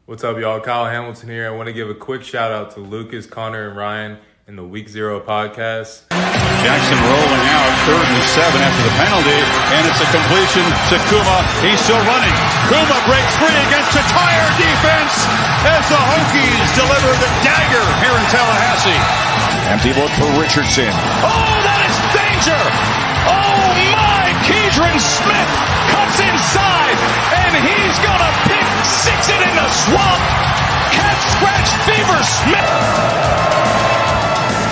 What's up, y'all? Kyle Hamilton here. I want to give a quick shout out to Lucas, Connor, and Ryan in the Week Zero podcast. Jackson rolling out, 3rd and 7 after the penalty, and it's a completion to Kuma. He's still running. Kuma breaks free against a tired defense as the Hokies deliver the dagger here in Tallahassee. Empty look for Richardson. Oh, that is danger! Oh my! Keidron Smith cuts inside, and he's gonna pick six it in the swamp. Cat scratch fever Smith.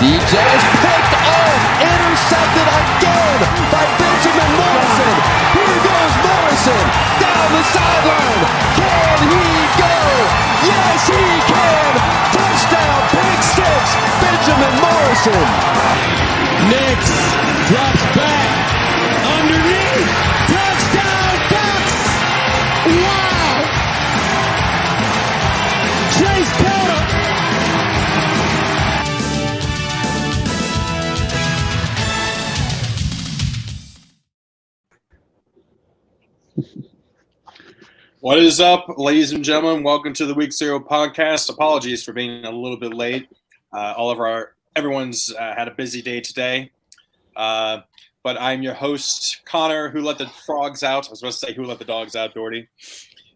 DJ is picked off, intercepted again by Benjamin Morrison. Here goes Morrison down the sideline. Can he go? Yes, he can. Touchdown, pick six, Benjamin Morrison. Nix drops back underneath. Touchdown, Ducks. Wow. Chase Porter. What is up, ladies and gentlemen? Welcome to the Week Zero podcast. Apologies for being a little bit late. Everyone's had a busy day today. But I'm your host, Connor, who let the frogs out. I was about to say who let the dogs out, Doherty.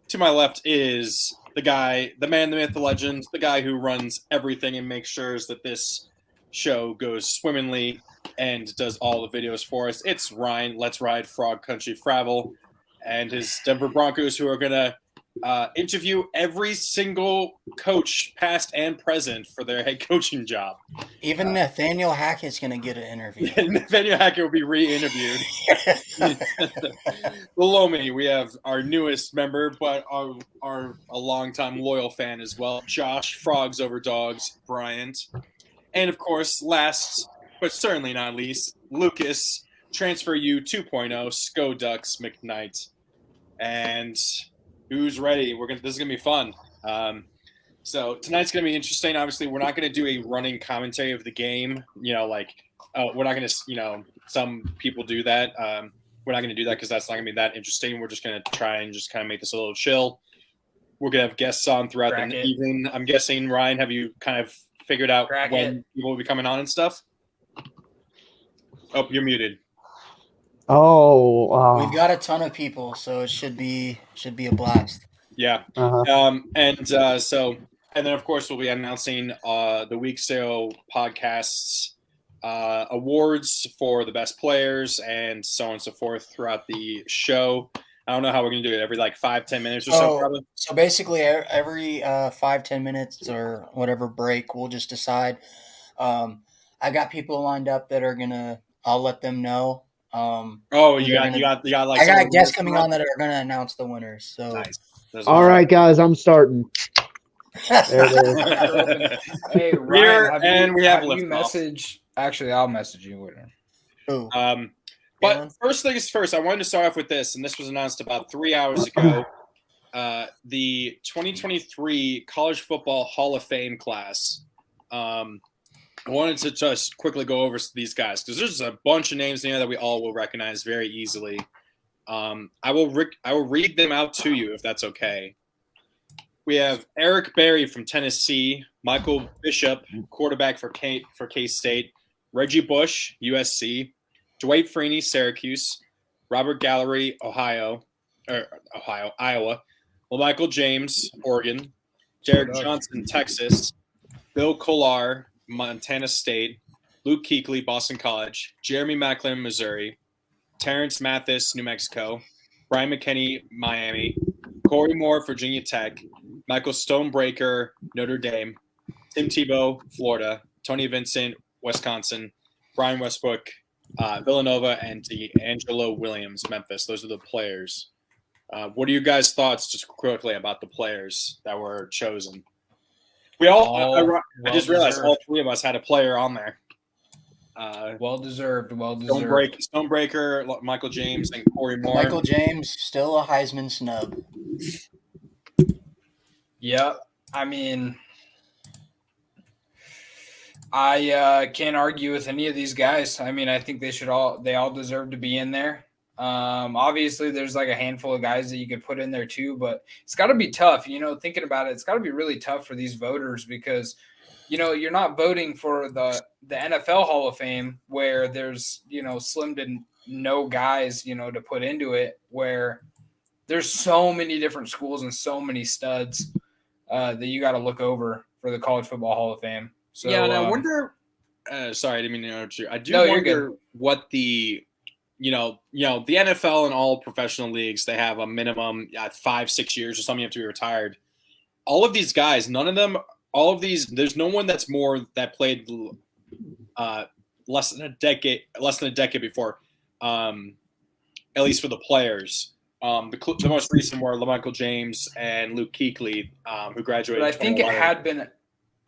To my left is the guy, the man, the myth, the legend, the guy who runs everything and makes sure that this show goes swimmingly and does all the videos for us. It's Ryan, Let's Ride Frog Country Fravel, and his Denver Broncos, who are going to interview every single coach, past and present, for their head coaching job. Even Nathaniel Hackett's going to get an interview. Nathaniel Hackett will be re-interviewed. Below me, we have our newest member, but a longtime loyal fan as well, Josh, Frogs Over Dogs, Bryant. And, of course, last but certainly not least, Lucas, Transfer U 2.0, Sko Ducks, McKnight. And who's ready? This is gonna be fun. So tonight's gonna be interesting. Obviously, we're not gonna do a running commentary of the game. We're not gonna. Some people do that. We're not gonna do that because that's not gonna be that interesting. We're just gonna try and just kind of make this a little chill. We're gonna have guests on throughout the evening. I'm guessing, Ryan, have you kind of figured out when people will be coming on and stuff? Oh, you're muted. Oh, we've got a ton of people, so it should be a blast. Yeah. And then of course we'll be announcing the Week Zero podcasts awards for the best players and so on and so forth throughout the show. I don't know how we're gonna do it every 5-10 minutes or so. Probably. So basically, every 5-10 minutes or whatever break, we'll just decide. I got people lined up that are gonna. I'll let them know. I got guests coming on that are going to announce the winners. So, nice. All right, guys, I'm starting. There it is. Hey, Ryan, we have you message. Actually, I'll message you. But first things first, I wanted to start off with this, and this was announced about 3 hours ago. The 2023 College Football Hall of Fame class. I wanted to just quickly go over these guys because there's a bunch of names in there that we all will recognize very easily. I will read them out to you if that's okay. We have Eric Berry from Tennessee, Michael Bishop, quarterback for K-State, Reggie Bush, USC, Dwight Freeney, Syracuse, Robert Gallery, Iowa, Michael James, Oregon, Derek Johnson, Texas, Bill Kollar, Montana State, Luke Kuechly, Boston College, Jeremy Macklin, Missouri, Terrence Mathis, New Mexico, Brian McKinney, Miami, Corey Moore, Virginia Tech, Michael Stonebreaker, Notre Dame, Tim Tebow, Florida, Tony Vincent, Wisconsin, Brian Westbrook, Villanova, and D'Angelo Williams, Memphis. Those are the players. What are you guys' thoughts just quickly about the players that were chosen? We I just realized all three of us had a player on there. Well deserved. Stonebreaker, Michael James, and Corey Moore. Michael James, still a Heisman snub. Yeah, I mean, I can't argue with any of these guys. I mean, I think they all deserve to be in there. Obviously, there's like a handful of guys that you could put in there too, but it's got to be tough. Thinking about it, it's got to be really tough for these voters because, you're not voting for the NFL Hall of Fame where there's, slim to no guys, to put into it, where there's so many different schools and so many studs that you got to look over for the College Football Hall of Fame. So, yeah, and I wonder. Sorry, I didn't mean to interrupt you. I do wonder what the, the NFL and all professional leagues, they have a minimum 5-6 years or something you have to be retired. All of these guys, none of them, all of these, there's no one that played less than a decade before, at least for the players. The most recent were LaMichael James and Luke Kuechly, who graduated. But I think it had been.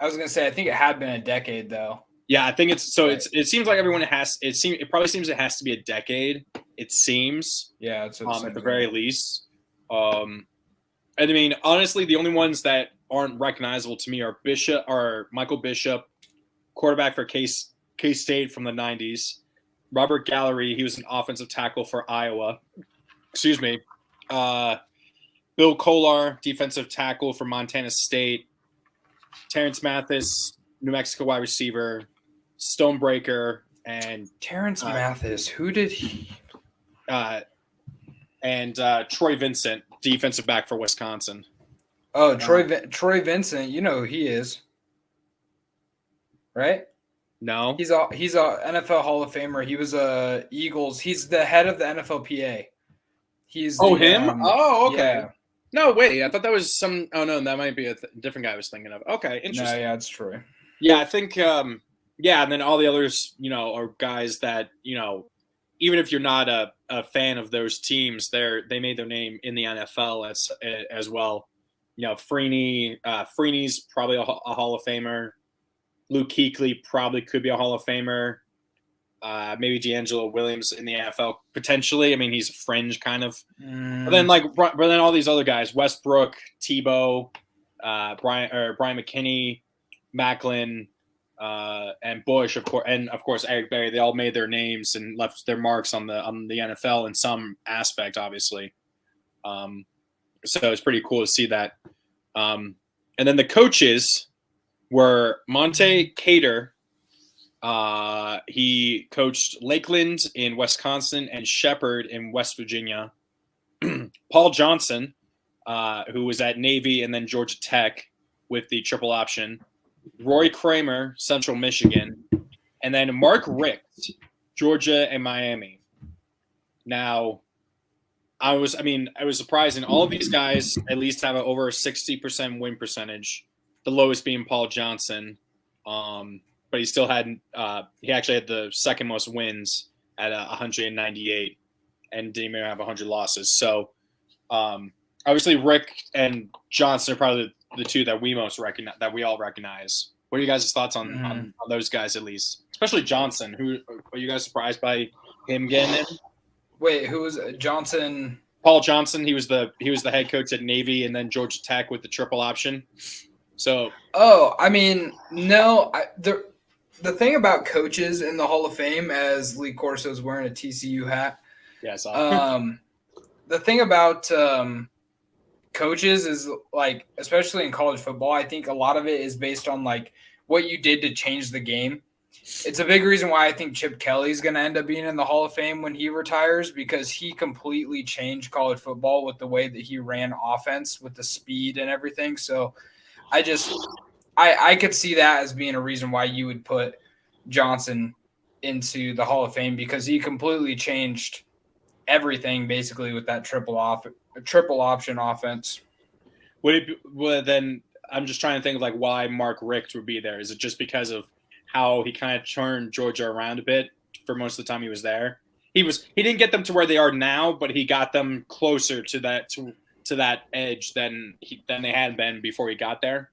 I was going to say, I think it had been a decade though. Yeah, I think it's so. Right. It seems like everyone has. It probably seems it has to be a decade. It seems. Yeah, it's at the very least. And I mean, honestly, the only ones that aren't recognizable to me are Michael Bishop, quarterback for K-State from the 90s. Robert Gallery, he was an offensive tackle for Iowa. Excuse me. Bill Kolar, defensive tackle for Montana State. Terrence Mathis, New Mexico wide receiver. Stonebreaker and Terrence Mathis. Who did he? And Troy Vincent, defensive back for Wisconsin. Oh, Troy Vincent. You know who he is, right? No, he's a NFL Hall of Famer. He was a Eagles. He's the head of the NFLPA. He's him. Oh, okay. Yeah. No, wait. I thought that was some. Oh no, that might be a different guy I was thinking of. Okay, interesting. No, yeah, it's Troy. Yeah, I think. Yeah, and then all the others, are guys that even if you're not a fan of those teams, they made their name in the NFL as well. Freeney's probably a Hall of Famer. Luke Kuechly probably could be a Hall of Famer. Maybe D'Angelo Williams in the NFL potentially. I mean, he's a fringe kind of. But then all these other guys: Westbrook, Tebow, Brian McKinney, Macklin, and Bush, of course, Eric Berry. They all made their names and left their marks on the NFL in some aspect, obviously. So it's pretty cool to see that. And then the coaches were Monte Cater. He coached Lakeland in Wisconsin and Shepherd in West Virginia. Paul Johnson, who was at Navy and then Georgia Tech with the triple option. Roy Kramer, Central Michigan. And then Mark Richt, Georgia and Miami. Now, I was surprised. All of these guys at least have over a 60% win percentage, the lowest being Paul Johnson. But he still had he actually had the second most wins at 198 and didn't even have 100 losses. So obviously Rick and Johnson are probably the two that we most recognize, that we all recognize. What are you guys' thoughts on those guys, at least, especially Johnson? Who are you guys surprised by him getting in? Wait, who was Johnson? Paul Johnson. He was the head coach at Navy and then Georgia Tech with the triple option. So I mean, no, the thing about coaches in the Hall of Fame, as Lee Corso's wearing a TCU hat. Yes. The thing about coaches is, like, especially in college football, I think a lot of it is based on like what you did to change the game. It's a big reason why I think Chip Kelly is going to end up being in the Hall of Fame when he retires, because he completely changed college football with the way that he ran offense, with the speed and everything. So I could see that as being a reason why you would put Johnson into the Hall of Fame, because he completely changed everything basically with that triple option offense. Then I'm just trying to think of like why Mark Richt would be there. Is it just because of how he kind of turned Georgia around a bit for most of the time he was there? He didn't get them to where they are now, but he got them closer to that edge than they had been before he got there.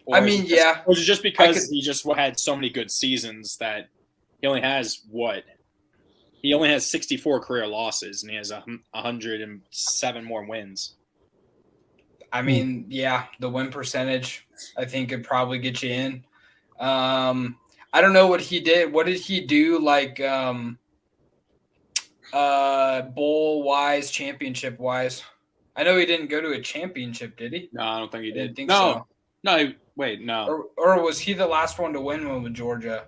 Or was it just because he just had so many good seasons that he only has 64 career losses and he has 107 more wins. I mean, yeah, the win percentage, I think, could probably get you in. I don't know what he did. What did he do? Like, Bowl wise, championship wise. I know he didn't go to a championship, did he? No, I don't think he I did. didn't think no, so. no. Wait, no. Or was he the last one to win one with Georgia?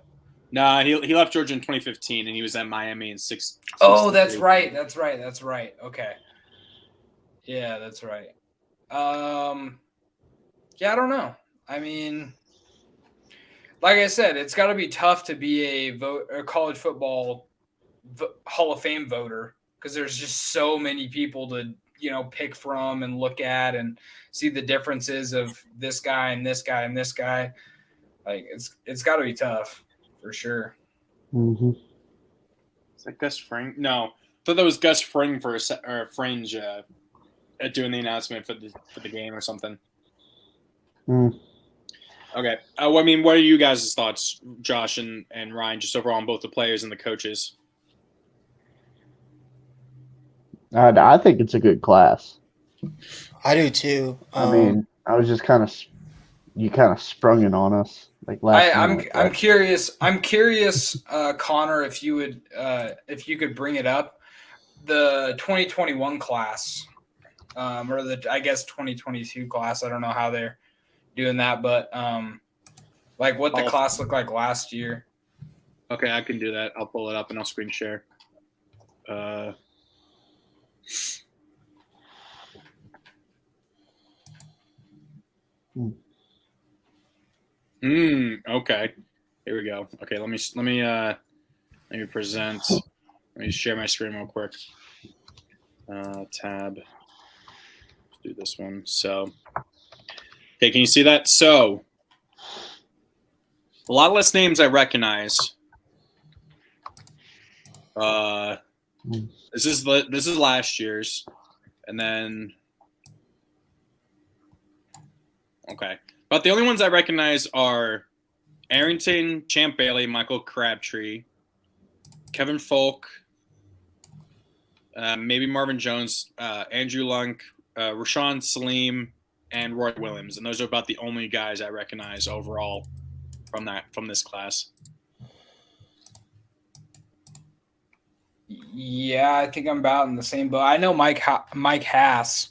No, he left Georgia in 2015, and he was at Miami in six. Oh, that's right. Okay. Yeah, that's right. Yeah, I don't know. I mean, like I said, it's got to be tough to be a college football Hall of Fame voter because there's just so many people to pick from and look at and see the differences of this guy and this guy and this guy. Like it's got to be tough for sure. Mm-hmm. Is that Gus Fring? No, I thought that was Gus Fring or Fringe doing the announcement for the game or something. Okay. I mean, what are you guys' thoughts, Josh and Ryan, just overall on both the players and the coaches? I think it's a good class. I do too. I mean, I was just you kind of sprung it on us like last minute. I'm curious. I'm curious, Connor, if you could bring it up, the 2021 class, or I guess 2022 class. I don't know how they're doing that, but like what the class looked like last year. Okay, I can do that. I'll pull it up and I'll screen share. Okay. Here we go. Okay, let me present. Let me share my screen real quick. Tab. Let's do this one. So, okay, can you see that? So, a lot less names I recognize. This is last year's, and then okay. But the only ones I recognize are Arrington, Champ Bailey, Michael Crabtree, Kevin Folk, maybe Marvin Jones, Andrew Lunk, Rashawn Salim, and Roy Williams, and those are about the only guys I recognize overall from this class. Yeah, I think I'm about in the same boat. I know Mike Hass,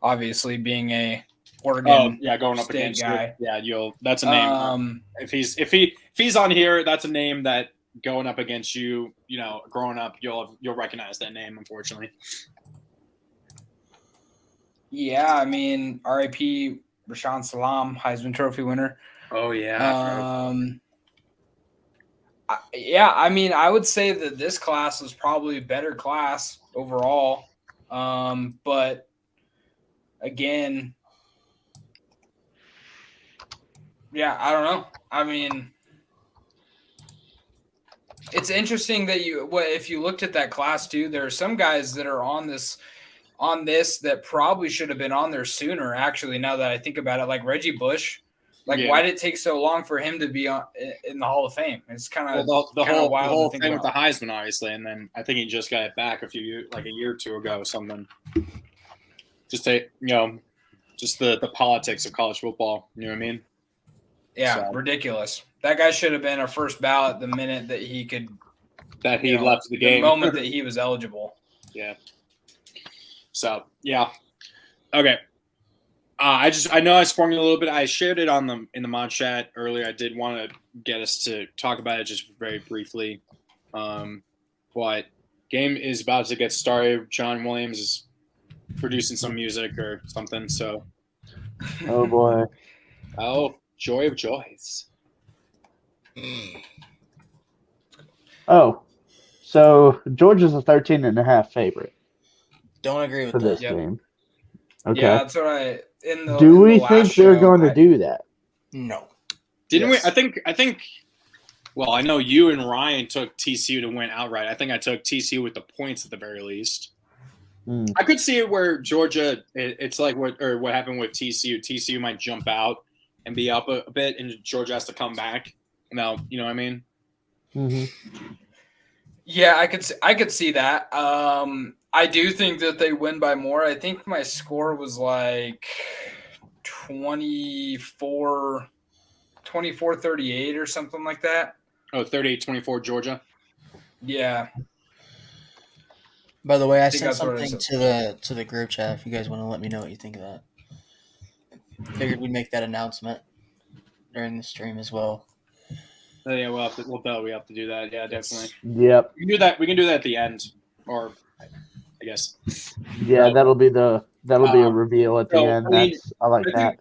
obviously being a Oregon going up State against guy. That's a name. If he's on here, that's a name that going up against you, growing up, you'll recognize that name, unfortunately. Yeah, I mean, RIP Rashawn Salam, Heisman Trophy winner. Oh yeah. I mean, I would say that this class was probably a better class overall. But again, yeah, I don't know. I mean, it's interesting that if you looked at that class too, there are some guys that are on this that probably should have been on there sooner. Actually, now that I think about it, like Reggie Bush, why did it take so long for him to be in the Hall of Fame? It's kind of the whole wild thing with the Heisman, obviously, and then I think he just got it back a year or two ago or something. Just just the politics of college football. You know what I mean? Yeah, ridiculous. That guy should have been our first ballot the minute that he could. That he left the game. The moment that he was eligible. Yeah. So yeah. Okay. I know I sprung it a little bit. I shared it in the mod chat earlier. I did want to get us to talk about it just very briefly. But game is about to get started. John Williams is producing some music or something. So. Oh boy. Oh, joy of joys. Oh, so Georgia's a 13.5 favorite Don't agree with for this that. game. Okay. Yeah, that's what I. Do we think they're going to do that? No. Didn't we? I think. Well, I know you and Ryan took TCU to win outright. I think I took TCU with the points at the very least. I could see it where Georgia. It's like what happened with TCU. TCU might jump out and be up a bit, and Georgia has to come back. Now, you know what I mean? Mm-hmm. Yeah, I could see that. I do think that they win by more. I think my score was like 24-38 or something like that. Oh, 38-24 Georgia. Yeah. By the way, I think sent that's what it something to the group chat. If you guys want to let me know what you think of that, figured we'd make that announcement during the stream as well. Oh, yeah, we have to do that. Yeah, definitely. Yep. We can do that. We can do that at the end, or I guess. Yeah, that'll be a reveal at the so, end. I mean, I like that.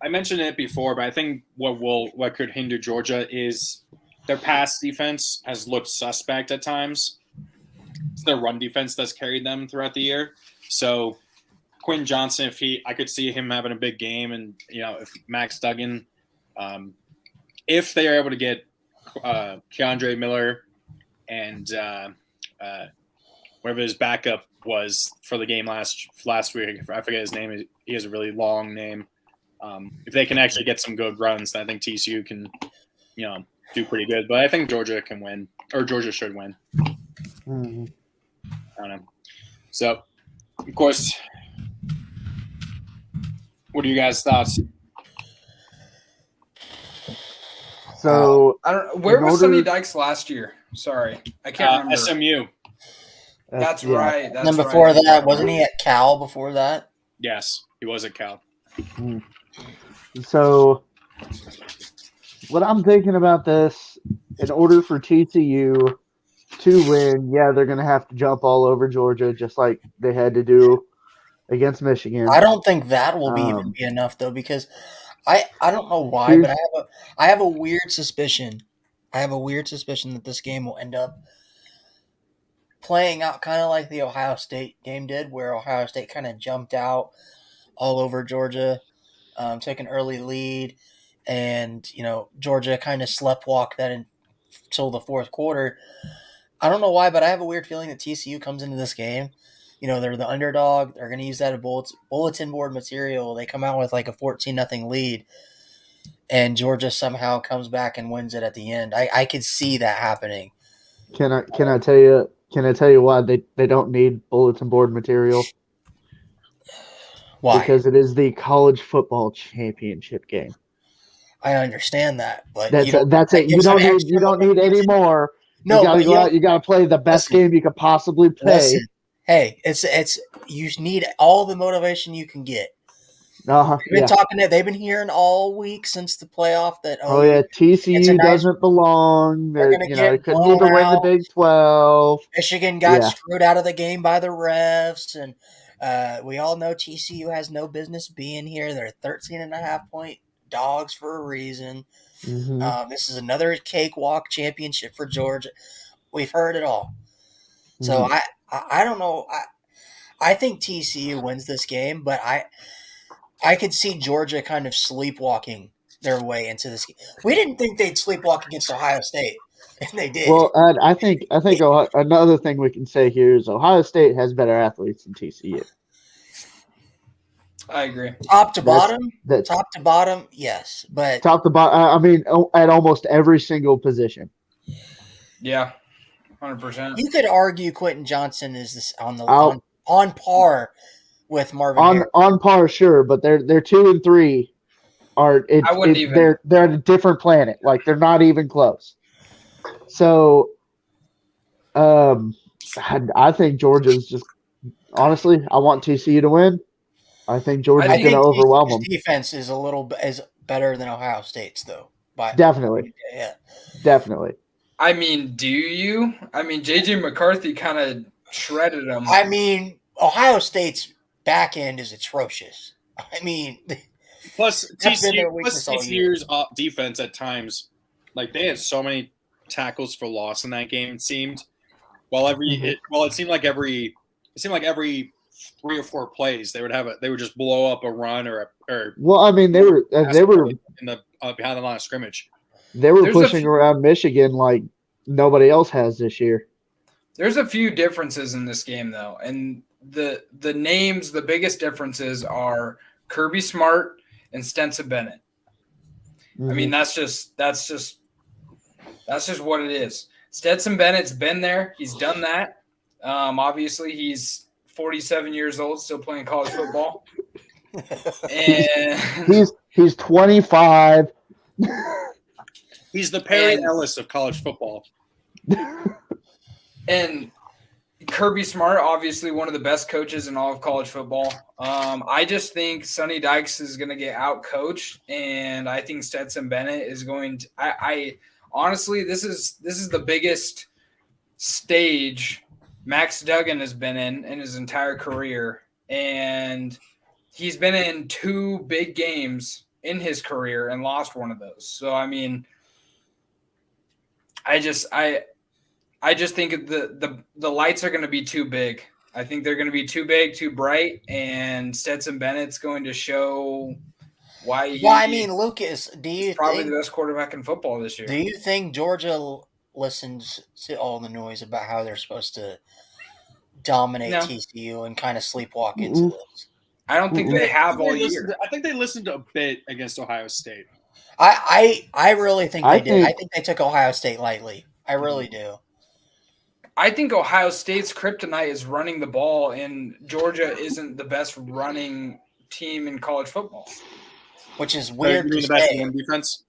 I mentioned it before, but I think what could hinder Georgia is their pass defense has looked suspect at times. It's their run defense that's carried them throughout the year. So Quentin Johnson, I could see him having a big game, and if Max Duggan, if they are able to get Keandre Miller and whatever his backup was for the game last week, I forget his name. He has a really long name. If they can actually get some good runs, I think TCU can, do pretty good. But I think Georgia can win, or Georgia should win. Mm-hmm. I don't know. So, of course, what are you guys' thoughts? So I don't. Where was Sonny Dykes last year? Sorry, I can't remember. SMU. That's right. And then before that, wasn't he at Cal before that? Yes, he was at Cal. So what I'm thinking about this, in order for TCU to win, they're going to have to jump all over Georgia, just like they had to do against Michigan. I don't think that will even be enough, though, because I don't know why, but I have a weird suspicion. That this game will end up playing out kind of like the Ohio State game did, where Ohio State kind of jumped out all over Georgia, took an early lead, and Georgia kind of sleptwalked that until the fourth quarter. I don't know why, but I have a weird feeling that TCU comes into this game. They're the underdog. They're going to use that as bulletin board material. They come out with like a 14-0 lead, and Georgia somehow comes back and wins it at the end. I could see that happening. Can I tell you? Can I tell you why they don't need bulletin board material? Why? Because it is the college football championship game. I understand that, but that's it. You don't need any more. No, you gotta go out. You gotta play the best game you could possibly play. Listen, hey, it's you need all the motivation you can get. They've been hearing all week since the playoff that TCU doesn't belong. They couldn't even win the Big 12. Michigan got screwed out of the game by the refs, and we all know TCU has no business being here. They're 13.5-point dogs for a reason. Mm-hmm. This is another cakewalk championship for Georgia. We've heard it all. So I don't know. I think TCU wins this game, but I could see Georgia kind of sleepwalking their way into this game. We didn't think they'd sleepwalk against Ohio State, and they did. Well, I think another thing we can say here is Ohio State has better athletes than TCU. I agree. Top to bottom, yes, but top to bottom. I mean, at almost every single position. Yeah, 100%. You could argue Quentin Johnson is on par with Marvin Harrison. On par, sure, but they're 2 and 3 are. They're at a different planet. Like they're not even close. So, I think Georgia's just honestly. I want TCU to win. I think Georgia's going to overwhelm them. Defense is is better than Ohio State's, though. Definitely. Yeah. Definitely. I mean, do you? I mean, J.J. McCarthy kind of shredded them. I mean, Ohio State's back end is atrocious. I mean, plus TCU's defense at times, like they had so many tackles for loss in that game. It seemed, it seemed like every 3 or 4 plays they would just blow up a run or. Well, I mean, they were in the behind the line of scrimmage. They were pushing around Michigan like nobody else has this year. There's a few differences in this game, though, and the names, the biggest differences are Kirby Smart and Stetson Bennett. Mm-hmm. I mean, that's just what it is. Stetson Bennett's been there; he's done that. Obviously, he's 47 years old, still playing college football, and he's 25. He's the Perry Ellis of college football. And Kirby Smart, obviously one of the best coaches in all of college football. I just think Sonny Dykes is going to get out-coached, and I think Stetson Bennett is going to. I honestly, this is the biggest stage Max Duggan has been in his entire career, and he's been in 2 big games in his career and lost one of those. So I mean, I just think the lights are going to be too big. I think they're going to be too big, too bright, and Stetson Bennett's going to show why Well, I mean, Lucas, do you probably think the best quarterback in football this year. do you think Georgia listens to all the noise about how they're supposed to dominate No. TCU and kind of sleepwalk into this? I don't think they have all year. I think they listened a bit against Ohio State. I really think I they did. I think- think they took Ohio State lightly. I really do. I think Ohio State's kryptonite is running the ball, and Georgia isn't the best running team in college football. Which is You weird mean to the best say. run defense?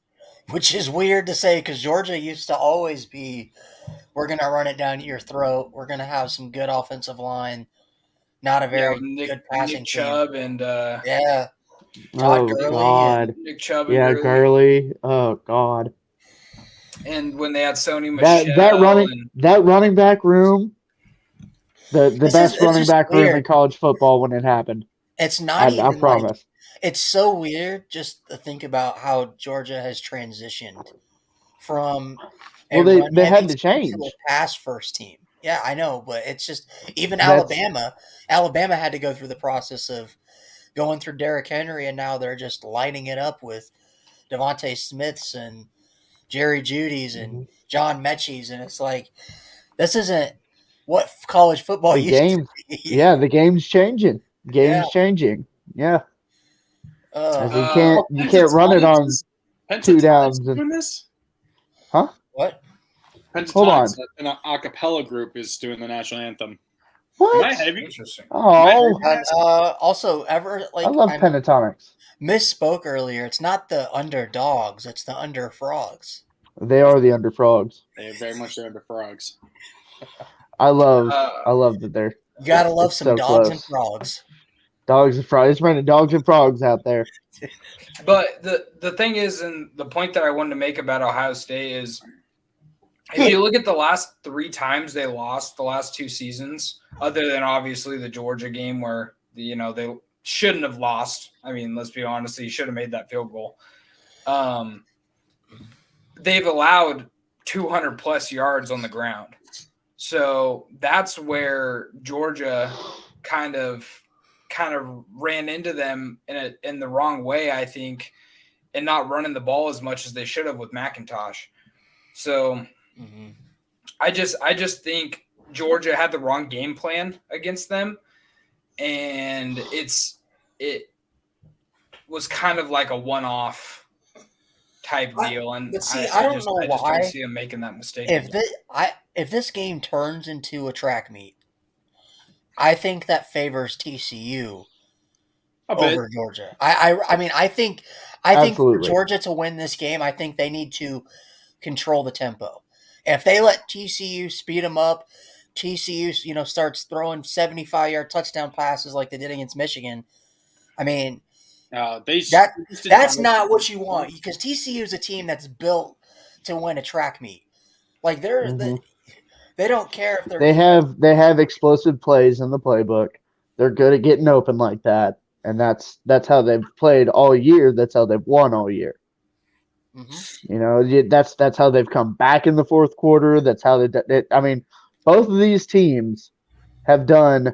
Which is weird to say because Georgia used to always be, we're going to run it down your throat. We're going to have some good offensive line. Not a very good passing Nick team. Chubb and Yeah. Todd Oh Gurley God. Nick Chubb and Yeah, Gurley. Oh God. And when they had Sony Michel That running back room, the This best is running just back room in weird. college football when it happened. It's not even I like, promise. it's so weird just to think about how Georgia has transitioned from Well, they had to change. a pass first team. Yeah, I know, but it's just even That's- Alabama had to go through the process of going through Derrick Henry, and now they're just lighting it up with Devontae Smiths and Jerry Judy's and John Mechie's, and it's like this isn't what college football The used game, to be. yeah, the game's changing. Game's changing. Yeah, as you can't run it on two downs. Doing this? What? Hold on. An a cappella group is doing the national anthem. Am What? I heavy? Interesting. Oh, Also, I love pentatonics. misspoke earlier. It's not the underdogs; it's the underfrogs. They are the underfrogs. They are very much under frogs. I love that they're You gotta love it's some so dogs close. and frogs. Dogs and frogs. It's raining dogs and frogs out there. But the thing is, and the point that I wanted to make about Ohio State is, if you look at the last 3 times they lost the last 2 seasons, other than obviously the Georgia game where they shouldn't have lost. I mean, let's be honest, you should have made that field goal. They've allowed 200 plus yards on the ground. So that's where Georgia kind of ran into them in the wrong way, I think, and not running the ball as much as they should have with McIntosh. So I just think Georgia had the wrong game plan against them, and it was kind of like a one-off type deal. And But see, I don't know I just why. don't see him making that mistake. If this game turns into a track meet, I think that favors TCU over Georgia. I mean, I think for Absolutely. Georgia to win this game, I think they need to control the tempo. If they let TCU speed them up, TCU starts throwing 75-yard touchdown passes like they did against Michigan. I mean, that's not what you want, because TCU is a team that's built to win a track meet. Like they don't care if they're They have explosive plays in the playbook. They're good at getting open like that, and that's how they've played all year. That's how they've won all year. That's how they've come back in the fourth quarter. That's how I mean, both of these teams have done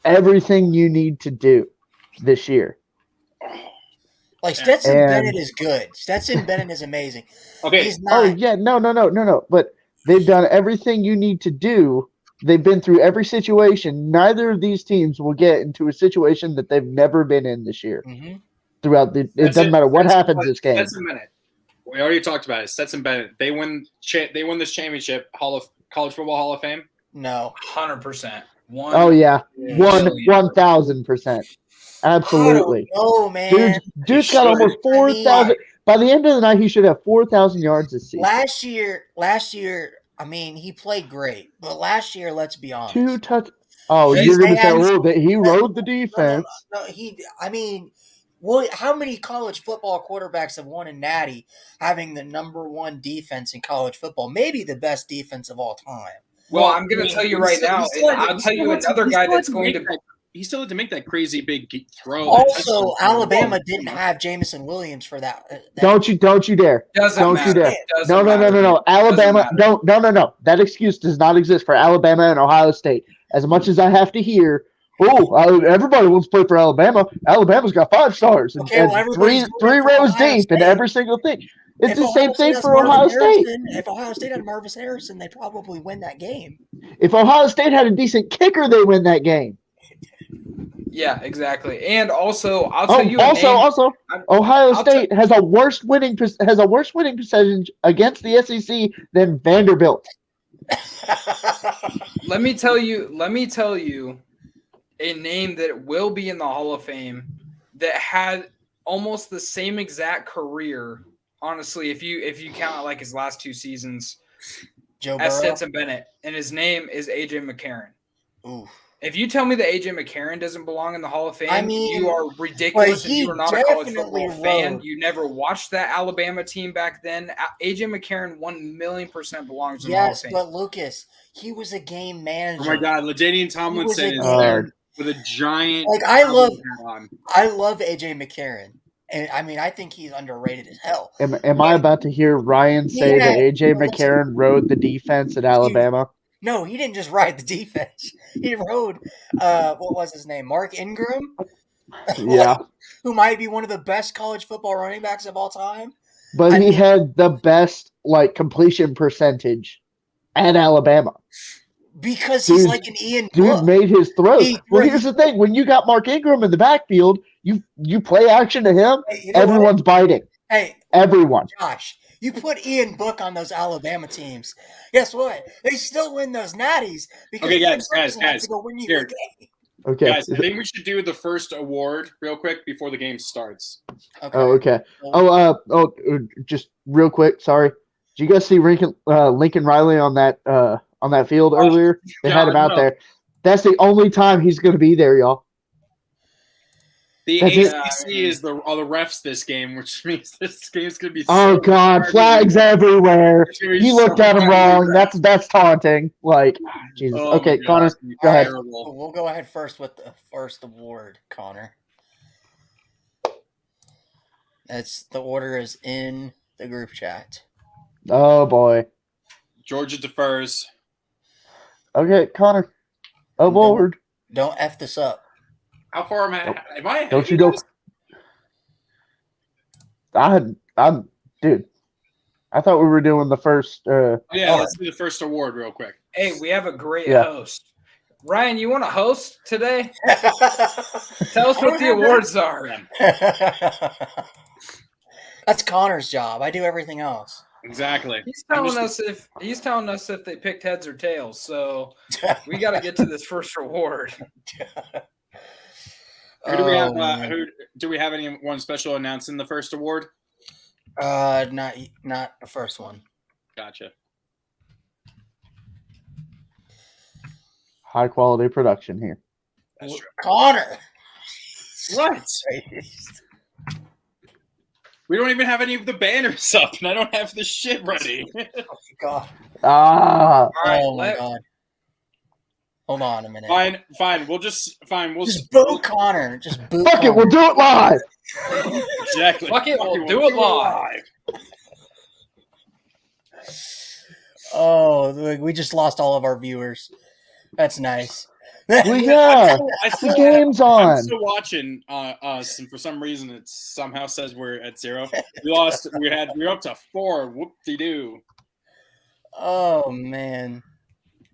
everything you need to do this year. Like Stetson Bennett is good. Stetson Bennett is amazing. Okay. He's not. Oh yeah, no. But they've done everything you need to do. They've been through every situation. Neither of these teams will get into a situation that they've never been in this year. Throughout it doesn't matter what happens this game. Stetson Bennett. We already talked about it. Stetson Bennett. They win this championship. College Football Hall of Fame. No, 100%. Oh yeah, 1,000%. Absolutely. Oh man, Dude's got almost 4,000. By the end of the night, he should have 4,000 yards this season. Last year, I mean, he played great, but last year, let's be honest. 2 touch. Oh, His you're going to say, hands- that he rode the defense. No, how many college football quarterbacks have won a natty having the number 1 defense in college football? Maybe the best defense of all time. Well, I'm going to tell you right now, I'll tell you another guy that's going to. He still had to make that crazy big throw. Also, Alabama didn't have Jamison Williams for that. Don't you dare. Doesn't Don't matter. you dare. Doesn't No. matter. Alabama, Doesn't matter. no. That excuse does not exist for Alabama and Ohio State. As much as I have to hear, everybody wants to play for Alabama. Alabama's got 5 stars and, three rows deep in every single thing. It's the same thing for Ohio State. If Ohio State had Marvis Harrison, they probably win that game. If Ohio State had a decent kicker, they win that game. Yeah, exactly. And also, I'll tell you. Also, Ohio State has a worse winning percentage against the SEC than Vanderbilt. Let me tell you a name that will be in the Hall of Fame that had almost the same exact career. Honestly, if you count like his last 2 seasons, Joe as Burrow. Stetson Bennett, and his name is AJ McCarron. Ooh. If you tell me that AJ McCarron doesn't belong in the Hall of Fame, I mean, you are ridiculous. but And you are not a college football definitely fan. rode. You never watched that Alabama team back then. AJ McCarron 1,000,000% belongs in the Hall of Yes, Fame. but Lucas, he was a game manager. Oh my God, LaDainian Tomlinson He is was a there with a giant. Like, I love AJ McCarron. And I mean, I think he's underrated as hell. Am I about to hear Ryan say that AJ McCarron rode the defense at Alabama? No, he didn't just ride the defense. He rode, what was his name? Mark Ingram? Yeah. Who might be one of the best college football running backs of all time. But he had the best completion percentage at Alabama. Because he's like an Ian Book. Dude made his throws. Well, here's the thing. When you got Mark Ingram in the backfield, you play action to him, everyone's biting. Hey, everyone. Josh, you put Ian Book on those Alabama teams. Guess what? They still win those natties. Because okay, guys. To go win you the game. Okay. Guys, I think we should do the first award real quick before the game starts. Okay. Oh, okay. Just real quick. Sorry. Did you guys see Lincoln Riley on that field earlier? They had him out there. That's the only time he's going to be there, y'all. The ACC is the refs this game, which means this game's going to be. Oh God, flags everywhere. He looked at him wrong. That's taunting. Like, Jesus. Okay, Connor, go ahead. We'll go ahead first with the first award, Connor. The order is in the group chat. Oh boy. Georgia defers. Okay, Connor. Aboard. Don't F this up. How far am I? Nope. Am I? Don't you go? I'm dude. I thought we were doing the first. Let's do the first award real quick. Hey, we have a great host. Ryan, you want to host today? Tell us what the awards are. That's Connor's job. I do everything else. Exactly. He's telling us if they picked heads or tails. So we got to get to this first award. Do we have anyone special announcing the first award? Not the first one. Gotcha. High quality production here. That's true. Connor. What? We don't even have any of the banners up, and I don't have the shit ready. Oh, God. Ah. Oh, my God. Hold on a minute. Fine. We'll just boo Connor. Just boo Fuck Connor. it, we'll do it live. Exactly. Fuck it, we'll do it live. Oh, we just lost all of our viewers. That's nice. Yeah, the game's on. I'm still watching us, and for some reason it somehow says we're at 0. We lost. We're up to 4. Whoop-de-doo. Oh man,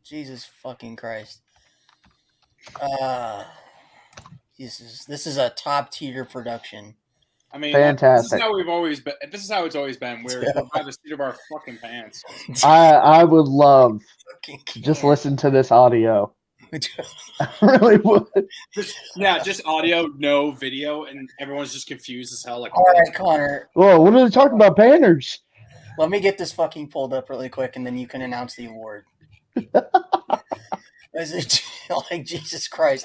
Jesus fucking Christ. This is a top tier production. I mean, fantastic. This is how we've always been. This is how it's always been. We're by the seat of our fucking pants. I would love to just listen to this audio. I really would. Just audio, no video, and everyone's just confused as hell. Like, all right, Connor. Whoa, what are they talking about? Banners. Let me get this fucking pulled up really quick, and then you can announce the award. Is it like Jesus Christ?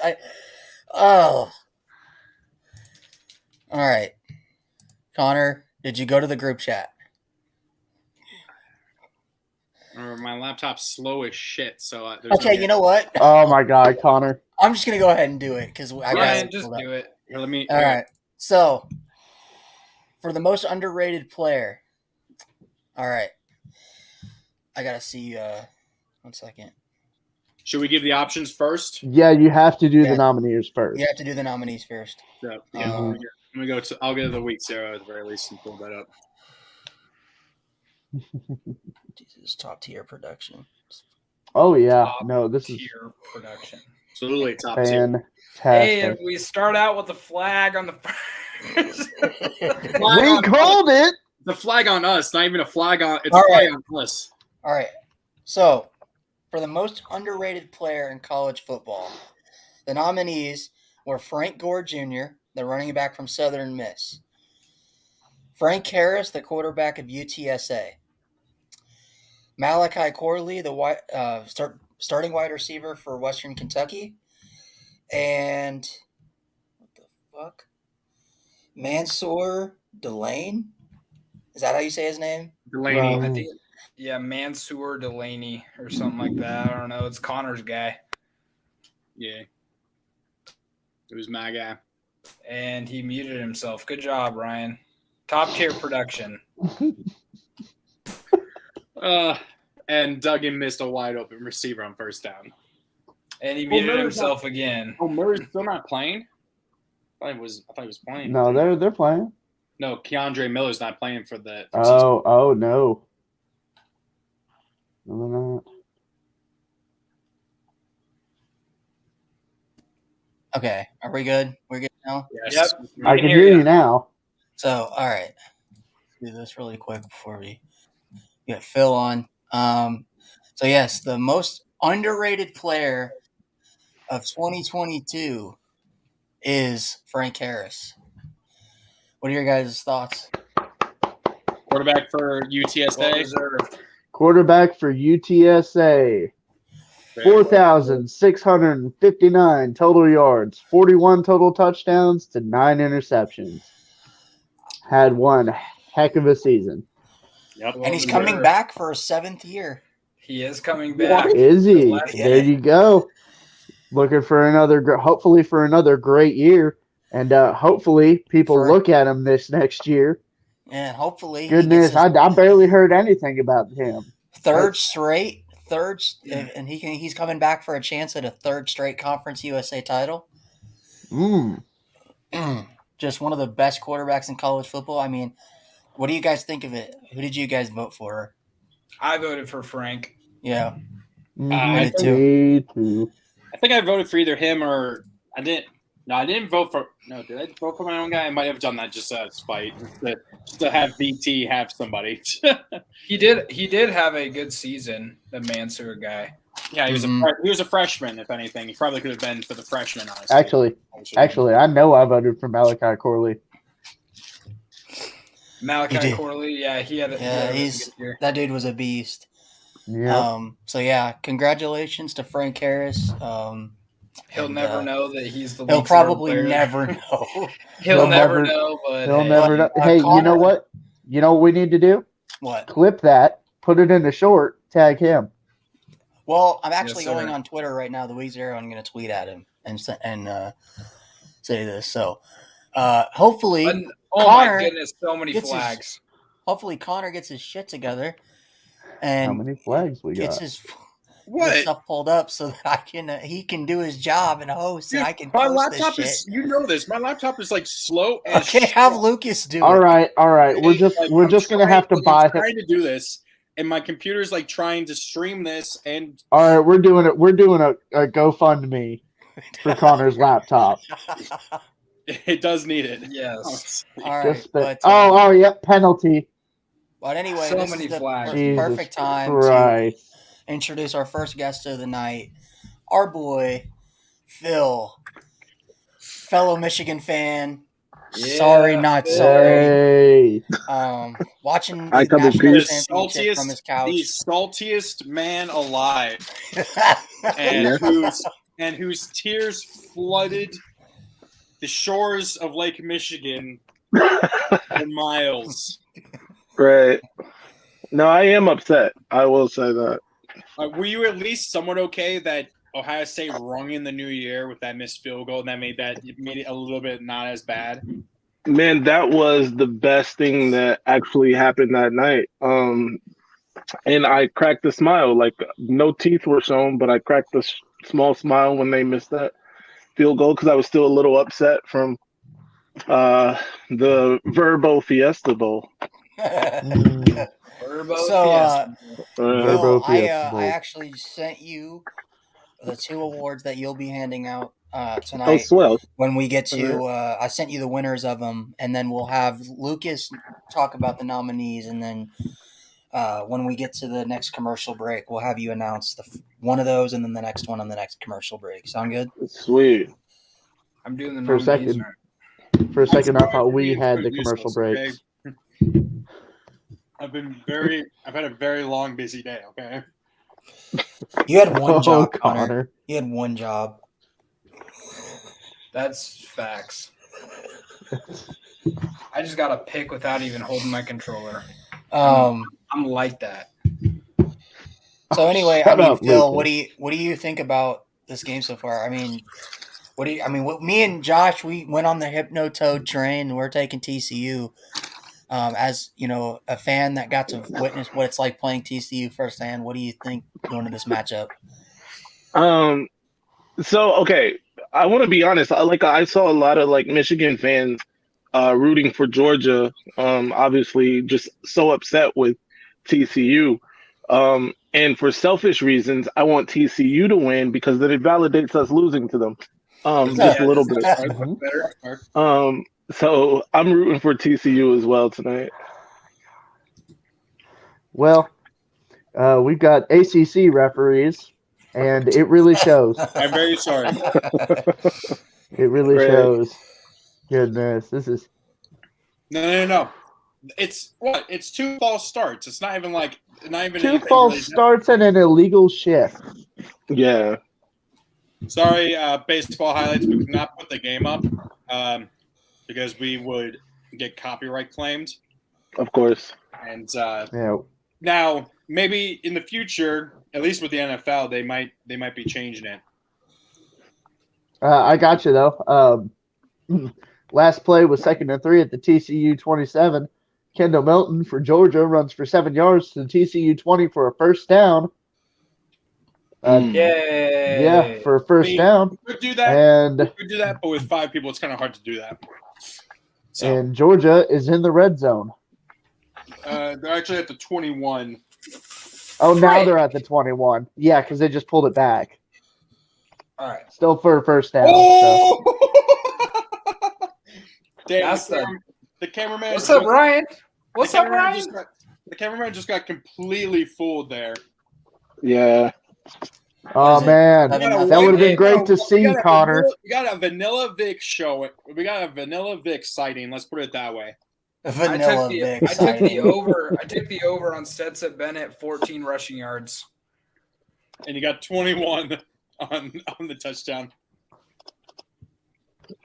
All right, Connor, did you go to the group chat? Or my laptop's slow as shit. So Okay, you know what? Oh my God, Connor. I'm just gonna go ahead and do it because I got Ryan, it. just do it. Here, let me. All right. So, for the most underrated player, all right. I gotta see. 1 second. Should we give the options first? Yeah, you have to do Yeah. the nominees first. You have to do the nominees first. Yeah. Let me go to. I'll go to the week 0 at the very least and pull that up. Jesus, top tier production. Oh yeah, Top no, this is tier production. Absolutely top tier. Hey, fantastic. we start out with the flag on the first. We called it. The flag on us, not even a flag on. It's All a flag right. on us. All right. So, for the most underrated player in college football, the nominees were Frank Gore Jr., the running back from Southern Miss, Frank Harris, the quarterback of UTSA, Malachi Corley, the starting wide receiver for Western Kentucky, and what the fuck? Mansour Delane? Is that how you say his name? Delaney. I think, yeah, Mansour Delaney or something like that. I don't know. It's Connor's guy. Yeah. It was my guy. And he muted himself. Good job, Ryan. Top tier production. And Duggan missed a wide open receiver on first down. And he muted Miller's himself again. Oh, Murray's still not playing? I thought he was playing. No, they're playing. No, Keandre Miller's not playing for the. Oh no. No, they're not. Okay. Are we good? We're good now? Yes. Yep. I can hear you now. So, all right. Let's do this really quick before we get Phil on. So, yes, the most underrated player of 2022 is Frank Harris. What are your guys' thoughts? Quarterback for Well UTSA. deserved. Quarterback for UTSA. 4,659 total yards, 41 total touchdowns to 9 interceptions. Had one heck of a season. Yep. And he's coming back for a 7th year. He is coming back. Is he? Left- There you go. Looking for hopefully for another great year. And hopefully people look at him this next year. And hopefully Goodness, I barely heard anything about him. third, and he's coming back for a chance at a third straight Conference USA title. Just one of the best quarterbacks in college football. I mean, what do you guys think of it? Who did you guys vote for? I voted for Frank. Yeah. I did too. Me too. I think I voted for either him or I didn't. No, I didn't vote for. No, did I vote for my own guy? I might have done that just out of spite, just to have BT have somebody. He did have a good season, the Mansour guy. Yeah, he was a freshman. If anything, he probably could have been for the freshman. Honestly, Actually, I know I voted for Malachi Corley. Malachi Corley, yeah, he had a good year. That dude was a beast. Yeah. So yeah, congratulations to Frank Harris. He'll never know that he's the. He'll weak zero probably player. never know. He'll never know, but he'll never know. Hey, Connor, you know what? You know what we need to do? What? Clip that, put it in the short, tag him. Well, I'm actually Yes, sir. going on Twitter right now, the week 0. I'm going to tweet at him and say this. So, hopefully, oh Connor my goodness, so many gets flags. hopefully Connor gets his shit together How and many flags we gets got? his what? stuff pulled up so that he can do his job and host, and I can My post laptop this is. shit. You know this. My laptop is like slow as. Okay, shit. have Lucas do All it. right. We're just gonna have to buy I'm him. trying to do this, and my computer's like trying to stream this, and All right, we're doing it. We're doing a GoFundMe for Connor's laptop. it does need it. Yes. All right, but Yep, penalty. but anyway, So this many is the flags. perfect time to Christ. introduce our first guest of the night, our boy Phil, fellow Michigan fan, Sorry, not sorry. Watching the I covered national Peace. championship from his The couch. saltiest man alive, and Yeah. whose tears flooded the shores of Lake Michigan for miles. Right. No, I am upset. I will say that. Were you at least somewhat okay that Ohio State rung in the new year with that missed field goal, and that made it a little bit not as bad? Man, that was the best thing that actually happened that night. And I cracked a smile. Like, no teeth were shown, but I cracked a small smile when they missed that field goal because I was still a little upset from the Verbo Fiesta Bowl. Bill, I actually sent you the 2 awards that you'll be handing out tonight. Oh, swell. When we get to, I sent you the winners of them, and then we'll have Lucas talk about the nominees, and then when we get to the next commercial break, we'll have you announce one of those, and then the next one on the next commercial break. Sound good? Sweat. I'm doing the For a nominees. second. For a second, I thought we had the commercial breaks. I've had a very long, busy day. Okay. You had one job, Connor. Connor. You had one job. That's facts. I just got to pick without even holding my controller. I'm like that. So anyway, Shut up, Phil, Lucas. what do you think about this game so far? Me and Josh, we went on the Hypnotoad train, and we're taking TCU. As you know, a fan that got to witness what it's like playing TCU firsthand, what do you think going to this matchup? So okay, I want to be honest. I saw a lot of Michigan fans rooting for Georgia. Obviously, just so upset with TCU. And for selfish reasons, I want TCU to win because then it validates us losing to them. Just a little bit. So I'm rooting for TCU as well tonight. Well, we've got ACC referees, and it really shows. I'm very sorry. It really Right. shows. Goodness, this is No. It's what? It's 2 false starts. It's not even 2 anything false really starts and an illegal shift. Yeah. Sorry, baseball highlights. We could not put the game up because we would get copyright claimed. Of course. And Yeah. now, maybe in the future, at least with the NFL, they might be changing it. I got you though. Last play was 2nd and 3 at the TCU 27. Kendall Milton for Georgia runs for 7 yards to the TCU 20 for a first down. Yay! Yeah, for a first down. We could do that. And We could do that, but with 5 people, it's kind of hard to do that. So and Georgia is in the red zone. they're actually at the 21. Oh, now they're at the 21. Yeah, because they just pulled it back. All right. Still for a first down. Oh! Damn, That's the cameraman. What's up, Ryan? What's up, Ryan? The cameraman just got completely fooled there. Yeah. Oh, man. That That would have been great to see, Connor. We got a Vanilla Vic show. We got a Vanilla Vic sighting. Let's put it that way. Vanilla I Vic. took the over. I took the over on Stetson Bennett, 14 rushing yards. And you got 21 on the touchdown.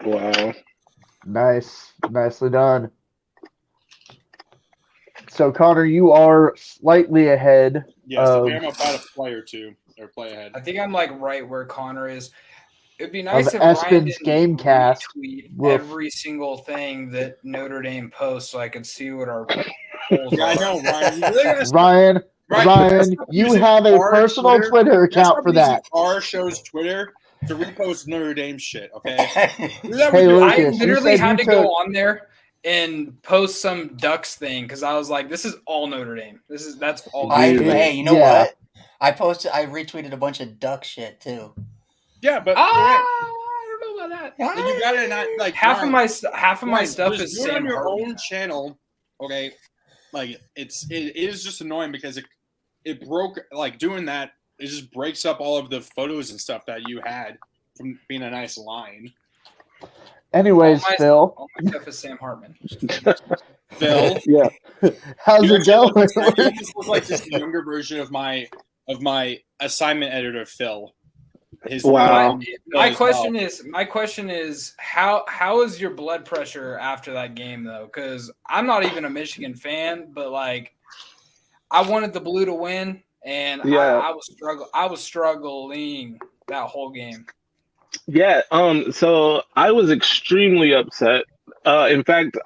Wow. Nice. Nicely done. So, Connor, you are slightly ahead. Yes, I think I'm about a play or two or play ahead. I think I'm right where Connor is. It'd be nice if Espen's Ryan didn't Gamecast. retweet Woof. every single thing that Notre Dame posts, so I could see what our polls Yeah, I are. know, Ryan. You really gotta Ryan, you have a personal Twitter account for that. Our show's Twitter to repost Notre Dame shit. Okay. Hey, Lucas, I you literally said had you to go took- on there and post some Ducks thing because I was like, "This is all Notre Dame. That's all." Hey, you know Yeah. what? I retweeted a bunch of duck shit too. Yeah, but I don't know about that. and you gotta not like Half of Ryan, my stuff just is do it on Sam your Hartman. own channel. Okay, it is just annoying because it broke doing that. It just breaks up all of the photos and stuff that you had from being a nice line. Anyways, Phil. All my stuff is Sam Hartman. Phil, Yeah. How's you it going? almost look like just a younger version of my assignment editor, Phil. Wow. My question is how is your blood pressure after that game though? Because I'm not even a Michigan fan, but like I wanted the Blue to win, and I was struggling that whole game. Yeah. So I was extremely upset. In fact,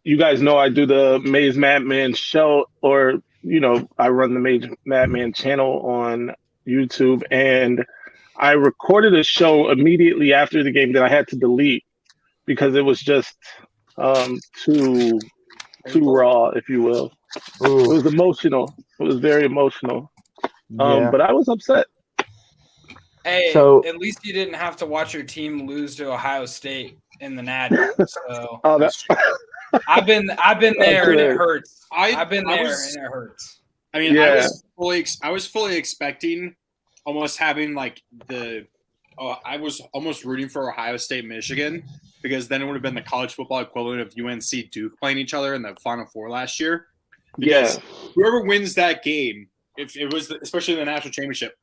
you guys know I do the Maze Madman show, or I run the Maze Madman channel on YouTube, and I recorded a show immediately after the game that I had to delete because it was just too raw, if you will. Ooh. It was emotional. It was very emotional. Yeah. But I was upset. Hey, So- at least you didn't have to watch your team lose to Ohio State in the Natty. So I've been there and it hurts. I've been there and it hurts. I mean, Yeah. I was fully expecting almost having like I was almost rooting for Ohio State, Michigan, because then it would have been the college football equivalent of UNC Duke playing each other in the Final Four last year. Because whoever wins that game, if it was especially in the national championship,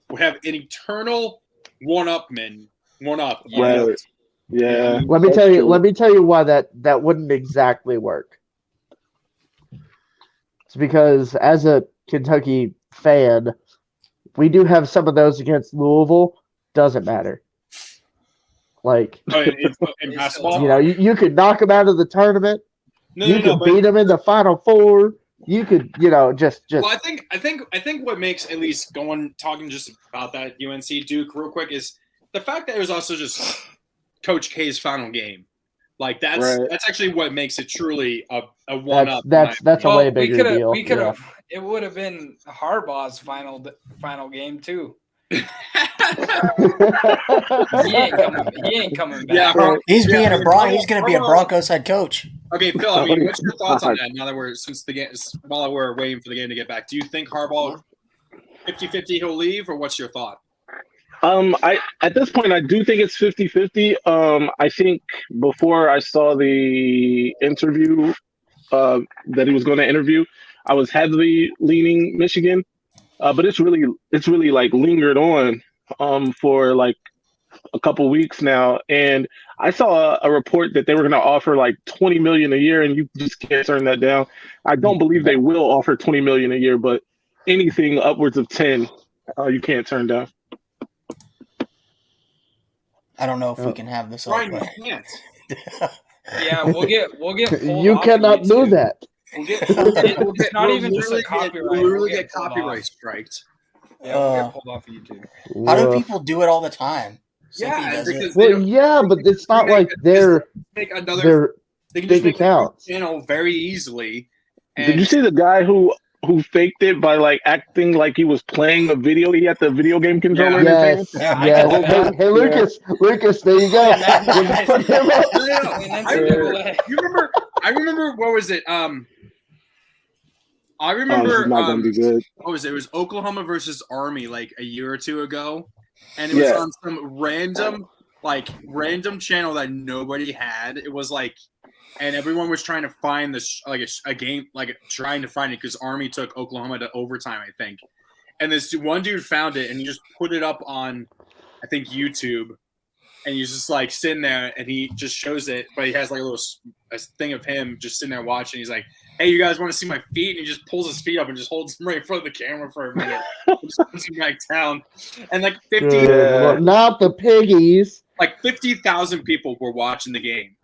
will have an eternal one-up. Right. Yeah. Let me tell you why that wouldn't exactly work. It's because as a Kentucky fan, we do have some of those against Louisville. Doesn't matter. Like, in basketball, you could knock them out of the tournament. You could beat them in the Final Four. You could, just. Well, I think what makes, at least talking just about that UNC Duke real quick, is the fact that it was also just Coach K's final game. Like that's actually what makes it truly a one-up. That's a way bigger deal. We could have. It would have been Harbaugh's final game too. He ain't coming back. Yeah, he's going to be a Broncos head coach. Okay, Phil. I mean, what's your thoughts on that? Now that while we're waiting for the game to get back, do you think Harbaugh 50-50 he'll leave, or what's your thought? At this point, I do think it's 50-50. I think before I saw the interview that he was going to interview, I was heavily leaning Michigan. But it's really like lingered on for like a couple weeks now, and I saw a report that they were going to offer like $20 million a year, and you just can't turn that down. I don't believe they will offer $20 million a year, but anything upwards of 10, you can't turn down. I don't know if we can have this. Brian, you can't. Yeah, we'll get. You cannot do that. It's not even just a copyright. We'll literally get copyright striked. Yeah, we'll get pulled off of YouTube. How do people do it all the time? Yeah, because but it's not like they're take another big accounts. Channel very easily. Did you see the guy who faked it by like acting like he was playing a video? He had the video game controller in his hand. Yes. Hey, Lucas, there you go. I remember. What was it? I remember. Not gonna be good. What was it? It was Oklahoma versus Army like a year or two ago, and it was on some random channel that nobody had. It was like, and everyone was trying to find this a game, trying to find it because Army took Oklahoma to overtime, I think. And this one dude found it and he just put it up on, I think, YouTube. And he's just like sitting there and he just shows it, but he has like a thing of him just sitting there watching. He's like, "Hey, you guys want to see my feet?" And he just pulls his feet up and just holds them right in front of the camera for a minute. Just puts him back down. And like 50, well, not the piggies. Like 50,000 people were watching the game.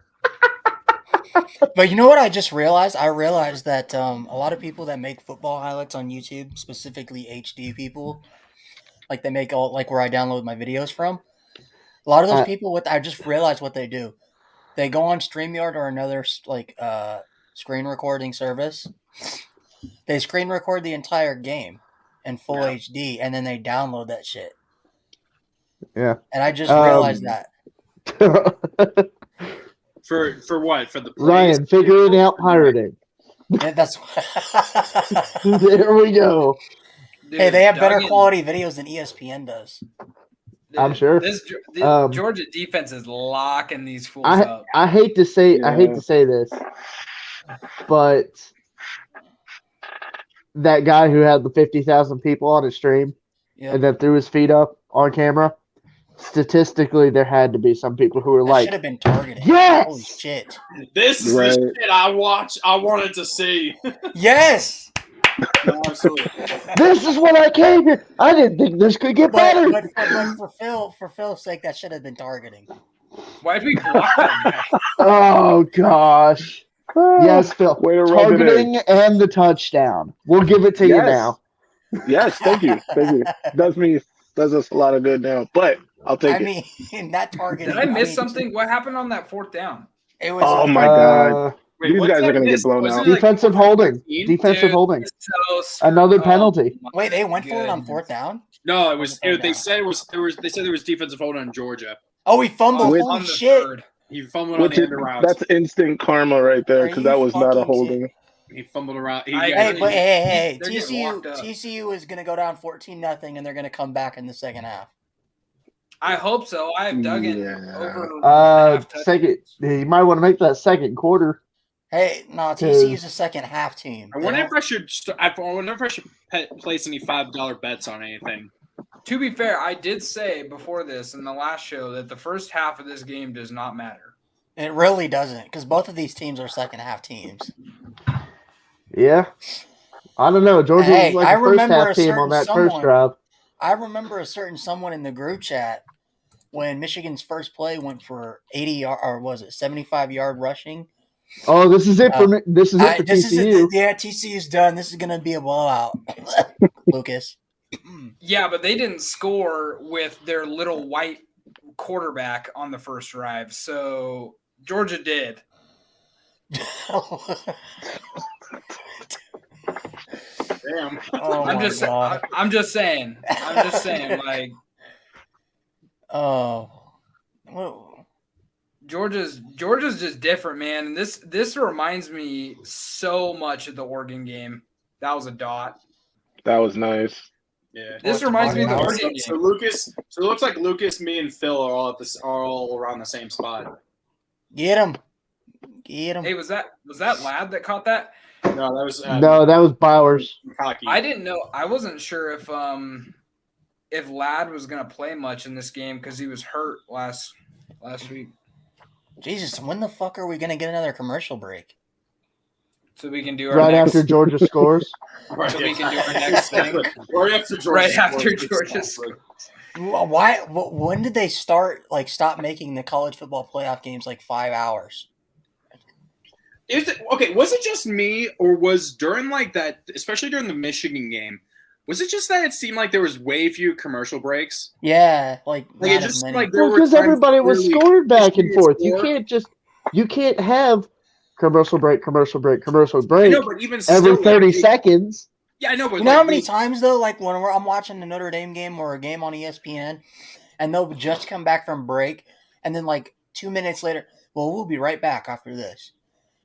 But you know what I just realized? I realized that a lot of people that make football highlights on YouTube, specifically HD people, like they make all like where I download my videos from. A lot of those people, I just realized what they do. They go on StreamYard or another screen recording service. They screen record the entire game in full HD, and then they download that shit. Yeah. And I just realized that. For what? For the plays? Ryan figuring out pirating. Yeah, that's There we go. Dude, hey, they have better quality videos than ESPN does. I'm sure. This Georgia defense is locking these fools up. I hate to say this, but that guy who had the 50,000 people on his stream and then threw his feet up on camera, statistically, there had to be some people who were That like, should have been targeted. Yes! Holy shit. This is the shit I wanted to see. Yes! No, absolutely. This is what I came here. I didn't think this could get better. But for Phil's sake, that should have been targeting. Why did we block that guy? Oh, gosh. Yes, Phil. Way to rub it Targeting and the touchdown. We'll give it to you now. Yes, thank you. Does us a lot of good now, but I'll take it. I mean, that targeting. Did I miss something? What happened on that fourth down? It was. Oh my God. Wait, These guys are going to get blown out. Defensive holding. Defensive holding. So Another penalty. Wait, they went for it on fourth down? No, it was. They said there was defensive hold on Georgia. Oh, he fumbled. With- Holy shit. He fumbled on the end around. That's instant karma right there because that was not a holding. He fumbled around. Hey, they're getting locked up. TCU is going to go down 14-0, and they're going to come back in the second half. I hope so. I've dug in over. Second. You might want to make that second quarter. Hey, no, TCU's a second half team. I wonder if I should. Place any $5 bets on anything. To be fair, I did say before this in the last show that the first half of this game does not matter. It really doesn't, because both of these teams are second half teams. Yeah. I don't know. Georgia was like the first half team on that first drive. I remember a certain someone in the group chat when Michigan's first play went for 75-yard rushing. Oh, this is it for me. This is it for TCU. TCU's done. This is going to be a blowout. Lucas. Yeah, but they didn't score with their little white quarterback on the first drive. So Georgia did. Damn. Oh I'm just saying. Like, oh, whoa. Georgia's just different, man. And this reminds me so much of the Oregon game. That was a dot. That was nice. Yeah. This reminds me of the Oregon game. So it looks like Lucas, me, and Phil are all around the same spot. Get him. Hey, was that Ladd that caught that? No, that was that was Bowers. Hockey. I didn't know. I wasn't sure if Ladd was going to play much in this game because he was hurt last week. Jesus, when the fuck are we going to get another commercial break? So we can do our right next, after Georgia scores. So we can do our next thing. Right after Georgia scores. Why? When did they stop making the college football playoff games like 5 hours? Was it just me, or was during like that, especially during the Michigan game, was it just that it seemed like there was way few commercial breaks? Yeah, it just like because everybody was scoring back and forth. You can't have commercial break. I know, but even still, every 30 seconds. Yeah, I know, but you know how many times though, like when I'm watching the Notre Dame game or a game on ESPN, and they'll just come back from break, and then like 2 minutes later, well, we'll be right back after this.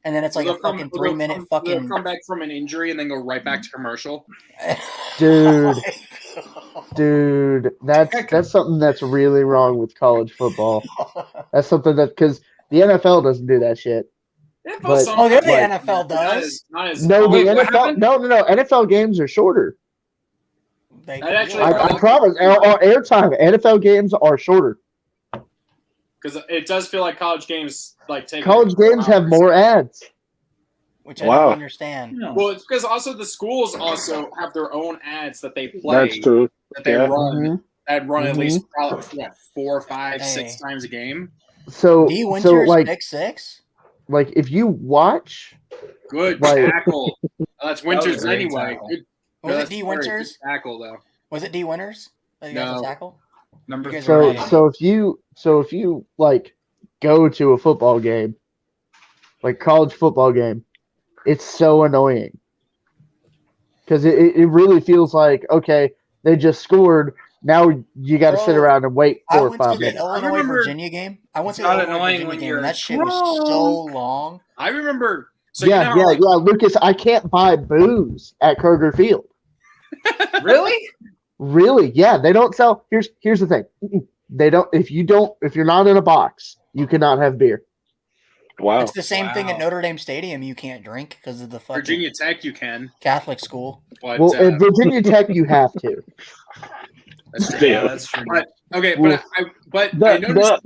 And then it's like a fucking 3 minute fucking come back from an injury and then go right back to commercial. Dude, that's something that's really wrong with college football. That's something that because the NFL doesn't do that shit. The NFL does. No, NFL games are shorter. I promise. Airtime. NFL games are shorter. Because it does feel like college games take. College games have more ads. Which I don't understand. Well, it's because also the schools also have their own ads that they play. That's true. That they run. That run at least probably 4, 5, 6 times a game. So, D. Winters, pick 6? Like if you watch, good tackle. That's Winters anyway. Was it D. Winters? Tackle though. Was it D. Winters? No. Tackle? So if you like go to a football game, like college football game, it's so annoying because it really feels like, okay, they just scored. Now you got to sit around and wait 4 or 5 minutes. I went to the Illinois-Virginia game. I went to the Illinois-Virginia game, and that shit was so long. I remember. So yeah, Lucas, I can't buy booze at Kroger Field. Really? Really? Yeah, they don't sell. Here's the thing. If you're not in a box, you cannot have beer. Wow. It's the same thing at Notre Dame Stadium. You can't drink because of the fucking Virginia Tech, you can. Catholic school. But, Well, at Virginia Tech, you have to. that's true. Yeah, that's true. Okay, Well, I noticed.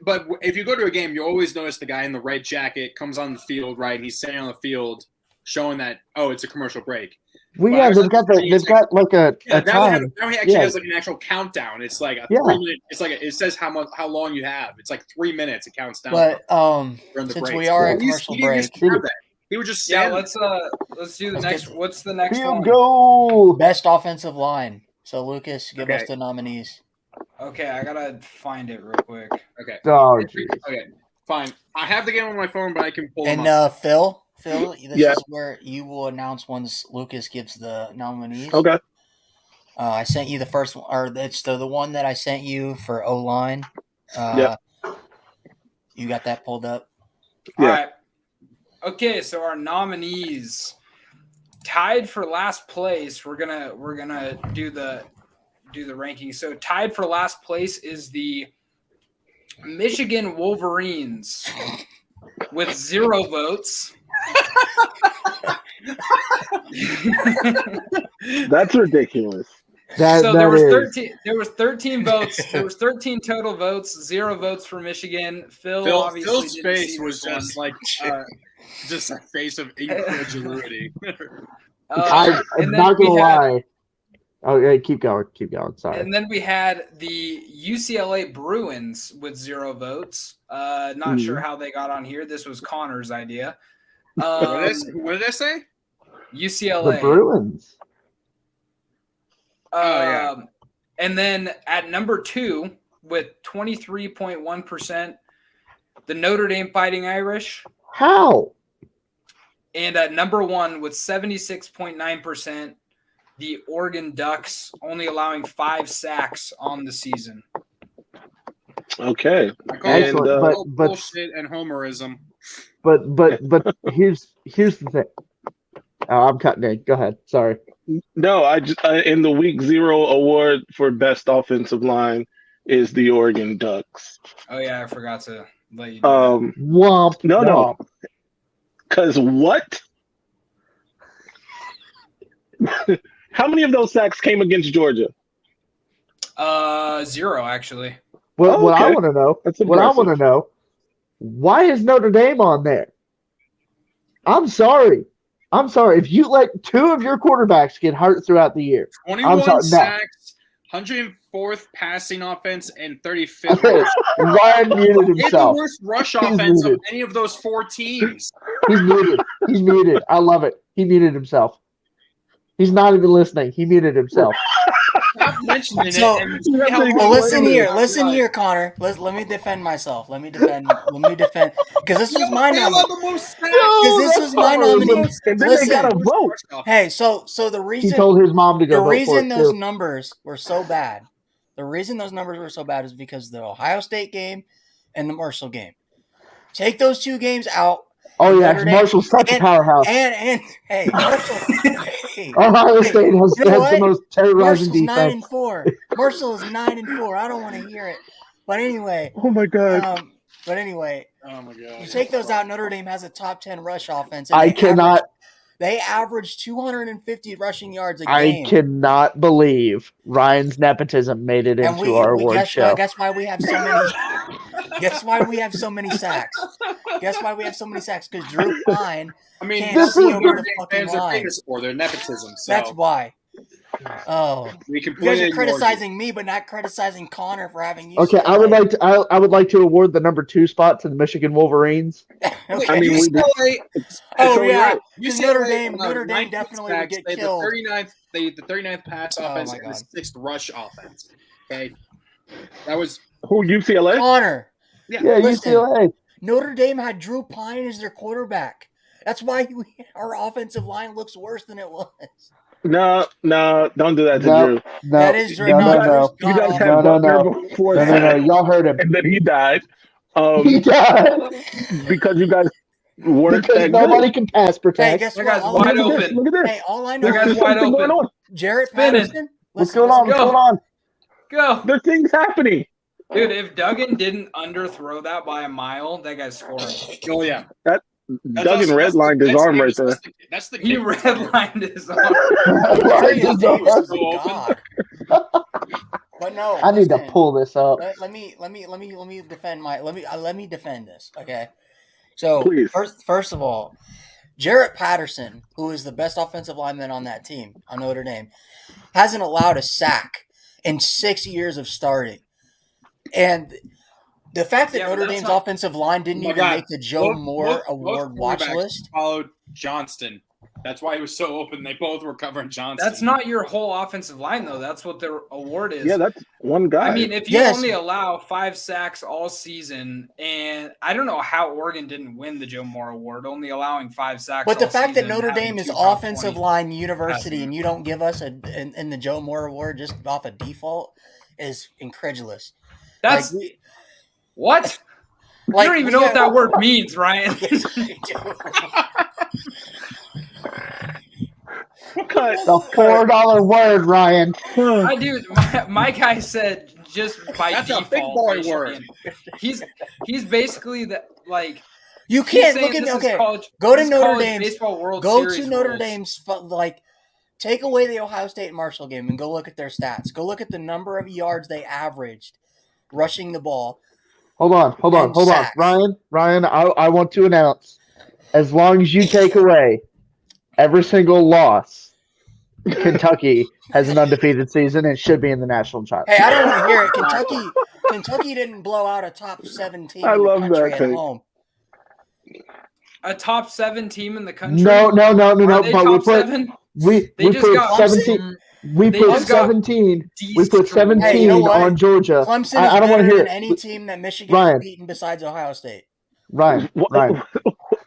But if you go to a game, you always notice the guy in the red jacket comes on the field, right? And he's standing on the field, showing that it's a commercial break. Well, But yeah, I was they've got like a time. Now he actually has like an actual countdown. It's like a 3-minute. It's like it says how long you have. It's like 3 minutes. It counts down. But during the since breaks. we are at commercial break, He would just Yeah, stand. let's do the next. What's the next Field one? goal. best offensive line. So Lucas, give us Okay. the nominees. Okay, I gotta find it real quick. Okay. Oh, geez. Okay. Fine. I have the game on my phone, but I can pull them up. And Phil, this Yeah. is where you will announce once Lucas gives the nominees. Okay. I sent you the first one, or it's the one that I sent you for O line. Yeah. You got that pulled up? Yeah. All right. Okay, so our nominees tied for last place. We're gonna do the ranking. So tied for last place is the Michigan Wolverines with 0 votes. That's ridiculous. So there was is. 13. There was 13 votes. There was 13 total votes. 0 votes for Michigan. Phil's Phil's face was just like just a face of incredulity. I'm and then not we gonna had- lie. Okay, keep going. Sorry. And then we had the UCLA Bruins with 0 votes. Not sure how they got on here. This was Connor's idea. What did I say? UCLA. The Bruins. yeah. And then at number 2 with 23.1%, the Notre Dame Fighting Irish. How? And at number 1 with 76.9%, the Oregon Ducks, only allowing 5 sacks on the season. Okay. I call Excellent, it but- bullshit and homerism. But here's the thing. I'm cutting in. Go ahead. Sorry. No, I just in the week 0 award for best offensive line is the Oregon Ducks. Oh, yeah, I forgot to let you know. Womp. No. womp. Because what? How many of those sacks came against Georgia? 0, actually. What I okay. want to know. That's What I impressive. want to know. Why is Notre Dame on there? I'm sorry. If you let 2 of your quarterbacks get hurt throughout the year, 21 sorry, no. sacks, 104th passing offense, and 35th. okay, Ryan muted He had the himself. worst rush offense of muted. any of those 4 teams. He's muted. I love it. He muted himself. He's not even listening. He muted himself. Stop mentioning So- it. And see how Well, Well, long listen it here, is. listen here, Connor. Let me defend myself. Let me defend because this was my They nominee. allowed the most sacks. Because this was my nominee. And then they Listen. got a vote. Hey, so the He reason told his mom to go the vote for reason it those too. numbers were so bad, is because of the Ohio State game and the Marshall game. Take those 2 games out, Oh yeah, Notre Dame- Marshall's such a powerhouse. and hey, Marshall, hey, Ohio State has you know the what? most terrorizing Marshall's defense. 9-4. Marshall is 9-4. I don't want to hear it, but anyway, Oh my god. Oh my god. you take those out. Notre Dame has a top 10 rush offense. I cannot. They average 250 rushing yards a I game. cannot believe Ryan's nepotism made it And into our award show. Guess why we have so many. Guess why we have so many sacks. Because Drew Pine. I mean, Can't This that's is what the- Notre Dame fucking fans are line. famous for. Their nepotism. So That's why. Oh, we you guys completely are ignored criticizing me, but not criticizing Connor for having you. Okay, I would like to award the number 2 spot to the Michigan Wolverines. you. I mean, we did- Oh so yeah, right. because UCLA, Notre Dame 19 definitely would sacks. get They had killed. the 39th pass Oh, offense my and the God. 6th rush offense. Okay, that was Who, UCLA? Connor, Yeah, Listen. UCLA. Notre Dame had Drew Pine as their quarterback. That's why our offensive line looks worse than it was. No, don't do that to No. Drew. No, That is Drew. no, No, no, no. Drew's You guys not had No, no, Butler no. before No, no, no. that, Y'all heard him. and then he died. He died Because you guys weren't because that nobody good. can pass Hey, protect. guess That what? guy's All wide I know, open. Look at this. hey, all I know That guy's is wide Something open. going on. Jarrett Spinning. Patterson. What's Listen, going on? go. What's going on? Go. There's things happening. Dude, if Duggan didn't underthrow that by a mile, that guy's scoring. Oh yeah, Duggan redlined his arm right there. That's the He kick return. redlined his arm. Darius Davis is So open. God. But no, I need to listen, pull this up. Let me defend let me defend this. Okay, so Please. first of all, Jarrett Patterson, who is the best offensive lineman on that team on Notre Dame, hasn't allowed a sack in 6 years of starting, and the fact that Yeah, but Notre that's Dame's not- offensive line didn't Oh my even God. make the Joe Moore Both Award watch quarterbacks list. followed Johnston. That's why he was so open. They both were covering Johnston. That's not your whole offensive line, though. That's what their award is. Yeah, that's one guy. I mean, if you Yes. only allow 5 sacks all season, and I don't know how Oregon didn't win the Joe Moore Award, only allowing 5 sacks. But the all fact that season, Notre having Dame is 2 top offensive 20 line university That's- and you don't give us in the Joe Moore Award just off a default is incredulous. That's Like, what? like, you don't even we know what got- that word means, Ryan. Cut. The $4 word, Ryan. I do. My guy said just by That's a default. big boy they should word. be in. He's basically that like. You he's can't saying look at this is okay. college- Go to this is Notre college Dame's baseball World Go Series to Notre rules. Dame's like take away the Ohio State Marshall game and go look at their stats. Go look at the number of yards they averaged rushing the ball. Hold on. And sacks. Ryan, I want to announce, as long as you take away every single loss, Kentucky has an undefeated season and should be in the national championship. Hey, I don't want to hear it. Kentucky didn't blow out a top 7 team I in the love country that at take. home. A top 7 team in the country. No. Are they But we top put 7? we They just put got 17. We they put just got 17. We put destroyed. 17 Hey, you know what? on Georgia. Clemson is I don't want to better hear than it. any team that Michigan Ryan. has beaten besides Ohio State. Ryan.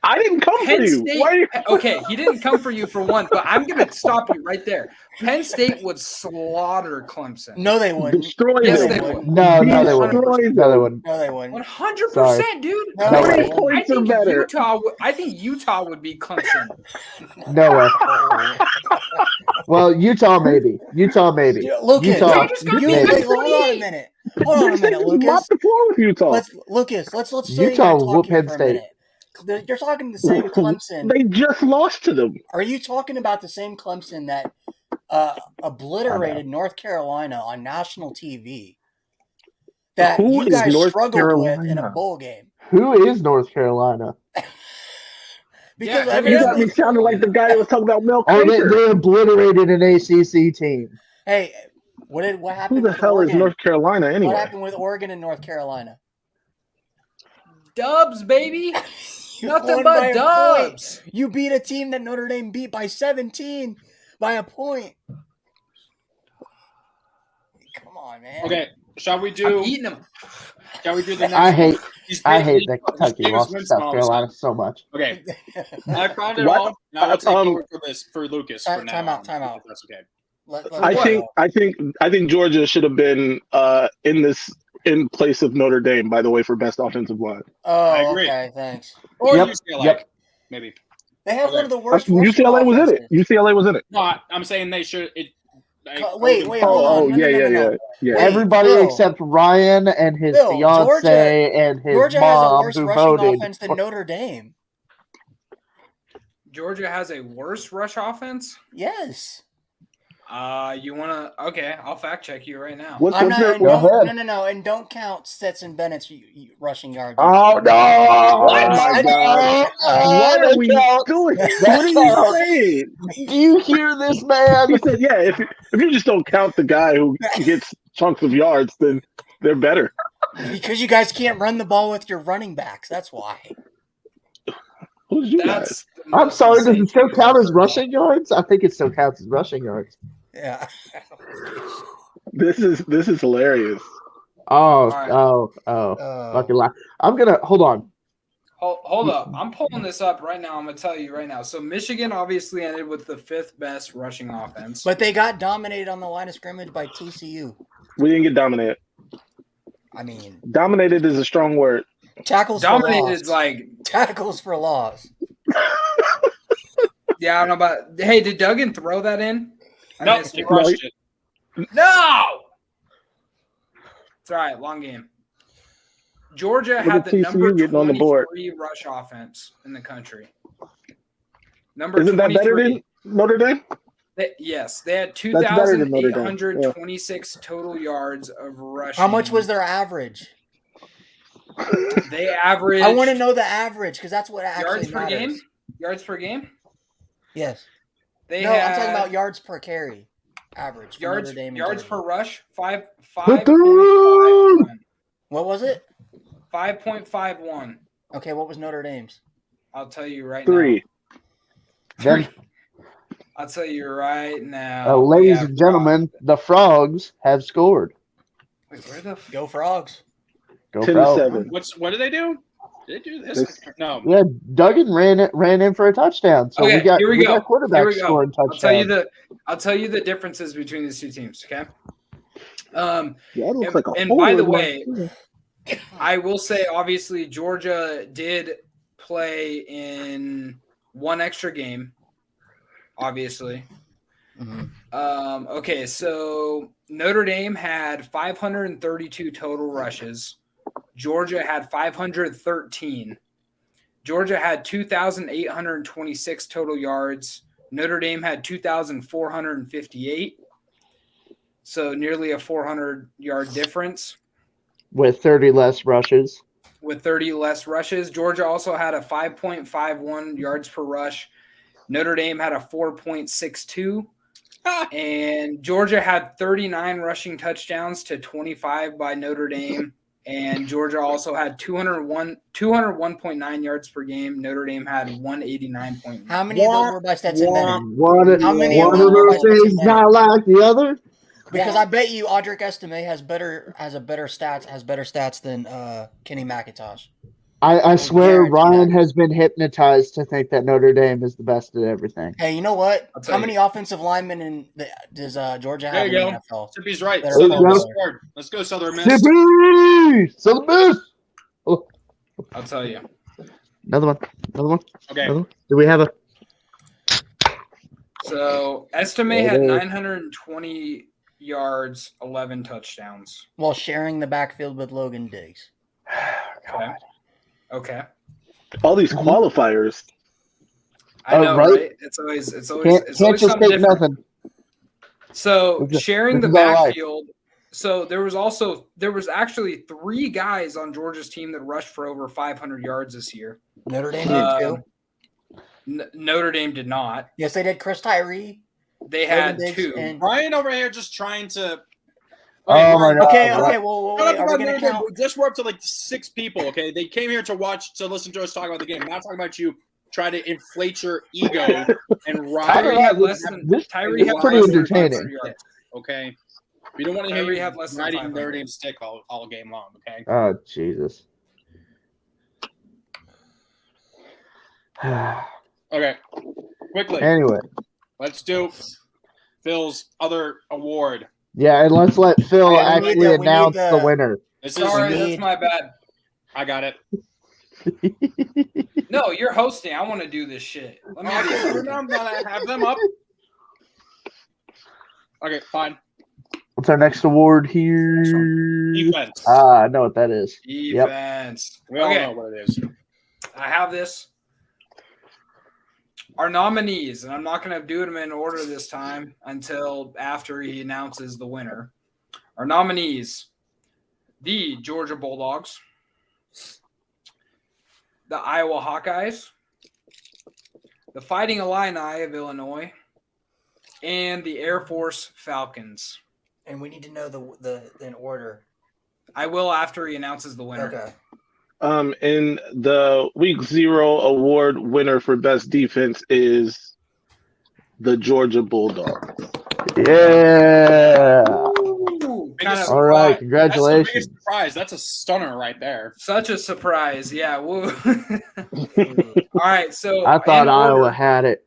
I didn't come for Penn you. State. Why are you? Okay, he didn't come for you for one, but I'm going to stop you right there. Penn State would slaughter Clemson. No, they wouldn't. Destroy Yes, them. they would. No, they wouldn't. Destroy No, they them. wouldn't. No, they wouldn't. 100%, dude. No, No they way. wouldn't. Points are better. I think Utah would beat Clemson. No way. Well, Utah maybe. Lucas, Utah, you maybe. wait, hold on a minute. Hold on a minute, Lucas. Mop the floor with Utah. Let's show you Utah guys will whoop talk here Penn for a State. minute. You're talking the same Clemson. They just lost to them. Are you talking about the same Clemson that obliterated North Carolina on national TV? That Who you is guys North struggled with in a Carolina? bowl game. Who is North Carolina? Because Yeah, You got me evidently, sounding like the guy who was talking about Mel Oh, Kiper. they obliterated an ACC team. hey, what Who happened the with hell Oregon? is North Carolina What anyway? happened with Oregon and North Carolina? Dubs, baby. You Nothing won by but a dubs. point. You beat a team that Notre Dame beat by 17 by a point. Come on, man. Okay, shall we I'm do? eating them. Shall we do the next? I hate These that famous Kentucky lost to wins South all Carolina this so much. stuff. Okay, I found it What? all. Now let's take Um, over for this for Lucas for now. Time out. If that's okay. I think Georgia should have been in place of Notre Dame, by the way, for best offensive line. Oh, I agree. okay, thanks. Or Yep, UCLA, yep. maybe. They have Okay. one of the worst. rushing UCLA was in it. offenses. UCLA was in it. No, I'm saying they should. Wait, hold on. No. Yeah. Wait, Everybody Bill. except Ryan and his Bill, fiance Georgia- and his Georgia has a mom worse who rushing voted. offense than Notre Dame. Georgia has a worse rush offense. Yes. You wanna? Okay, I'll fact check you right now. What's I'm their- not. And Go ahead. no, and don't count Stetson Bennett's rushing yards. Oh no! Oh my What? God! What are we doing? What are you saying? Do you hear this, man? He said, "Yeah, if you just don't count the guy who gets chunks of yards, then they're better." Because you guys can't run the ball with your running backs. That's why. Who's you guys? That's. the I'm most sorry. Does insane it still thing count I've as heard. rushing yards? I think it still counts as rushing yards. Yeah. This is hilarious. Oh, right. oh. Fucking lie. I'm gonna hold on. Hold up. I'm pulling this up right now. I'm going to tell you right now. So Michigan obviously ended with the 5th best rushing offense. But they got dominated on the line of scrimmage by TCU. We didn't get dominated. I mean, Dominated is a strong word. tackles for Dominated loss. is like, Tackles for loss. yeah, I don't know about. Hey, did Duggan throw that in? I No, missed he it. rushed it. No! It's all right. Long game. Georgia Look had at the TCU number getting on the board. 23 rush offense in the country. Number Isn't that 23. better than Notre Dame? Yes, they had That's better than Notre Dame. 2,826 total yards of rushing. How much was their average? They averaged. I want to know the average because that's what actually yards per matters. game. Yards per game. Yes. They No, had I'm talking about yards per carry. Average. For yards. Notre Dame and Yards Georgia. per rush. 5.51. What was it? 5.51. Okay, what was Notre Dame's? I'll tell you right 3. now. I'll tell you right now. Ladies and gentlemen, the Frogs have scored. Wait, where the Go Frogs. Go 10-7. What did they do? Did they do this? No. Yeah, Duggan ran in for a touchdown. So Okay, here we go. got quarterbacks scoring touchdowns. I'll tell you the differences between these two teams. Okay. Yeah, it looks like a and hole by the in my- way, I will say obviously Georgia did play in one extra game. Obviously. Mm-hmm. Okay, so Notre Dame had 532 total rushes. Georgia had 513. Georgia had 2,826 total yards. Notre Dame had 2,458. So nearly a 400-yard difference. With 30 less rushes. With 30 less rushes. Georgia also had a 5.51 yards per rush. Notre Dame had a 4.62. And Georgia had 39 rushing touchdowns to 25 by Notre Dame. And Georgia also had 201.9 yards per game. Notre Dame had 189.9. How many of those were by Stetson Bennett? How many of those things not like the other? Because I bet you Audric Estime has better stats than Kenny McIntosh. I swear guarantee Ryan that. has been hypnotized to think that Notre Dame is the best at everything. Hey, you know what? I'll tell How you. many offensive linemen does Georgia There have you in go. the NFL? Sippy's right. There Southern you Miss go. scored. Let's go, Southern Miss. Sippy! Southern Miss! Oh, I'll tell you. another one. Okay. Another one. Do we have a? So Estime had 920 yards, 11 touchdowns. While sharing the backfield with Logan Diggs. Okay. All these qualifiers. I know, right? right? It's always Can't always just something take different. nothing. So This is- sharing the this is our life. backfield. So there was actually 3 guys on Georgia's team that rushed for over 500 yards this year. Notre Dame did too. Notre Dame did not. Yes, they did. Chris Tyree. They Logan had Diggs, 2. and- Ryan over here just trying to. Oh my God. Okay, Right. okay. Well, Shut wait, up are we about going to Notre Dame. count? We just we're up to like 6 people. Okay, they came here to listen to us talk about the game. Not talking about you. Try to inflate your ego and Tyree Ryan. had less than Tyree had pretty less than entertaining. 500 yards. Okay, we don't want to hear Tyree you had less than riding 500. Notre Dame stick all game long. Okay. Oh Jesus. Okay. Quickly, Anyway, let's do Phil's other award. yeah, and let's let Phil Yeah, we actually need announce the- the winner. This Sorry, is. that's my bad. I got it. No, you're hosting. I want to do this shit. Let me do something. I'm gonna have them up. Okay, fine. What's our next award here? Defense. I know what that is. Defense. We all Okay, know what it is. I have this. Our nominees, and I'm not going to do them in order this time until after he announces the winner. Our nominees: the Georgia Bulldogs, the Iowa Hawkeyes, the Fighting Illini of Illinois, and the Air Force Falcons. And we need to know the in order. I will after he announces the winner. Okay. And the week 0 award winner for best defense is the Georgia Bulldogs. Yeah. Biggest All right, surprise. congratulations. That's the biggest surprise. That's a stunner right there. Such a surprise. Yeah. Woo. All right. So I thought in Iowa order- had it.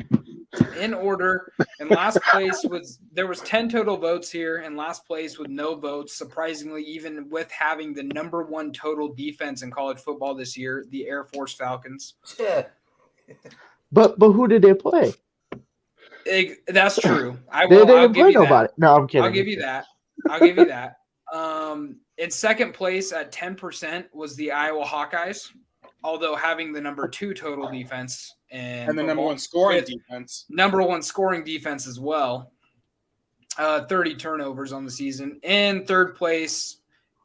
in order. And last place there was 10 total votes here, and last place with no votes. Surprisingly, even with having the number 1 total defense in college football this year, the Air Force Falcons. Yeah. But who did they play? That's true. They I'll didn't give play you that. nobody. No, I'm kidding. I'll give you that. In second place at 10% was the Iowa Hawkeyes, although having the number 2 total defense and the number 1 scoring defense. Number 1 scoring defense as well. 30 turnovers on the season. In third place,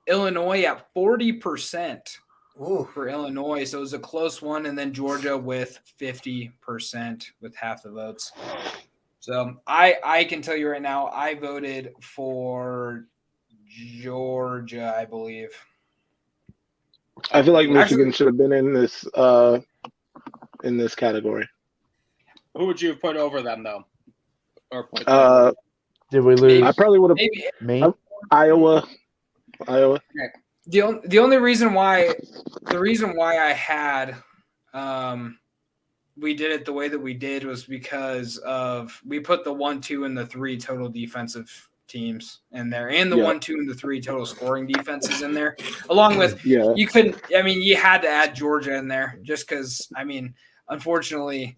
Illinois at 40% for Illinois. So it was a close one. And then Georgia with 50% with half the votes. So I can tell you right now, I voted for Georgia, I believe. I feel like Michigan should have been in this category. Who would you have put over them, though? Or put did we lose? I probably would have me. Iowa. The only reason why I had we did it the way that we did was because of we put the 1, 2, and the 3 total defensive teams in there, and the 1, 2, and the 3 total scoring defenses in there, along with you couldn't. I mean, you had to add Georgia in there just because. I mean, unfortunately,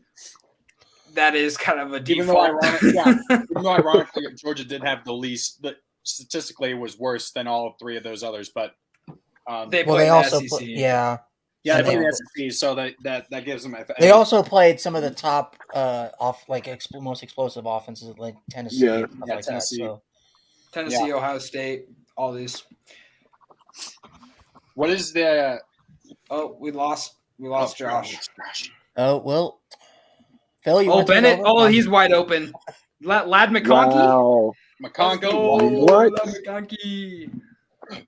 that is kind of a default. Even though ironically, Georgia did have the least, but statistically it was worse than all 3 of those others. But they also SEC. They played the SEC, so that gives them. They also played some of the top most explosive offenses like Tennessee. Tennessee. Tennessee, Ohio State, all these. What is the? Oh, we lost Josh. Oh well. Phil, you Bennett. Oh, he's wide open. Lad McConkey. Wow. McConkey. What? Lad McConkey.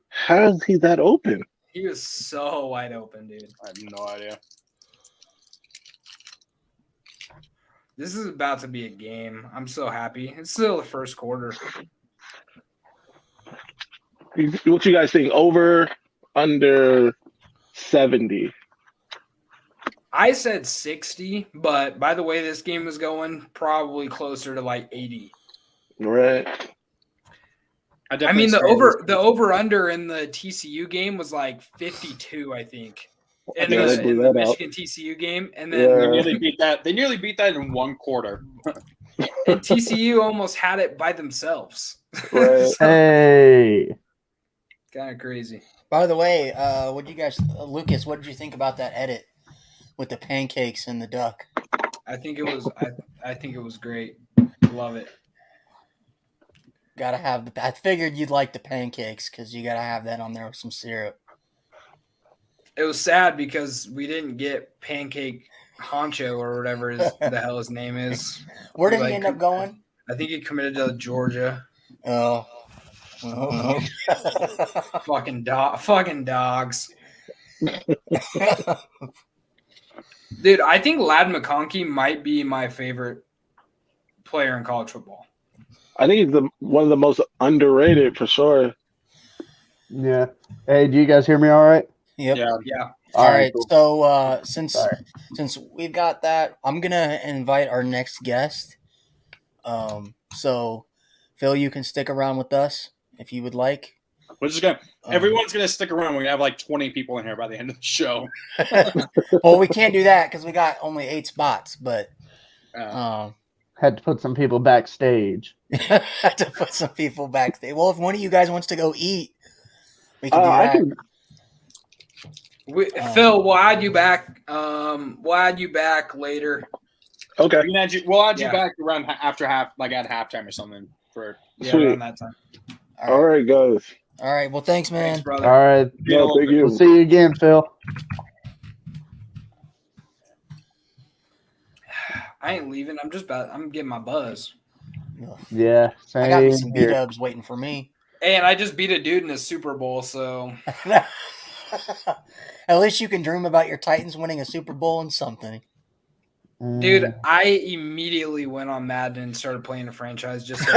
How is he that open? He was so wide open, dude. I have no idea. This is about to be a game. I'm so happy. It's still the first quarter. What you guys think? Over, under 70? I said 60, but by the way this game was going, probably closer to like 80. Right. I mean, the over under in the TCU game was like 52, I think. In the Michigan TCU game, and then they nearly beat that. They nearly beat that in 1 quarter. And TCU almost had it by themselves. Right. Hey. Kind of crazy. By the way, what did you guys, Lucas? What did you think about that edit with the pancakes and the duck? I think it was. I think it was great. Love it. Gotta have I figured you'd like the pancakes because you gotta have that on there with some syrup. It was sad because we didn't get Pancake Honcho or whatever the hell his name is. Where did he end up going? I think he committed to Georgia. Oh. Fucking dogs. Dude, I think Lad McConkey might be my favorite player in college football. I think he's one of the most underrated for sure. Yeah. Hey, do you guys hear me all right? Yep. Yeah. All right. Cool. So since we've got that, I'm gonna invite our next guest. So Phil, you can stick around with us if you would like. We're just gonna. Everyone's gonna stick around. We have like 20 people in here by the end of the show. Well, we can't do that because we got only 8 spots. But had to put some people backstage. Had to put some people backstage. Well, if one of you guys wants to go eat, we can do that. Phil, we'll add you back. We'll add you back later. Okay. We'll add you back around after like at halftime or something for around that time. All right, guys. All right. Well, thanks, man. Thanks, brother. All right. No, thank you. We'll see you again, Phil. I ain't leaving. I'm getting my buzz. Yeah, same I got me some here. B-dubs waiting for me. And I just beat a dude in a Super Bowl, so at least you can dream about your Titans winning a Super Bowl and something. Dude, I immediately went on Madden and started playing a franchise just so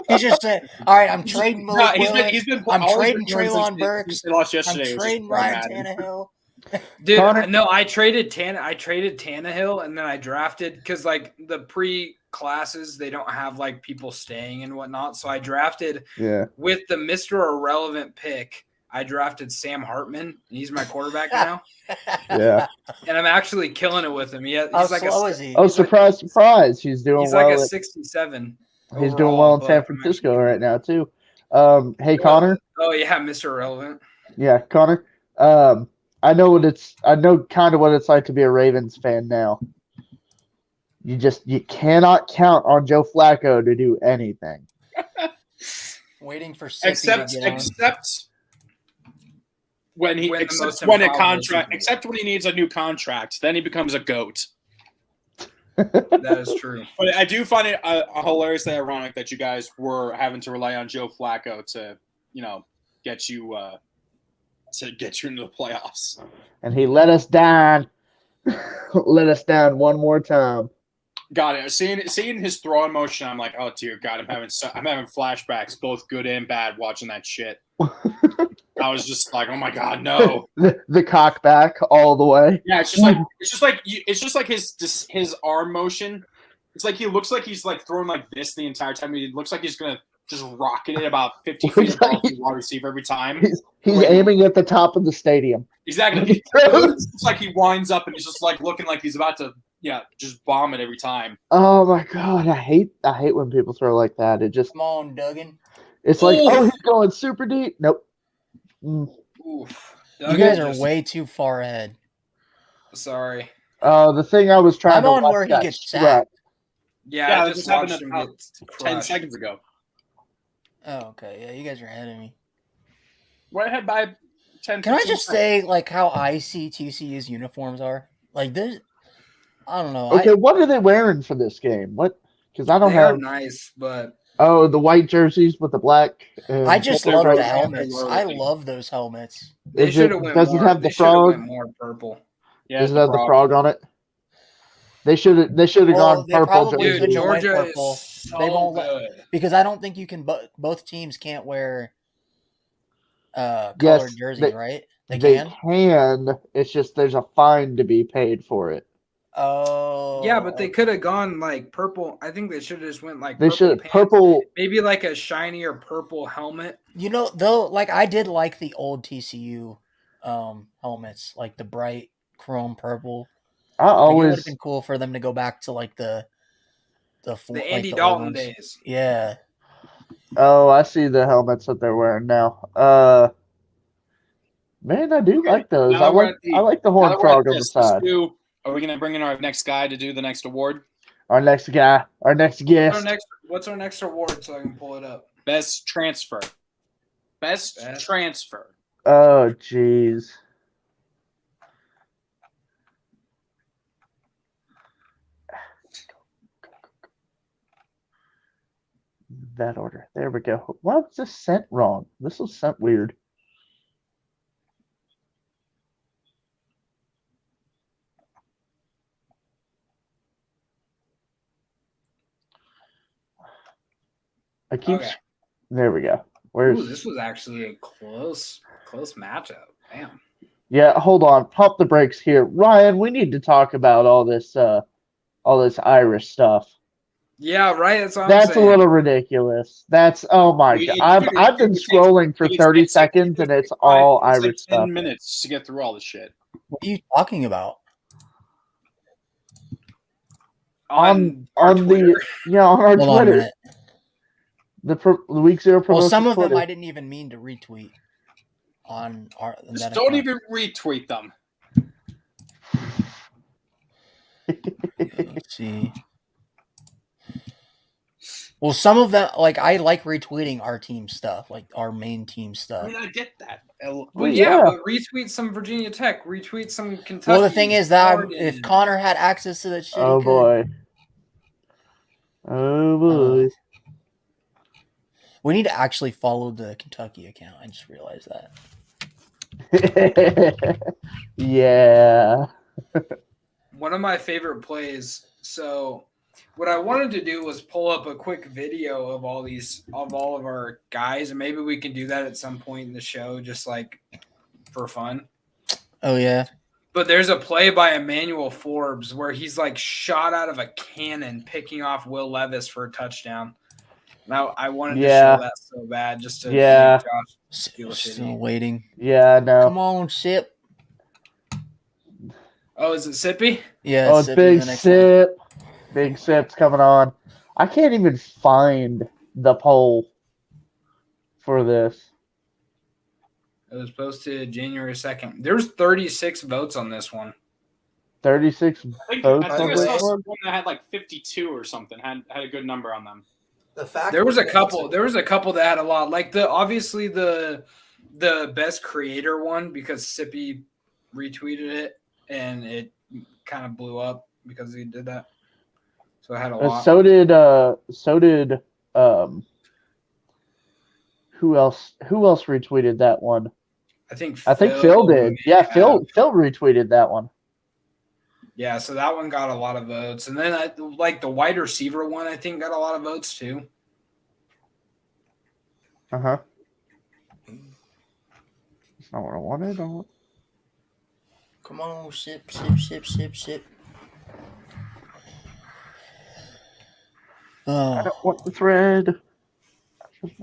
He just said, all right, I'm trading Malik he's been I'm trading Treylon Burks. They lost yesterday. I'm trading Ryan Tannehill. Dude, Connor? no, I traded Tannehill, and then I drafted because like the pre-classes they don't have like people staying and whatnot. So I drafted with the Mr. Irrelevant pick. I drafted Sam Hartman, and he's my quarterback now. Yeah. And I'm actually killing it with him. He's How like slow is he? Oh, surprise, surprise. He's doing He's well. like a 67. He's doing well in San Francisco right now, too. Hey Connor. Oh yeah, Mr. Irrelevant. Yeah, Connor. I know kind of what it's like to be a Ravens fan now. You cannot count on Joe Flacco to do anything. Waiting for Sippy to get on. Except when he When the except most when a improbable contract season. except when he needs a new contract, then he becomes a goat. That is true. But I do find it hilariously ironic that you guys were having to rely on Joe Flacco to, get you into the playoffs. And he let us down. Let us down one more time. Got it. Seeing his throwing motion, I'm like, oh dear God, I'm having flashbacks, both good and bad, watching that shit. I was just like, oh my God, no. The cock back all the way. Yeah, it's just like his arm motion. It's like he looks like he's like throwing like this the entire time. He looks like he's gonna just rocket it about 50 feet above the wide receiver every time. He's aiming at the top of the stadium. Exactly. It looks like he winds up and he's just like looking like he's about to just bomb it every time. Oh my God, I hate when people throw like that. It just Come on, Duggan. it's like, oh, he's going super deep. Nope. Oof. You guys are way too far ahead. Sorry. The thing I was trying I'm to on watch where he got gets struck. sacked. Yeah, I this just happened watched him about get 10 crushed. seconds ago. Oh, okay. Yeah, you guys are ahead of me. We're ahead by 10. Can I 15 just seconds. say, like, how icy TCU's uniforms are? Like, there's, I don't know. Okay, what are they wearing for this game? What? Because I don't They are have. nice, but Oh, the white jerseys with the black. I just they're love right the now. helmets. I love those helmets. they Is should it- have went does it more. have the They should have frog? went more purple. Yeah, Does it have the frog on it? They should have Well, gone they purple. probably jerseys. Dude, couldn't have went Georgia purple. is so They won't let- good. Because I don't think you can. Both teams can't wear colored Yes, jerseys, right? They They can. can. It's just there's a fine to be paid for it. Oh. Yeah, but they could have gone like purple. I think they should have just went like They purple should pants. purple. Maybe like a shinier purple helmet. Though, like I did like the old TCU helmets, like the bright chrome purple. I Like, it would always. have been cool for them to go back to like the The like, Andy the old Dalton ones. days. Yeah. Oh, I see the helmets that they're wearing now. Man, I do like those. Now we're at I like the now horn that we're at frog on the this, let's side. are we going to bring in our next guy to do the next award? Our next guy, our next guest. What's our next award so I can pull it up? Best transfer. Best transfer. Oh, jeez. That order. There we go. Why was this sent wrong? This was sent weird. I keep. Okay. There we go. Where's? Ooh, this was actually a close matchup. Damn. Yeah, hold on. Pump the brakes here, Ryan. We need to talk about all this Irish stuff. Yeah, right. That's what I'm That's a saying. little ridiculous. That's oh my god. I've been scrolling for 30 seconds and it's all It's Irish like 10 stuff. minutes to get through all this shit. What are you talking about? on on Twitter. on our Hold on a Twitter. minute. The week 0 promotion. Well, some of them Twitter. I didn't even mean to retweet on our. Just that don't account. even retweet them. Let's see. Well, some of them, like I like retweeting our team stuff, like our main team I stuff. mean, I get that. Well, yeah, but retweet some Virginia Tech, retweet some Kentucky. Well, the thing is that Oregon. if Connor had access to that shit, Oh he could. boy. Oh boy. We need to actually follow the Kentucky account. I just realized that. Yeah. One of my favorite plays. So, what I wanted to do was pull up a quick video of all of our guys, and maybe we can do that at some point in the show, just like for fun. Oh yeah. But there's a play by Emmanuel Forbes where he's like shot out of a cannon, picking off Will Levis for a touchdown. Now I wanted to show that so bad, just to make Josh feel Still shitty. waiting. Yeah, no. Come on, Sip. Oh, is it Sippy? Yeah. Oh, it's Sippy Big the next Sip. Big Sip's coming on. I can't even find the poll for this. It was posted January 2nd. There's 36 votes on this one. 36 I votes think on I this saw one. one that had like 52 or something. Had a good number on them. The fact There was a that couple. There was a couple that had a lot. Like obviously the best creator one because Sippy retweeted it and it kind of blew up because he did that. So I had a lot. So did who else retweeted that one? I think Phil did. Yeah, Phil retweeted that one. Yeah, so that one got a lot of votes. And then the wide receiver one I think got a lot of votes too. Uh-huh. That's not what I wanted. Come on, sip. I don't want the thread.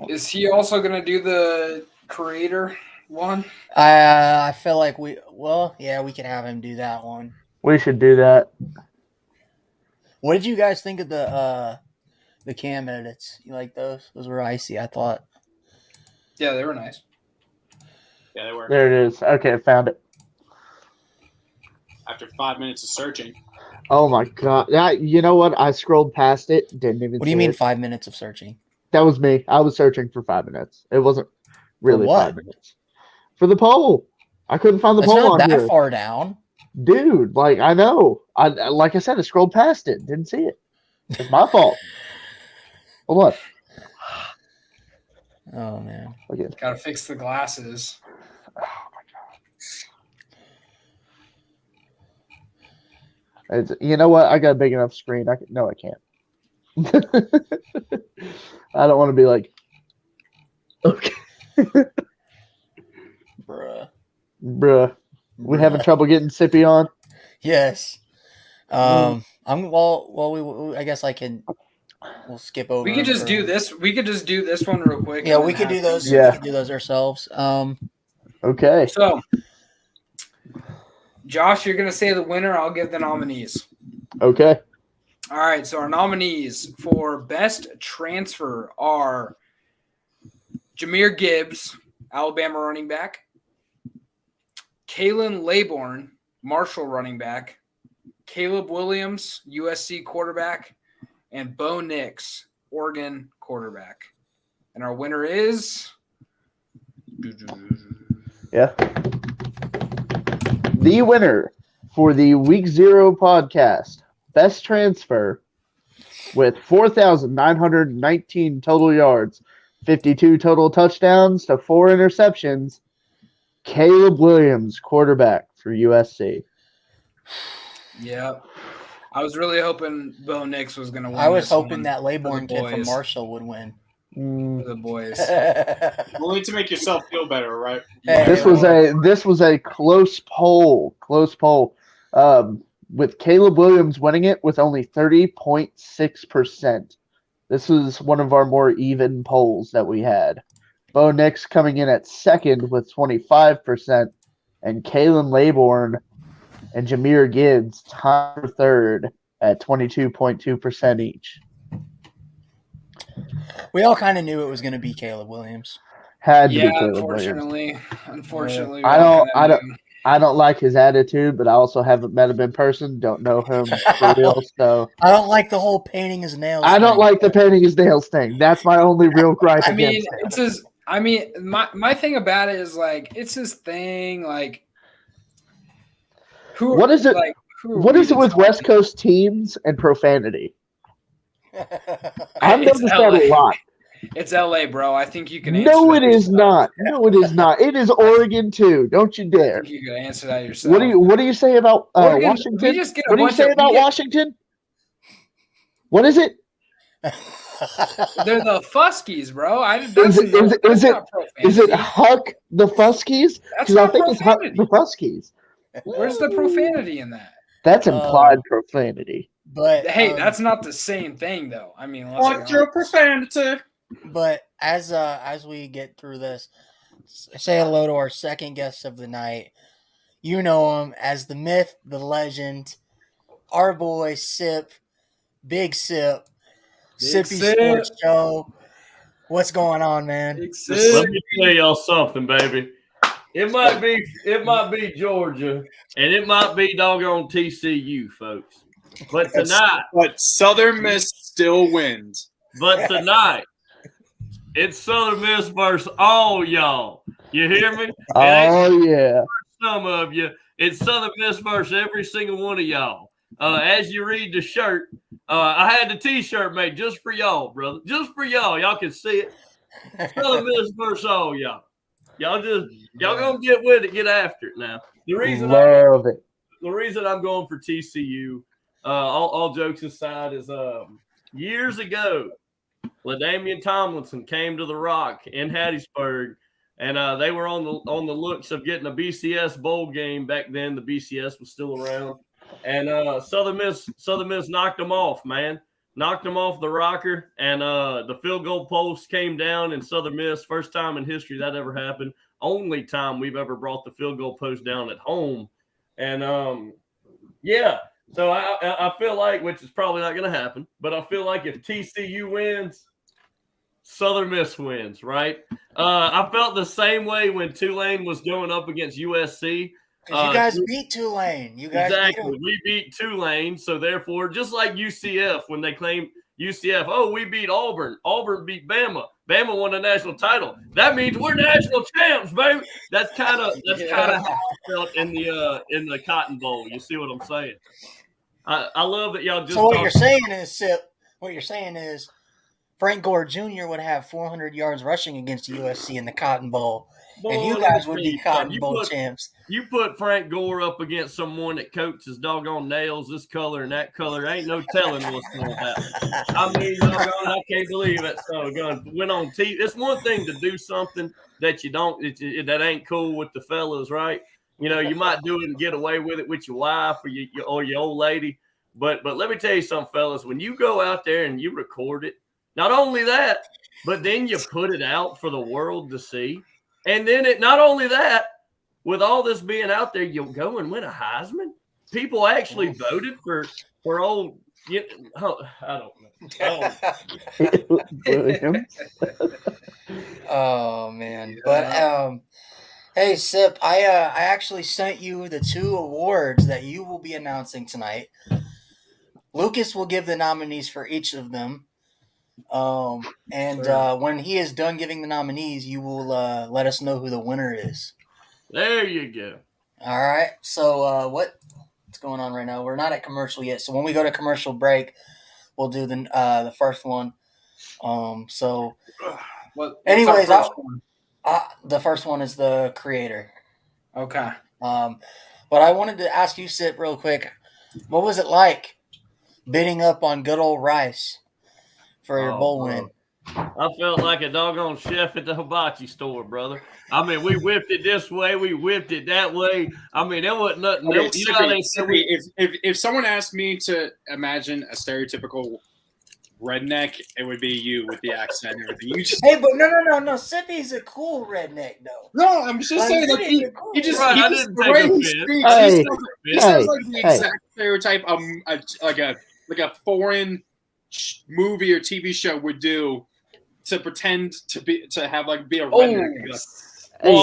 Is he also going to do the creator one? I feel like we can have him do that one. We should do that. What did you guys think of the cam edits? You like those? Those were icy, I thought. Yeah, they were nice. Yeah, they were. There it is. Okay, I found it. After 5 minutes of searching. Oh my god! You know what? I scrolled past it. Didn't even. What do you mean 5 minutes of searching? That was me. I was searching for 5 minutes. It wasn't really For what? 5 minutes. For the poll, I couldn't find the That's poll not on that here. far down, Dude. Like I know. Like I said, I scrolled past it. Didn't see it. It's my fault. Hold on. Oh man. Okay. Got to fix the glasses. You know what? I got a big enough screen. I can't. I don't want to be like, okay, bruh. We having trouble getting Sippy on? Yes. I guess I can. We'll skip over. We could just do this. We could just do this one real quick. Yeah, we could do those. Yeah. We could do those ourselves. Okay. So, Josh, you're gonna say the winner. I'll give the nominees. Okay. All right. So our nominees for best transfer are Jahmyr Gibbs, Alabama running back; Kalen Laborn, Marshall running back; Caleb Williams, USC quarterback; and Bo Nix, Oregon quarterback. And our winner is the winner for the Week 0 podcast, best transfer with 4,919 total yards, 52 total touchdowns to 4 interceptions, Caleb Williams, quarterback for USC. Yeah. I was really hoping Bo Nix was going to win. I was this hoping one that for Laborn the kid from boys. Marshall would win. For the boys. Only to make yourself feel better, right? Hey, This was a close poll. With Caleb Williams winning it with only 30.6%. This was one of our more even polls that we had. Bo Nix coming in at second with 25%, and Kalen Laborn and Jahmyr Gibbs tied for third at 22.2% each. We all kind of knew it was going to be Caleb Williams. Had to be Caleb Williams. Unfortunately, I don't like his attitude, but I also haven't met him in person. Don't know him for real. So I don't like the whole painting his nails. I don't thing. like the painting his nails thing. That's my only real gripe against him. My thing about it is like it's his thing. Like, what is it? Like, what is it with West Coast teams and profanity? I've noticed that a lot. It's LA, bro. I think you can answer No, that it is not. No, it is not. It is Oregon too. Don't you dare. I think you can answer that yourself. What do you say about Oregon, Washington? What do you say about Washington? What is it? They're the Fuskies, bro. Is it Huck the Fuskies? Because I think it's Huck the Fuskies. Where's the profanity in that? That's implied profanity. But hey, that's not the same thing, though. I mean, watch your profanity. But as we get through this, say hello to our second guest of the night. You know him as the myth, the legend, our boy Sip, Big Sip, Sippy Sports Show. What's going on, man? Let me tell y'all something, baby. It might be Georgia, and it might be doggone TCU, folks. But tonight, Southern Miss still wins. But tonight, it's Southern Miss versus all y'all. You hear me? Oh, yeah. Some of you. It's Southern Miss versus every single one of y'all. As you read the shirt, I had the T-shirt made just for y'all, brother. Just for y'all. Y'all can see it. Southern Miss versus all y'all. Y'all gonna get with it, get after it now. The reason I'm going for TCU, all jokes aside, is years ago, LaDainian Tomlinson came to the Rock in Hattiesburg, and they were on the looks of getting a BCS bowl game. Back then, the BCS was still around, and Southern Miss knocked them off, man. Knocked them off the rocker, and the field goal post came down in Southern Miss. First time in history that ever happened. Only time we've ever brought the field goal post down at home. And, yeah, so I feel like, which is probably not going to happen, but I feel like if TCU wins, Southern Miss wins, right? I felt the same way when Tulane was going up against USC. You guys beat Tulane. Exactly. We beat Tulane. So, therefore, just like UCF, when they claim UCF, oh, we beat Auburn. Auburn beat Bama. Bama won the national title. That means we're national champs, baby. That's kind of how I felt in the Cotton Bowl. You see what I'm saying? I love that y'all just. So what you're saying is, Sip, Frank Gore Jr. would have 400 yards rushing against USC in the Cotton Bowl, and you guys would be Cotton Bowl champs. You put Frank Gore up against someone that coaches doggone nails this color and that color. Ain't no telling what's going to happen. I mean, I can't believe it. So, went on TV. It's one thing to do something that you don't, that ain't cool with the fellas, right? You know, you might do it and get away with it with your wife or your old lady. But let me tell you something, fellas. When you go out there and you record it, not only that, but then you put it out for the world to see. And then not only that, with all this being out there, you'll go and win a Heisman. People actually voted for old. I don't know. Oh man! But hey, Sip, I actually sent you the 2 awards that you will be announcing tonight. Lucas will give the nominees for each of them. When he is done giving the nominees, you will let us know who the winner is. There you go. All right. So what's going on right now? We're not at commercial yet. So when we go to commercial break, we'll do the first one. Anyways, the first one is the creator. Okay. But I wanted to ask you, Sip, real quick. What was it like bidding up on good old Rice for your bowl win? I felt like a doggone chef at the hibachi store, brother. I mean, we whipped it this way, we whipped it that way. I mean, there wasn't nothing. If someone asked me to imagine a stereotypical redneck, it would be you with the accent and everything. Hey, but no. Sippy's a cool redneck, though. No, I'm just saying that he just the way he speaks. He sounds like the exact stereotype like a foreign movie or TV show would do to pretend to be a redneck. Take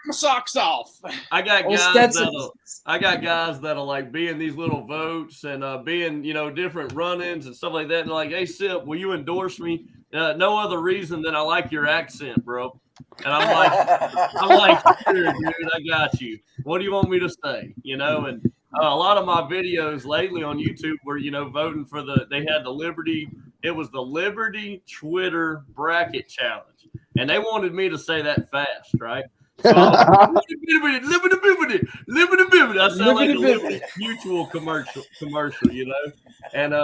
my socks off. I got guys that'll like be in these little votes and be in different run-ins and stuff like that. And like, hey, Sip, will you endorse me? No other reason than I like your accent, bro. And I'm like, sure, dude, I got you. What do you want me to say? And a lot of my videos lately on YouTube were, voting for they had the Liberty. It was the Liberty Twitter bracket challenge. And they wanted me to say that fast, right? So, I sound like a Liberty Mutual commercial, And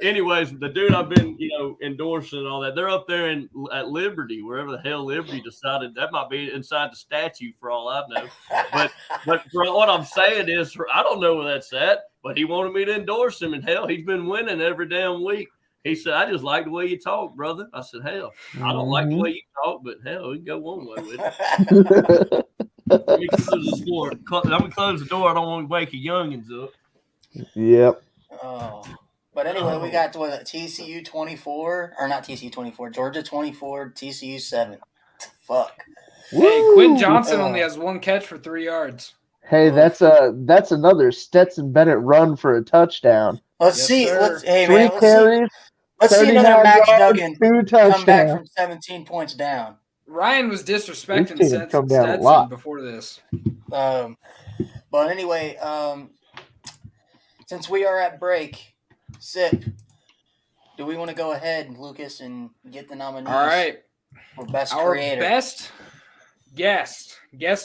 anyways, the dude I've been, endorsing and all that, they're up there at Liberty, wherever the hell Liberty decided. That might be inside the statue for all I know. But for what I'm saying is, I don't know where that's at. But he wanted me to endorse him, and hell, he's been winning every damn week. He said, I just like the way you talk, brother. I said, hell, I don't like the way you talk, but hell, we can go one way with it. Let me close the door. I'm going to close the door. I don't want to wake your youngins up. Yep. Oh. But anyway, we got TCU 24, or not TCU 24, Georgia 24, TCU 7. Fuck. Hey, Quinn Woo! Johnson only has 1 catch for 3 yards. Hey, that's another Stetson Bennett run for a touchdown. Let's Yes, see. sir. Three carries, Let's see another 39 Max yards, Duggan 2 come back touchdowns. from 17 points down. Ryan was disrespecting These teams come down a Stetson lot. before this. But anyway, since we are at break, Sip, do we want to go ahead, Lucas, and get the nominees? All right. For best Our creator. best guest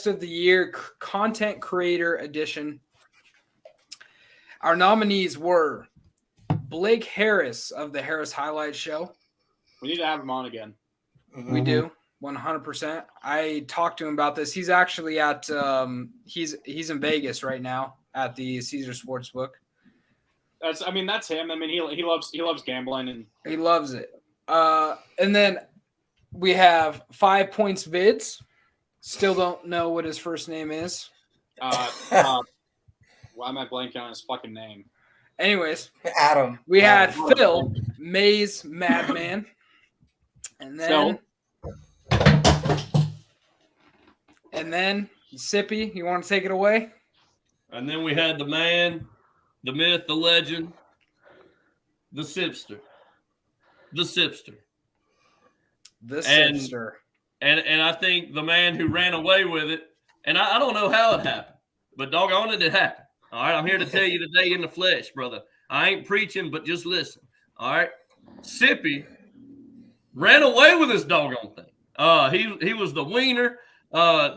of the year, content creator edition. Our nominees were Blake Harris of the Harris Highlight Show. We need to have him on again. We do, 100%. I talked to him about this. He's actually at he's in Vegas right now at the Caesar Sportsbook. That's him. I mean, he loves gambling and he loves it. And then we have 5 Points Vids. Still don't know what his first name is. Why am I blanking on his fucking name? Anyways, Adam. We had Phil, Maze Madman. And then Sippy, you want to take it away? And then we had the man, the myth, the legend, the Sipster. The Sipster. And I think the man who ran away with it, and I don't know how it happened, but doggone it happened. All right, I'm here to tell you today in the flesh, brother. I ain't preaching, but just listen. All right, Sippy ran away with this doggone thing. He was the wiener. Arnold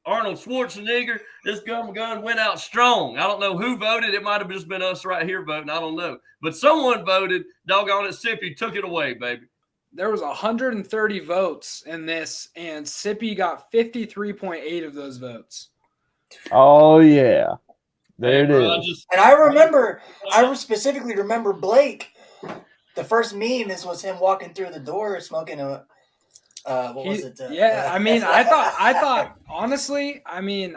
Schwarzenegger. This gun went out strong. I don't know who voted. It might have just been us right here voting. I don't know, but someone voted. Doggone it, Sippy took it away, baby. There was 130 votes in this, and Sippy got 53.8 of those votes. Oh yeah, there it is. And I specifically remember Blake. The first meme was him walking through the door smoking a. What was it? I mean, I thought honestly, I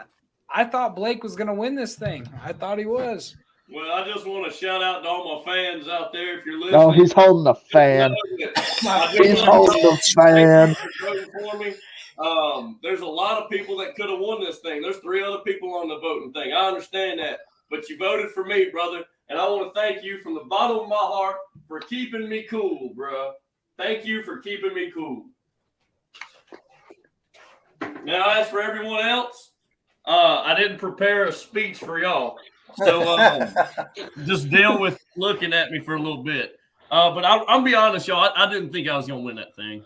thought Blake was gonna win this thing. I thought he was. Well, I just want to shout out to all my fans out there. If you're listening, oh, he's holding a fan. He's holding a fan. For me. There's a lot of people that could have won this thing. There's 3 other people on the voting thing. I understand that, but you voted for me, brother, and I want to thank you from the bottom of my heart for keeping me cool, bro. Thank you for keeping me cool. Now, as for everyone else, I didn't prepare a speech for y'all. So just deal with looking at me for a little bit. But I'll be honest, y'all. I didn't think I was going to win that thing.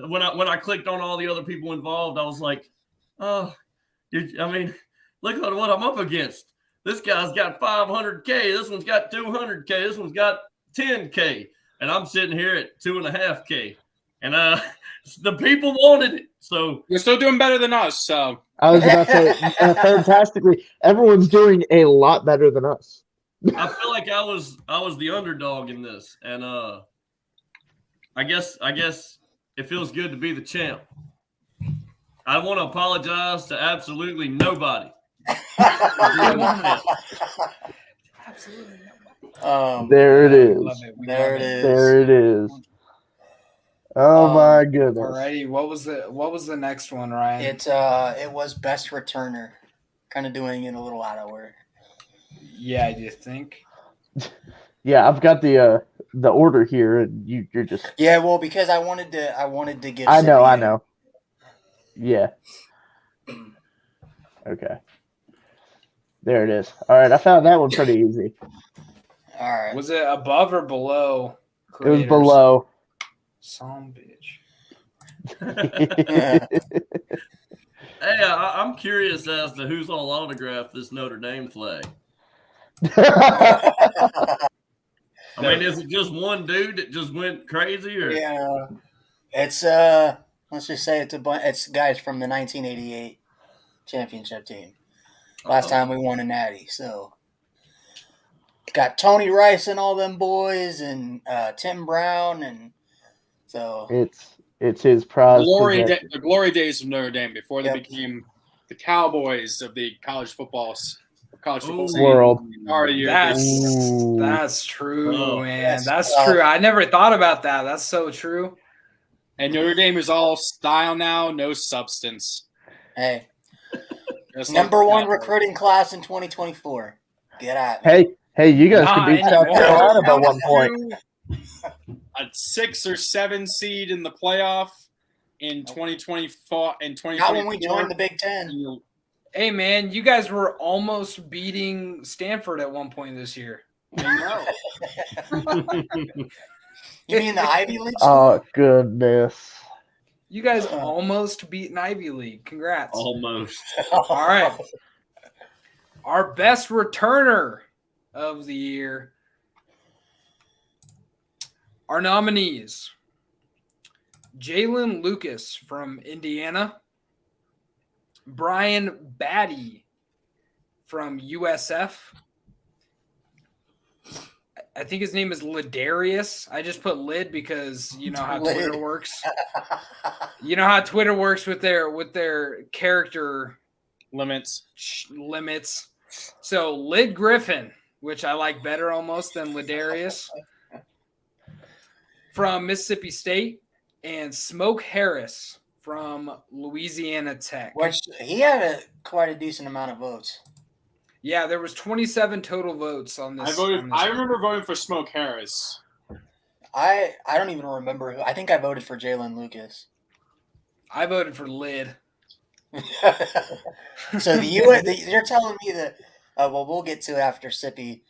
When I clicked on all the other people involved, I was like, look at what I'm up against. This guy's got 500K. This one's got 200K. This one's got 10K. And I'm sitting here at 2.5K. And the people wanted it. So you're still doing better than us. So I was about to say, fantastically, everyone's doing a lot better than us. I feel like I was the underdog in this, and I guess it feels good to be the champ. I want to apologize to absolutely nobody. Absolutely nobody. There it is. There it is. There it is. Oh my goodness! Alrighty, what was the next one, Ryan? It was best returner, kind of doing it a little out of order. Yeah, do you think? Yeah, I've got the order here, and you're just. Yeah, well, because I wanted to give. I know. Yeah. Okay. There it is. All right, I found that one pretty easy. All right. Was it above or below? Creators? It was below. Some bitch. Hey, I'm curious as to who's all autographed this Notre Dame flag. I mean, is it just one dude that just went crazy, or? Yeah, it's let's just say it's guys from the 1988 championship team. Last time we won a natty, so got Tony Rice and all them boys, and Tim Brown, and so it's his prize. The glory days of Notre Dame before they became the Cowboys of the college college football World. That's true, Oh, man. That's true. I never thought about that. That's so true. And Notre Dame is all style now, no substance. Hey, Just number like one that. recruiting class in 2024. Get at me. Hey, you guys Not could beat South anymore. Carolina by 1 point. A 6 or 7 seed in the playoff in 2024 and 2024. Not when we joined the Big Ten. Hey, man, you guys were almost beating Stanford at one point this year. I know. You mean the Ivy League? Oh, goodness. You guys almost beat an Ivy League. Congrats. Almost. All right. Our best returner of the year. Our nominees. Jalen Lucas from Indiana. Brian Batty from USF. I think his name is Ladarius. I just put Lid because you know how Twitter works. You know how Twitter works with their character limits. So Lid Griffin, which I like better almost than Ladarius, from Mississippi State, and Smoke Harris from Louisiana Tech. Which he had quite a decent amount of votes. Yeah, there was 27 total votes on this. I remember voting for Smoke Harris. I don't even remember. I think I voted for Jalen Lucas. I voted for Lid. So you're telling me that? Well, we'll get to it after Sippy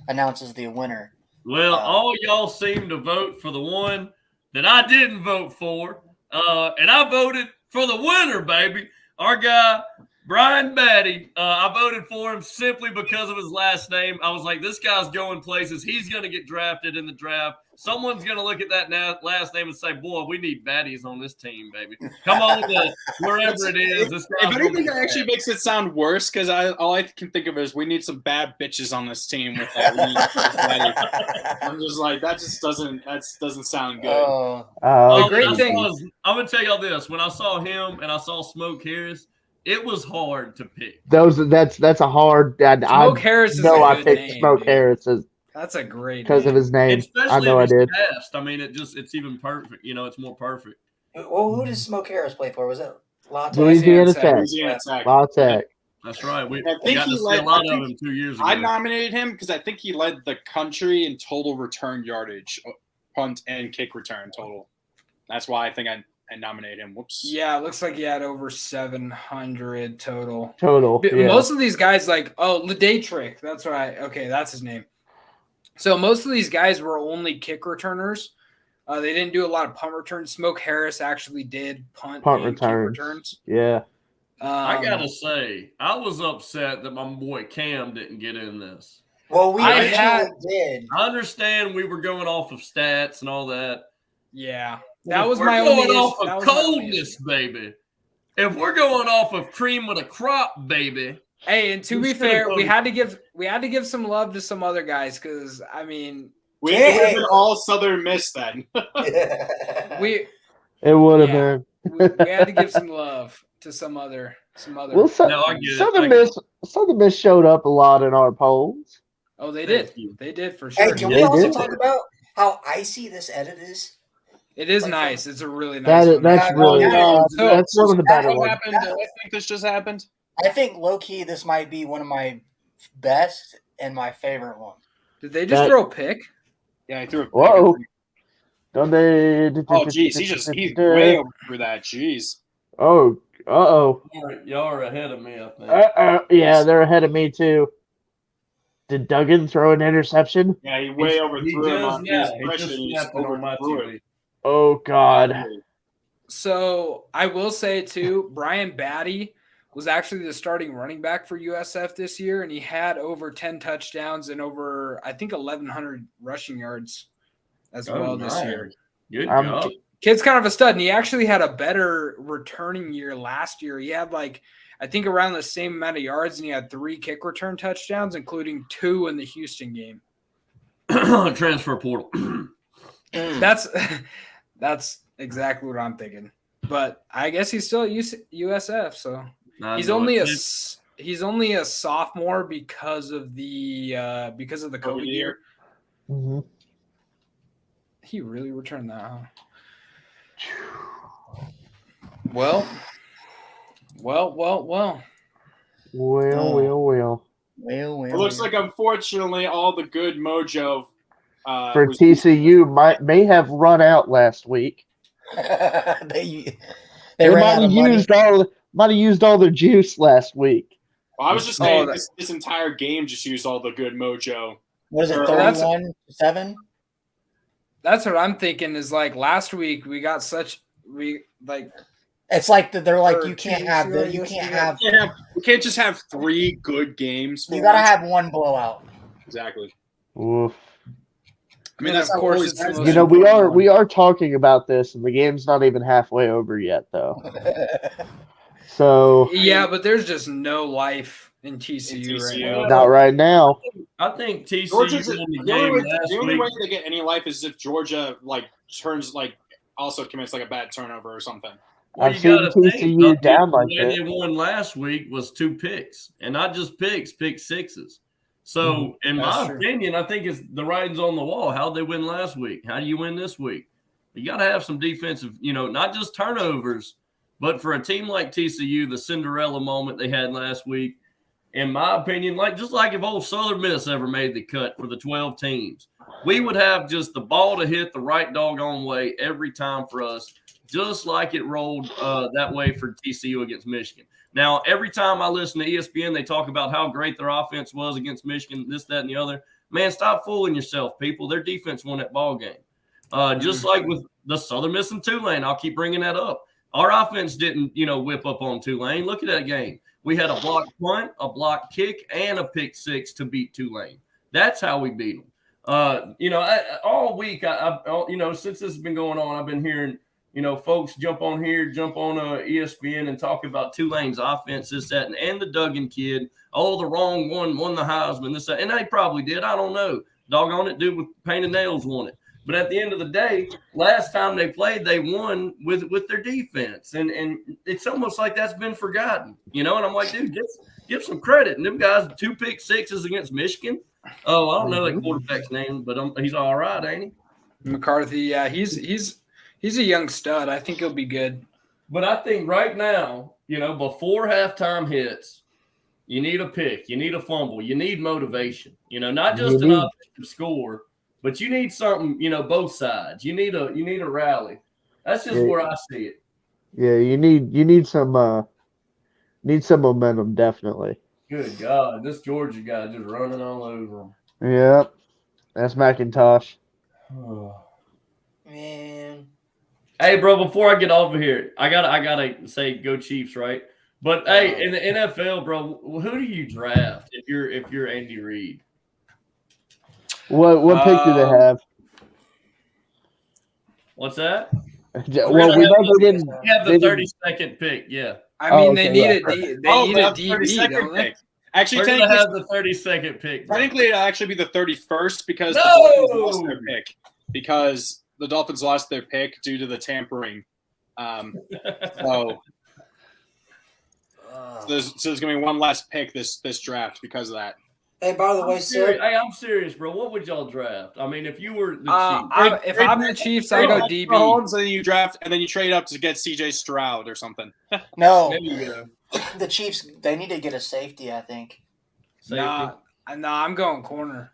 announces the winner. Well, all y'all seem to vote for the one that I didn't vote for, and I voted for the winner, baby. Our guy, Brian Batty. I voted for him simply because of his last name. I was like, this guy's going places. He's going to get drafted in the draft. Someone's going to look at that last name and say, boy, we need baddies on this team, baby. Come on to wherever it is. This If anything, that actually makes it sound worse because all I can think of is we need some bad bitches on this team. With that. I'm just like, that doesn't sound good. The great thing was, I'm going to tell y'all this. When I saw him and I saw Smoke Harris, it was hard to pick. That's a hard. Smoke Harris is I good picked name, Smoke dude. Harris That's a great because of his name. Especially I know I if did. it's fast. I mean, it's even perfect. You know, it's more perfect. Well, who does Smoke Harris play for? Was it Louisiana Tech. Louisiana Tech. La Tech. That's right. We I think got to see a lot of him 2 years ago. I nominated him because I think he led the country in total return yardage, punt and kick return total. That's why I think I nominated him. Whoops. Yeah, it looks like he had over 700 total. Yeah. Most of these guys, Ladaytrick. That's right. Okay, that's his name. So most of these guys were only kick returners. They didn't do a lot of punt returns. Smoke Harris actually did punt and returns. kick returns. Yeah. I gotta say, I was upset that my boy Cam didn't get in this. Well, we I did. I understand we were going off of stats and all that. Yeah, But that if was we're my going only off issue. That of was my only coldness, issue. baby. If we're going off of cream with a crop, baby. Hey, and to be fair, we had to give some love to some other guys because I mean We would have been all Southern Miss then. we It would have Yeah. been. we had to give some love to some other. Well, No, I get it. Southern Miss showed up a lot in our polls. Oh, they did. They did for sure. Hey, can Yeah, we they also did. talk about how icy this edit is? It is nice. It's a really nice one. That's really Yeah, that's one of the better What ones. happened? I think this just happened. I think low key this might be one of my best and my favorite ones. Did they just That- throw a pick? Yeah, he threw a Whoa. Don't they? Oh, geez, he's way over through that. Jeez. Oh, Y'all are ahead of me, I think. yeah, they're ahead of me too. Did Duggan throw an interception? Yeah, he way overthrew him on his he pressure. just He just snapped it on my overthrew TV. it. Oh God. So I will say too, Brian Batty was actually the starting running back for USF this year, and he had over 10 touchdowns and over, I think, 1,100 rushing yards as well this year. Good job. Kid's kind of a stud, and he actually had a better returning year last year. He had I think around the same amount of yards, and he had 3 kick return touchdowns, including 2 in the Houston game. Transfer portal. That's exactly what I'm thinking. But I guess he's still at USF, so I he's know only it. He's only a sophomore because of the COVID year. Mm-hmm. He really returned that, huh? Well. It looks like, unfortunately, all the good mojo For TCU may have run out last week. they They ran might out have of money. used all their juice last week. Well, I was just saying this entire game just used all the good mojo. What is it, 31-7? That's what I'm thinking. Is like last week we got It's like they're like you can't have we can't just have 3 good games. You gotta have one blowout. Exactly. Oof. I mean, that's of course always it's You know, we are talking about this, and the game's not even halfway over yet, though. So yeah, but there's just no life in TCU right now. not right now. I think TCU Georgia's won the the game only last way week. they get any life is if Georgia also commits a bad turnover or something. Well, I've seen TCU down like the way that. they won last week was 2 picks, and not just pick sixes. So, in my opinion, I think it's the writing's on the wall. How did they win last week? How do you win this week? You got to have some defensive, not just turnovers, but for a team like TCU, the Cinderella moment they had last week, in my opinion, just like if old Southern Miss ever made the cut for the 12 teams, we would have just the ball to hit the right doggone way every time for us, just like it rolled that way for TCU against Michigan. Now, every time I listen to ESPN, they talk about how great their offense was against Michigan, this, that, and the other. Man, stop fooling yourself, people. Their defense won that ball game. Just like with the Southern Miss and Tulane, I'll keep bringing that up. Our offense didn't, whip up on Tulane. Look at that game. We had a blocked punt, a blocked kick, and a pick six to beat Tulane. That's how we beat them. All week, since this has been going on, I've been hearing, folks jump on ESPN and talk about Tulane's offense, this, that, and the Duggan kid. Oh, the wrong one won the Heisman, this, that. And they probably did. I don't know. Doggone it, dude with painted nails won it. But at the end of the day, last time they played, they won with their defense. And it's almost like that's been forgotten, And I'm like, dude, give some credit. And them guys, 2 pick sixes against Michigan. Oh, I don't know that quarterback's name, but he's all right, ain't he? McCarthy, yeah, he's a young stud. I think he'll be good. But I think right now, before halftime hits, you need a pick, you need a fumble, you need motivation. Not just an offensive score, but you need something. Both sides. You need a rally. That's just where I see it. Yeah, you need some momentum, definitely. Good God, this Georgia guy just running all over him. Yep, that's McIntosh. Man. Hey, bro, before I get off of here, I gotta say go Chiefs, right? But hey, in the NFL, bro, who do you draft if you're Andy Reid? What pick do they have? What's that? Well, we know they didn't. We have the 32nd pick. Yeah. I mean, they need a DB, don't they? Actually, they're gonna have the 32nd pick. Bro. Technically, it'll actually be the 31st because the Dolphins lost their pick. Because the Dolphins lost their pick due to the tampering. So there's going to be one last pick this draft because of that. Hey, by the way, sir. Hey, I'm serious, bro. What would y'all draft? I mean, if you were the Chiefs. If I'm the Chiefs, I go DB. Mahomes, and then you draft, and then you trade up to get C.J. Stroud or something. No. There you go. The Chiefs, they need to get a safety, I think. Nah, I'm going corner.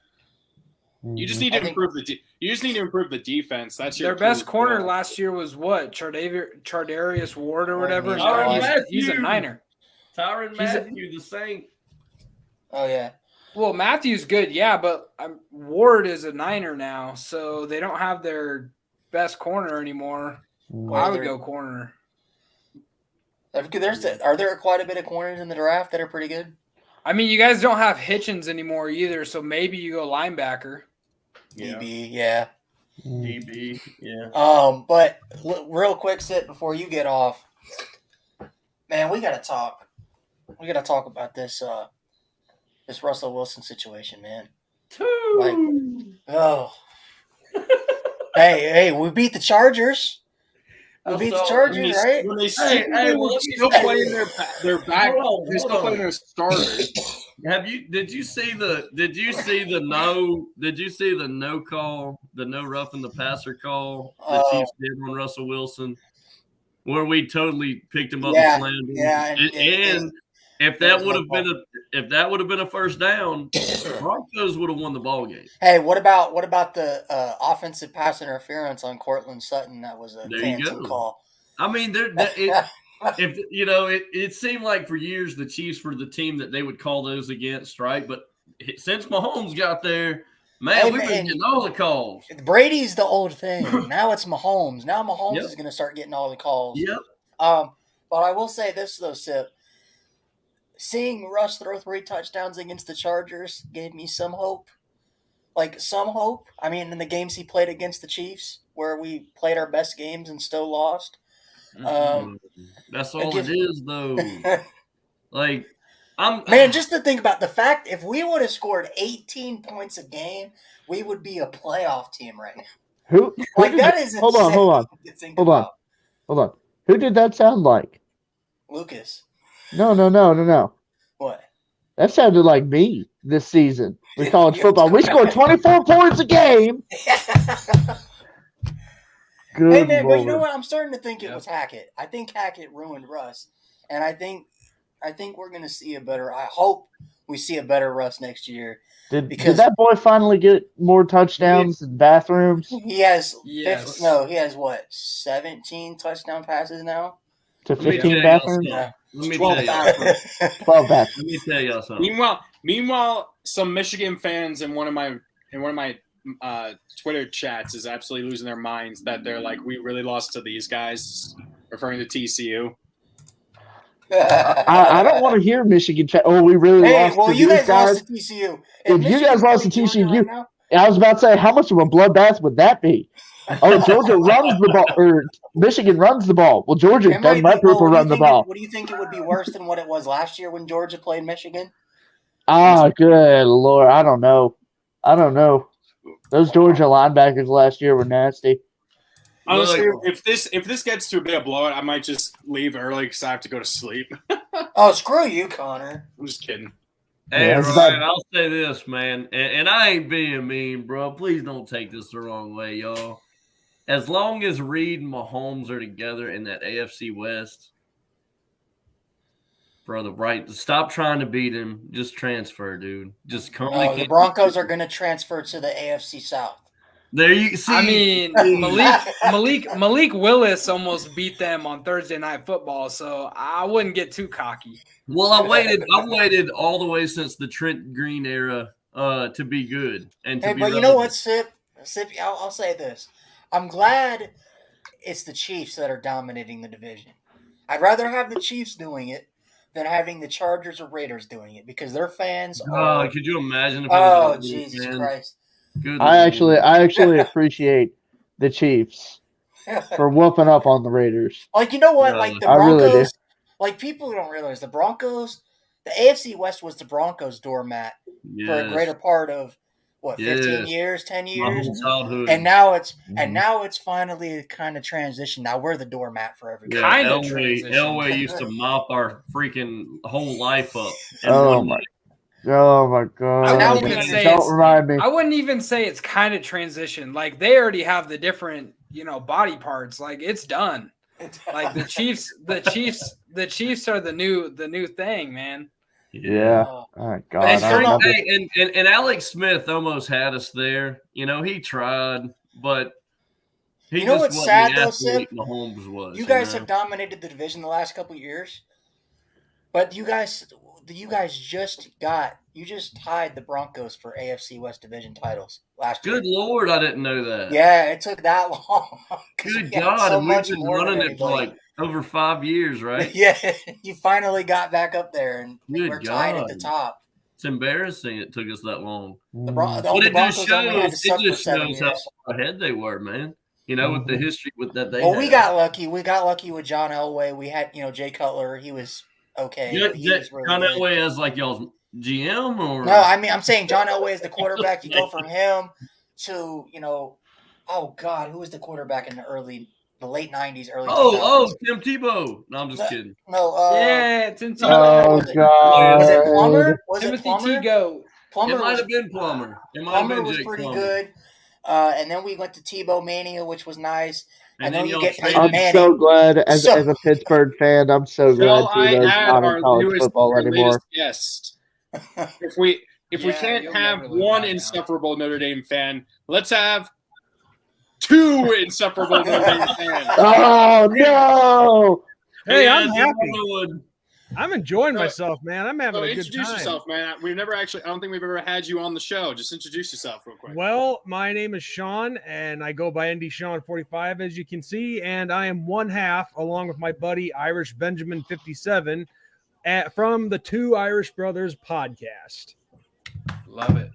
You just need to improve the defense. That's their best corner last year was what? Chardarius Ward or whatever. He's a Niner. Tyrann Mathieu, the Saint. Oh yeah. Well, Matthew's good, yeah, but Ward is a Niner now, so they don't have their best corner anymore. I would go corner. Are there quite a bit of corners in the draft that are pretty good? I mean, you guys don't have Hitchens anymore either, so maybe you go linebacker. DB, yeah. DB, yeah. But real quick, Sit, before you get off, man, we gotta talk. We gotta talk about this this Russell Wilson situation, man. Hey, we beat the Chargers. We beat the saw- Chargers, right? When they Hey, they well, were let me still say playing this. their back. Hold on, They're still hold playing on. their starters. Did you see the no call, the no roughing the passer call the Oh. Chiefs did on Russell Wilson, where we totally picked him up Yeah, and slammed him? yeah, And if there that was would no have been a first down, Broncos would have won the ball game. Hey, what about the offensive pass interference on Cortland Sutton? That was a There you phantom go. call. I mean, it seemed like for years the Chiefs were the team that they would call those against, right? But since Mahomes got there, man, we've been getting all the calls. Brady's the old thing. Now it's Mahomes. Now Mahomes Yep. is going to start getting all the calls. Yep. But I will say this though, Sip. Seeing Russ throw 3 touchdowns against the Chargers gave me some hope. Like, some hope. I mean, in the games he played against the Chiefs, where we played our best games and still lost. That's all it is, though. Like, Man, just to think about the fact, if we would have scored 18 points a game, we would be a playoff team right now. Who Like, did that that- is hold on, insane hold on, to think hold on, about. hold on. Who did that sound like? Lucas. No. What? That sounded like me this season with college football. We scored 24 points a game. Good Hey, man, but you know Lord. what? I'm starting to think it was Hackett. I think Hackett ruined Russ. And I think we're going to see a better – I hope we see a better Russ next year. Did that boy finally get more touchdowns and bathrooms He has Yes. he has what, 17 touchdown passes now? to Let me 15 tell bathrooms? y'all Yeah. Let me 12 tell y'all. bathrooms. 12 bathrooms. Let me tell y'all something. Meanwhile, some Michigan fans in one of my Twitter chats is absolutely losing their minds that they're like, we really lost to these guys, referring to TCU. I don't want to hear Michigan. We really Hey, lost well, to you these guys lost guys. to TCU. If you guys lost to TCU, I was about to say, how much of a bloodbath would that be? Oh, Georgia runs the ball, or Michigan runs the ball. Well, Georgia doesn't let people run the ball. What do you think it would be worse than what it was last year when Georgia played Michigan? Good Lord. I don't know. Those Georgia linebackers last year were nasty. Honestly, if this gets to a bit of blowout, I might just leave early because I have to go to sleep. Oh, screw you, Connor. I'm just kidding. Hey, Yeah, Ryan, I'll say this, man, and I ain't being mean, bro. Please don't take this the wrong way, y'all. As long as Reed and Mahomes are together in that AFC West, brother, right? Stop trying to beat him. Just transfer, dude. Just come. No, the Broncos are going to transfer to the AFC South. There you see. I mean, Malik Willis almost beat them on Thursday Night Football, so I wouldn't get too cocky. Well, I've waited all the way since the Trent Green era to be good and to Hey, be. but you know what, Sip? I'll say this. I'm glad it's the Chiefs that are dominating the division. I'd rather have the Chiefs doing it than having the Chargers or Raiders doing it because their fans are. Could you imagine if it was Oh, Jesus Christ! Good I actually appreciate the Chiefs for whooping up on the Raiders. Like, you know what? No, Like the I Broncos. really do. Like, people don't realize the Broncos. The AFC West was the Broncos' doormat for a greater part of what, 15 years, 10 my years, whole childhood. and now it's finally kind of transitioned. Now we're the doormat for everybody. Yeah, Kind of Elway used to mop our freaking whole life up. Oh my God! I wouldn't even say Don't remind me. I wouldn't even say it's kind of transition. Like, they already have the different, body parts. Like, it's done. Like the Chiefs are the new thing, man. Yeah. Oh God. And Alex Smith almost had us there. He tried, but he just what's wasn't sad the though, athlete Sid? Mahomes was. You guys have dominated the division the last couple of years, but you guys just tied the Broncos for AFC West division titles last year. Good Lord, I didn't know that. Yeah, it took that long. Good God, and we've been running it for like over 5 years, right? Yeah, you finally got back up there, and Good we're tied at God. the top. It's embarrassing it took us that long. The But it Broncos just only had to shows, suck for 7 how years. far ahead they were, man. With the history with that they Well, had. we got lucky. We got lucky with John Elway. We had, Jay Cutler. He was okay. Yeah, He was really John good. Elway as like y'all's GM or No, I mean, I'm saying John Elway is the quarterback. You go from him to, oh God, who was the quarterback in the early the late 90s, early 2000s. Oh, Tim Tebow. No, I'm just kidding. No, Yeah, Tim no, Tebow. Oh was it? God! Was it Plummer? Was it Timothy Plummer? Tebow. Plummer It might was, have been Plummer. It might Plummer have been was Jake pretty Plummer. good. And then we went to Tebow Mania, which was nice. And then then you y'all get traded- Peyton I'm Manning. so glad as So- a Pittsburgh fan. I'm so glad Shall I Tebow's add not our in college newest, football our anymore. latest guest? If we Yeah, can't you'll have never live one that down. insufferable Notre Dame fan, let's have 2 insufferable Notre Dame fans. Oh no! Hey, Yeah, I'm it's happy. another one. I'm enjoying So- myself, man. I'm having So a good introduce time. yourself, man. We've never actually, I don't think we've ever had you on the show. Just introduce yourself real quick. Well, my name is Sean, and I go by ND Sean 45, as you can see, and I am one half, along with my buddy Irish Benjamin 57, from the Two Irish Brothers podcast. Love it.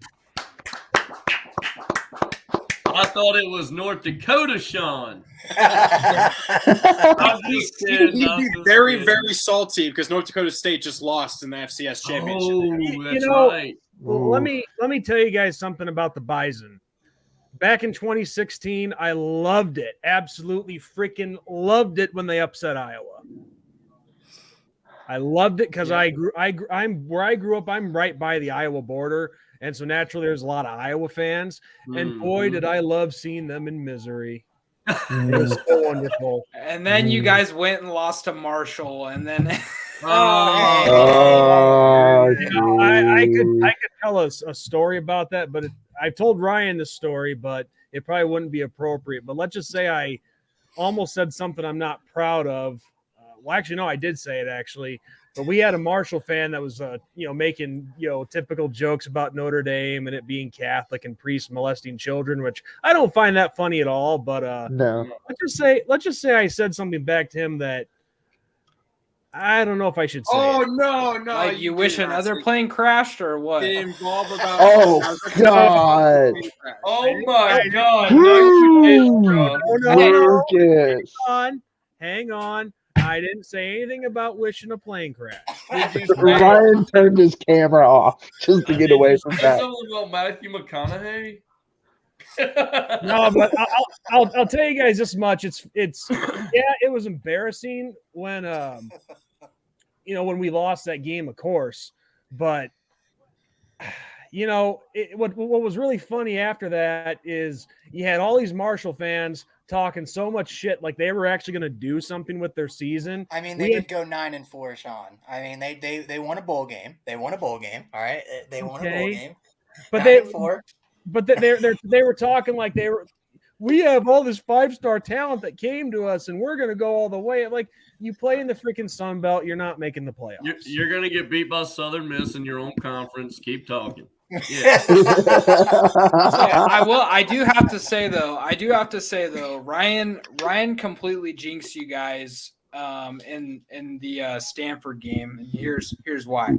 I thought it was North Dakota Sean. Yeah. I'm just kidding. I'm just Very, kidding. very salty because North Dakota State just lost in the FCS championship. Oh, that's know- right. Well, let me tell you guys something about the Bison. Back in 2016, I loved it. Absolutely freaking loved it when they upset Iowa. I loved it because I'm where I grew up. I'm right by the Iowa border, and so naturally there's a lot of Iowa fans. And boy, did I love seeing them in misery. It was so wonderful. And then you guys went and lost to Marshall, and then Oh, You know, I could geez. tell us a story about that, but I've told Ryan the story, but it probably wouldn't be appropriate. But let's just say I almost said something I'm not proud of. Well, actually, no, I did say it actually. But we had a Marshall fan that was, making typical jokes about Notre Dame and it being Catholic and priests molesting children, which I don't find that funny at all. But No. let's just say I said something back to him that I don't know if I should say. Oh it. no! like you wish did not another say- plane crashed or what? Get involved about. Oh, God. Oh my God! Woo! Lucas. Hang on. I didn't say anything about wishing a plane crash. Did you say, Ryan turned his camera off just to get away from say that. something about Matthew McConaughey? No, but I'll tell you guys this much. It's it was embarrassing when when we lost that game, of course. But what was really funny after that is you had all these Marshall fans talking so much shit like they were actually going to do something with their season. I mean, they did go 9-4, Sean. I mean, they won a bowl game. They won a bowl game. All right, they won a bowl game. But 9-4. they were talking like we have all this 5-star talent that came to us and we're going to go all the way. Like, you play in the freaking Sun Belt, you're not making the playoffs. You're going to get beat by Southern Miss in your own conference. Keep talking. So I do have to say though, Ryan completely jinxed you guys in the Stanford game, and here's why.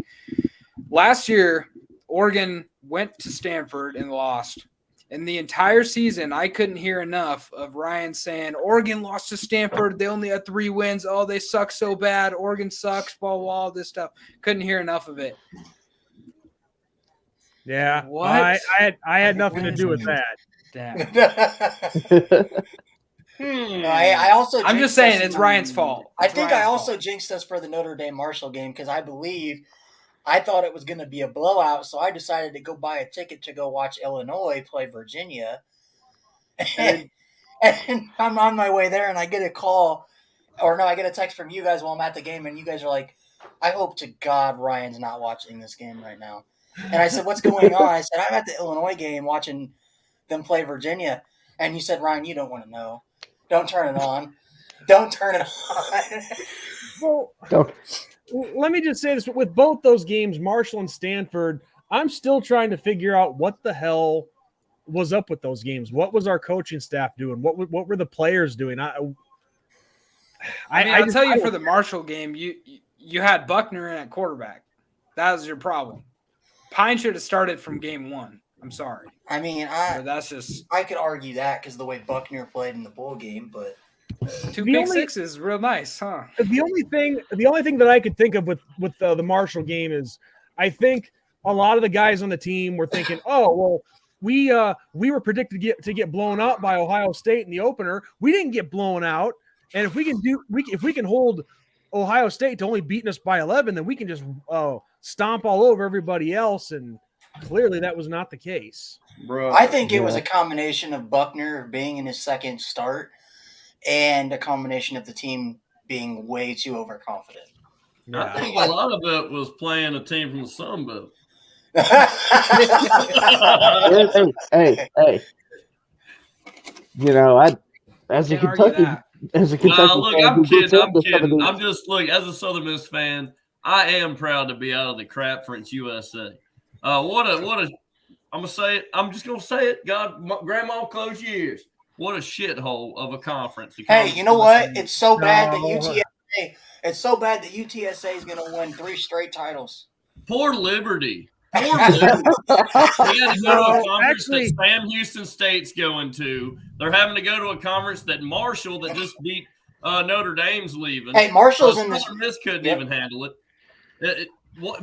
Last year, Oregon went to Stanford and lost. And the entire season, I couldn't hear enough of Ryan saying, Oregon lost to Stanford. They only had 3 wins. Oh, they suck so bad. Oregon sucks, blah, blah, all this stuff. Couldn't hear enough of it. Yeah, What? I had nothing to do with that. Damn. I also. I'm just jinxed saying us- it's Ryan's fault. I It's think Ryan's I also fault. jinxed us for the Notre Dame Marshall game because I thought it was going to be a blowout, so I decided to go buy a ticket to go watch Illinois play Virginia. And I'm on my way there, and I get a call, I get a text from you guys while I'm at the game, and you guys are like, I hope to God Ryan's not watching this game right now. And I said, what's going on? I said, I'm at the Illinois game watching them play Virginia. And you said, Ryan, you don't want to know. Don't turn it on. Don't turn it on. Well, Don't. let me just say this: with both those games, Marshall and Stanford, I'm still trying to figure out what the hell was up with those games. What was our coaching staff doing? What were the players doing? I'll tell you for the Marshall game, you had Buckner in at quarterback. That was your problem. Pine should have started from game 1. I'm sorry. I mean, But that's just I could argue that because the way Buckner played in the bowl game, but 2 The pick only- sixes, real nice, huh? the only thing that I could think of with the Marshall game is I think a lot of the guys on the team were thinking, oh well, we were predicted to get blown out by Ohio State in the opener. We didn't get blown out, and if we can hold Ohio State to only beating us by 11, then we can just stomp all over everybody else. And clearly, that was not the case. Bro, I think it was a combination of Buckner being in his second start and a combination of the team being way too overconfident. Yeah. I think a lot of it was playing a team from the Sun Belt. hey. You know, as a Kentucky Look, fan, I'm kidding. these- I'm just as a Southern Miss fan, I am proud to be out of the crap French USA. What a I'm gonna say it. I'm just gonna say it. God, Grandma, close your ears. What a shithole of a conference. Hey, you know what? It's so bad that UTSA. It's so bad that UTSA is going to win 3 straight titles. Poor Liberty. Poor Liberty. They had to go to a conference that Sam Houston State's going to. They're having to go to a conference that Marshall, that just beat Notre Dame's leaving. Hey, Marshall's in this. Southern Miss couldn't even handle it. All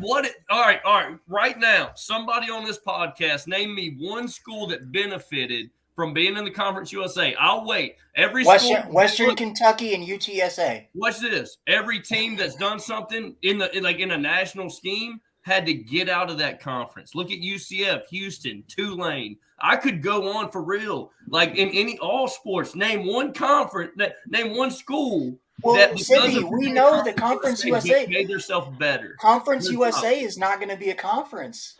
right. Right now, somebody on this podcast, name me one school that benefited from being in the Conference USA. I'll wait. Western Kentucky and UTSA. Watch this. Every team that's done something in a national scheme had to get out of that conference. Look at UCF, Houston, Tulane. I could go on for real. Like in all sports, name one conference, name one school. Well, Sydney, we know the Conference USA made themselves better. Conference USA is not going to be a conference.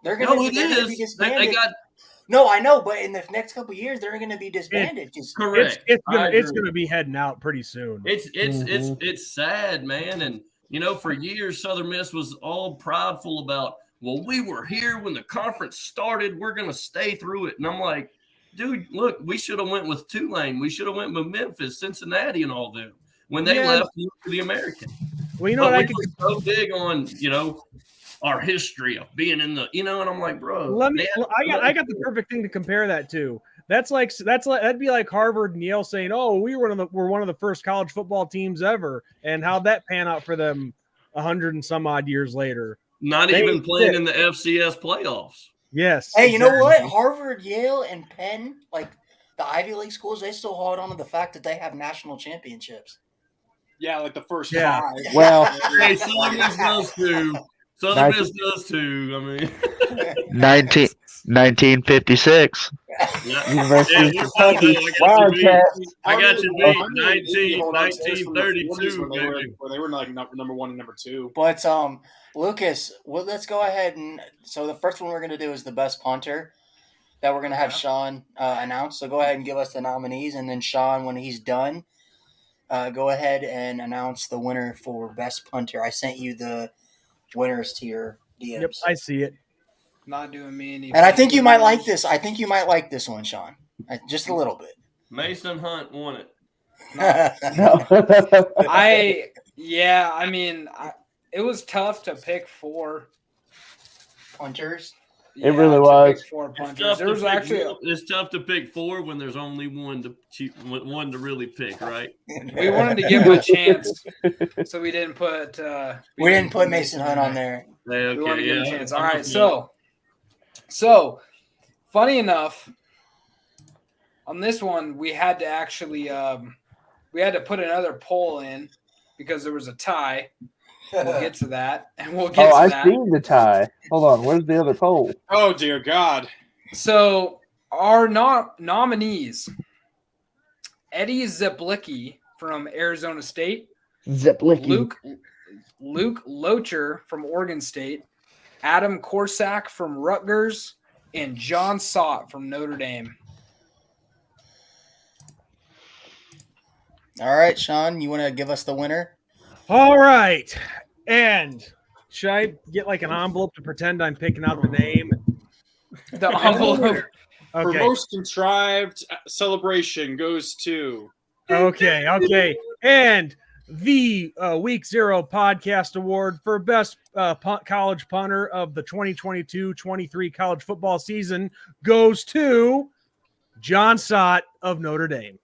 They're going to be disbanded. They got. No, I know, but in the next couple of years, they're going to be disbanded. Correct. It's going to be heading out pretty soon. It's sad, man. And for years, Southern Miss was all prideful about, well, we were here when the conference started. We're going to stay through it. And I'm like, dude, look, we should have went with Tulane. We should have went with Memphis, Cincinnati, and all them when they left for the American. Well, you know what I could so big on, our history of being in the, and I'm like, bro. I got the perfect thing to compare that to. That'd be like Harvard and Yale saying, "Oh, we're one of the first college football teams ever," and how'd that pan out for them 100 and some odd years later? Not even playing in the FCS playoffs. Yes. Hey, you know what? Harvard, Yale, and Penn, like the Ivy League schools, they still hold on to the fact that they have national championships. Yeah, like the first 5. Well, hey, Southern Miss does too. Southern Miss does too. I mean, 1956. University of Kentucky Wildcats. I got you beat 1932. Where they were like number 1 and number 2. But Lucas, let's go ahead and so the first one we're going to do is the best punter that we're going to have Sean announce. So go ahead and give us the nominees, and then Sean, when he's done, go ahead and announce the winner for best punter. I sent you the winners to your DMs. Yep, I see it. Not doing me any. And I think you might like this. I think you might like this one, Sean. Just a little bit. Mason Hunt won it. It was tough to pick 4 punters. It really was. 4 punters. It's tough to pick 4 when there's only one to really pick, right? We wanted to give him a chance, so we didn't put. We didn't put Mason Hunt on there. Okay, we wanted to give him a chance. All right, so funny enough, on this one we had to actually put another poll in because there was a tie. We'll get to that, and we'll get to that. I've seen the tie. Hold on, where's the other poll? Oh, dear God. So our nominees, Eddie Zeplicki from Arizona State, Zeplicki. Luke Locher from Oregon State, Adam Korsak from Rutgers, and John Sott from Notre Dame. All right, Sean, you want to give us the winner? All right. And should I get like an envelope to pretend I'm picking out the name? The envelope. For most contrived celebration goes to. Okay. And the Week 0 Podcast Award for Best College Punter of the 2022-23 college football season goes to John Sott of Notre Dame.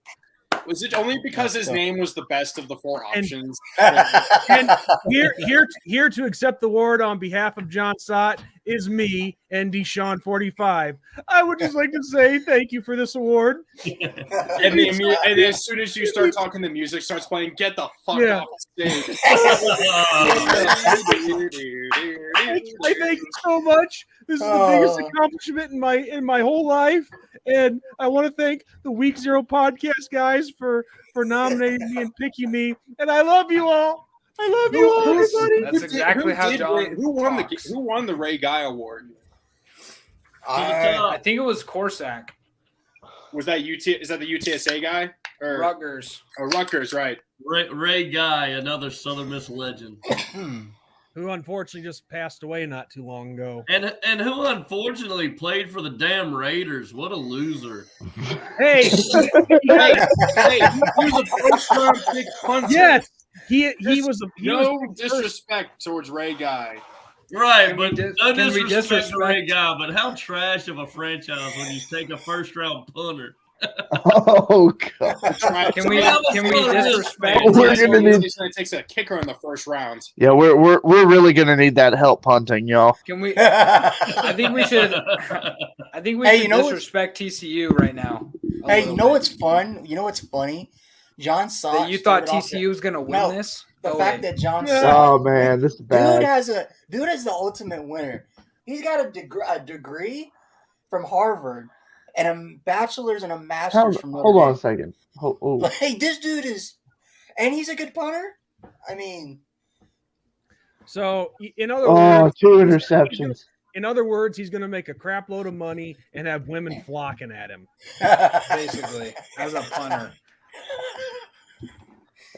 Was it only because his name was the best of the four options? And here to accept the award on behalf of John Sott is me and Deshaun 45. I would just like to say thank you for this award. And as soon as you start talking, the music starts playing. Get the fuck off stage. I thank you so much. This is the biggest accomplishment in my whole life, and I want to thank the Week Zero podcast guys for nominating me and picking me. And I love you all. I love you all, everybody. That's exactly how John. Who won the Ray Guy Award? I think it was Corsac. Was that UT? Is that the UTSA guy? Or Rutgers? Oh, Rutgers, right? Ray Guy, another Southern Miss legend. Who unfortunately just passed away not too long ago. And who unfortunately played for the damn Raiders. What a loser. Hey, he was a first-round pick punter. Yes, he was a no disrespect towards Ray Guy. Right, but no disrespect to Ray Guy, but how trash of a franchise when you take a first-round punter. Oh God! Can we disrespect? It takes a kicker in the first round. Yeah, we're really gonna need that help punting, y'all. Can we? I think we should. I think we should disrespect TCU right now. Hey, you know what's fun? You know what's funny? John Sott. You thought TCU was gonna win this? The fact that John Sott. Oh man, this is bad. Dude has the ultimate winner. He's got a degree from Harvard. And a bachelor's and a master's from Notre Dame. Hold on a second. Hey, this dude is, and he's a good punter. I mean, so in other words, 2 interceptions. In other words, he's going to make a crap load of money and have women flocking at him. Basically, as a punter.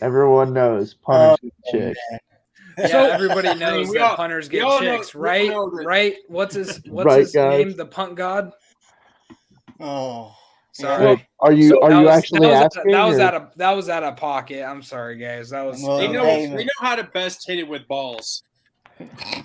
Everyone knows punters get chicks. Yeah, so, everybody knows that punters get chicks, right? Right? What's his name? The punt god. Oh, sorry. Well, are you actually asking? That was out of pocket. I'm sorry, guys. That was. They know how to best hit it with balls.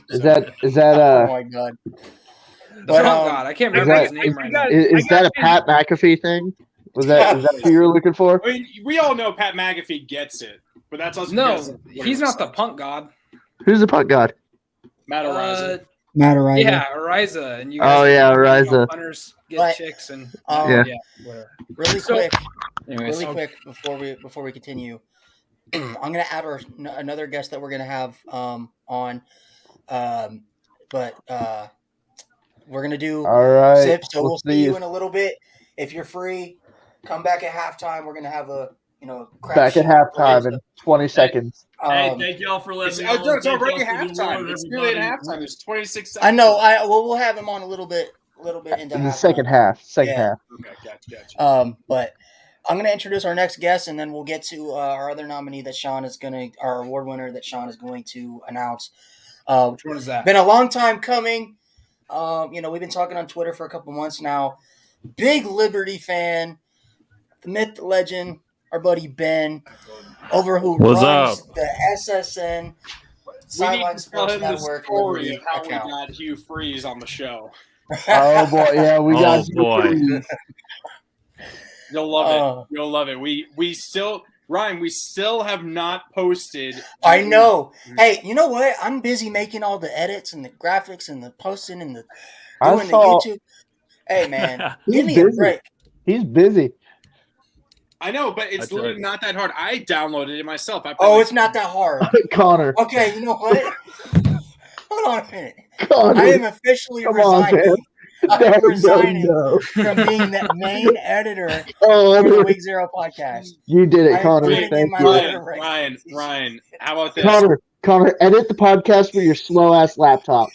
Is that? Oh my God. But, God, I can't remember his name right now. Is that a Pat McAfee thing? Is that who you were looking for? I mean, we all know Pat McAfee gets it, but that's also he's not the punt god. Who's the punt god? Matt Ariza. Yeah, Ariza. And you guys Ariza. Punters get chicks and whatever. Really quick before we continue, I'm gonna add another guest that we're gonna have on, but we're gonna do Zips. So we'll see you in a little bit. If you're free, come back at halftime. We're gonna have a back at halftime in 20 seconds. Hey, thank y'all for letting me know. It's already halftime. It's nearly at halftime. There's 26 seconds. I know. We'll have him on a little bit into in the second half. Half. Okay, gotcha. But I'm going to introduce our next guest, and then we'll get to our other nominee that our award winner that Sean is going to announce. Which one is that? Been a long time coming. We've been talking on Twitter for a couple months now. Big Liberty fan, the myth, the legend, our buddy Ben, who runs the SSN Sideline Sports Network. Story of how we got Hugh Freeze on the show. Oh boy, yeah, we got boy. You'll love it. You'll love it. We still have not posted. I know. Hey, you know what? I'm busy making all the edits and the graphics and the posting and the YouTube. Hey man, give me a break. He's busy. I know, but it's literally not that hard. I downloaded it myself. It's not that hard. Connor. Okay, you know what? Hold on a minute. Connor. I am officially resigning. I'm resigning from being the main editor of the Week Zero podcast. You did it, Connor. Thank you. Ryan, how about this? Connor, edit the podcast with your slow-ass laptop.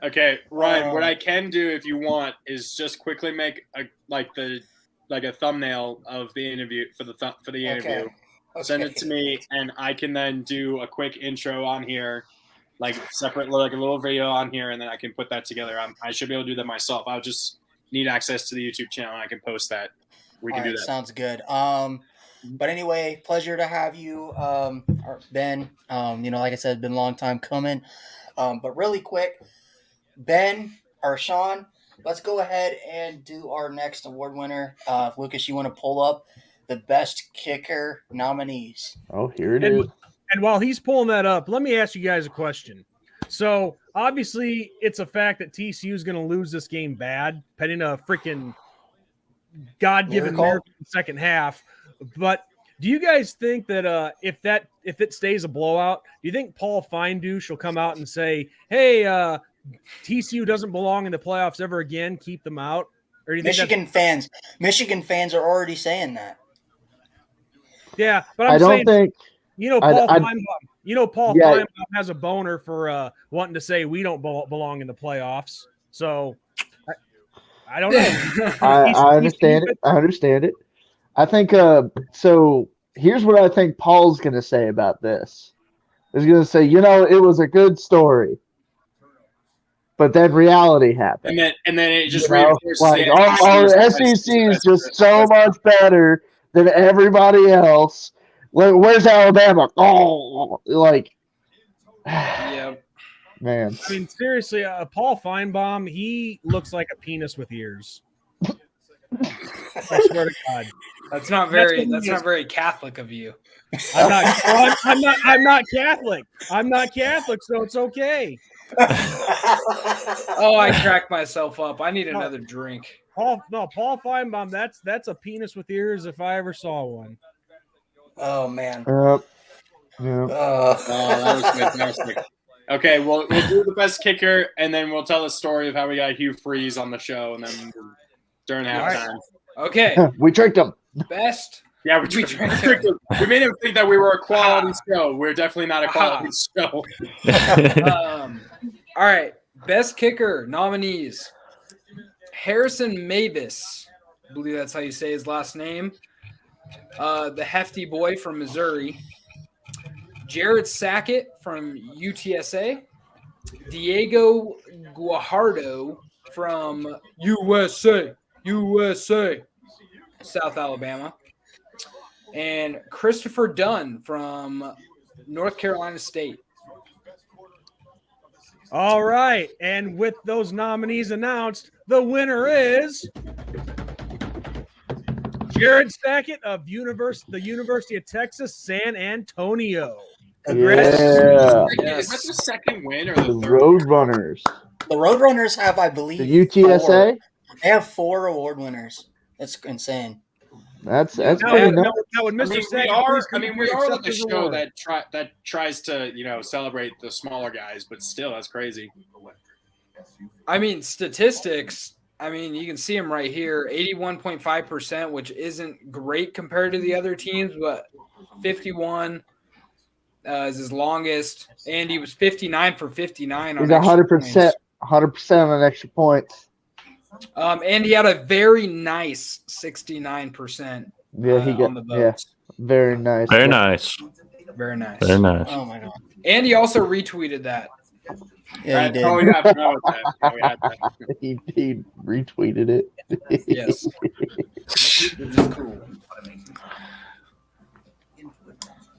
Okay, Ryan, what I can do if you want is just quickly make a thumbnail of the interview for the interview. Okay. Send it to me, and I can then do a quick intro on here, separate, a little video on here, and then I can put that together. I should be able to do that myself. I'll just need access to the YouTube channel, and I can post that. We can do that. Sounds good. But anyway, pleasure to have you, Ben. Like I said, it's been a long time coming. But really quick, Ben or Sean, let's go ahead and do our next award winner. Lucas, you want to pull up the best kicker nominees? Oh, here it is. And while he's pulling that up, let me ask you guys a question. So obviously, it's a fact that TCU is going to lose this game bad, pending a freaking God-given miracle in the second half. But do you guys think that if it stays a blowout, do you think Paul Findouche will come out and say, "Hey, TCU doesn't belong in the playoffs ever again. Keep them out"? Or do you think Michigan fans are already saying that. Yeah, but I don't think. Paul Feinbaum has a boner for wanting to say we don't belong in the playoffs. So I don't know. I understand it. I understand it. I think so here's what I think Paul's going to say about this. He's going to say, it was a good story. But then reality happened. And then it just reinforces the SEC is just so much better than everybody else. Where's Alabama? Yeah. Man. I mean, seriously, Paul Feinbaum, he looks like a penis with ears. I swear to God. That's not very Catholic of you. I'm not Catholic. I'm not Catholic, so it's okay. Oh, I cracked myself up. I need another drink. Paul Feinbaum, that's a penis with ears if I ever saw one. Oh man. Yep. That was fantastic. Okay, we'll do the best kicker, and then we'll tell the story of how we got Hugh Freeze on the show, and then during halftime. Okay. We tricked him. Best. Yeah, we tricked him. We made him think that we were a quality show. We're definitely not a quality show. All right. Best kicker nominees. Harrison Mavis. I believe that's how you say his last name. The hefty boy from Missouri. Jared Sackett from UTSA. Diego Guajardo from USA, South Alabama. And Christopher Dunn from North Carolina State. All right. And with those nominees announced, the winner is Jared Sackett of the University of Texas, San Antonio. Congrats. Yeah. Is that the second win or the third? Roadrunners. The Roadrunners have, I believe, the UTSA? They have 4 award winners. That's insane. That's now, pretty nice. Now, when Mr. we are like a show that tries to, celebrate the smaller guys, but still, that's crazy. I mean, statistics. I mean, you can see him right here, 81.5%, which isn't great compared to the other teams, but 51 is his longest, and he was 59 for 59 on He's 100% on extra points. And he had a very nice 69%. Yeah, he got on the votes. Yeah, very nice. Very nice. Very nice. Very nice. Oh my god! And he also retweeted that. Yeah, he did. Oh, yeah, I forgot about that. He retweeted it. Yes. Which is cool.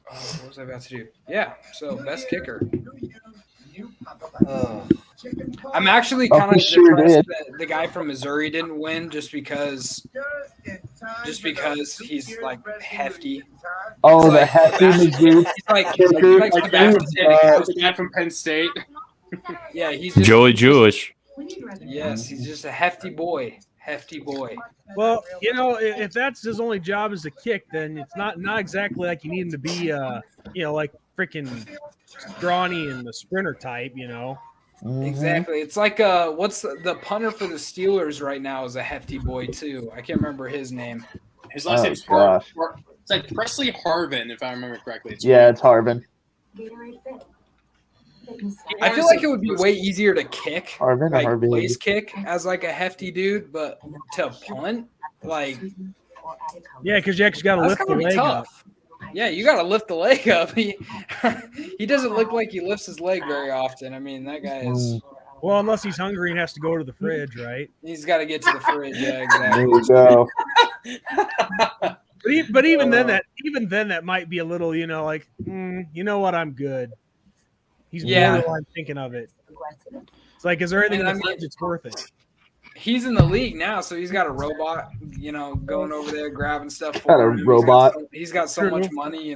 What was I about to do? Yeah, so best kicker. I'm actually kind of depressed that the guy from Missouri didn't win just because he's like hefty. Oh, the hefty Mizzou. He's like the guy from Penn State. Yeah, he's just, Joey Jewish. Yes, he's just a hefty boy. Hefty boy. Well, if that's his only job is to kick, then it's not exactly like you need him to be, like freaking scrawny and the sprinter type, Mm-hmm. Exactly. It's like what's the punter for the Steelers right now is a hefty boy too. I can't remember his name. His last name's Harvin. It's like Presley Harvin, if I remember correctly. It's Harvin. I feel like it would be way easier to kick, Harvin. place kick as like a hefty dude, but to punt, like because you actually got to lift the leg up. Yeah, you got to lift the leg up. He doesn't look like he lifts his leg very often. I mean, that guy is. Well, unless he's hungry and has to go to the fridge, right? He's got to get to the fridge. Yeah, exactly. There you go. But even then, that might be a little, you know what, I'm good. He's more than I'm thinking of it. It's like, is there anything in the fridge that's worth it? he's in the league now, so he's got a robot, going over there grabbing stuff Got for a him. robot. He's got so much money,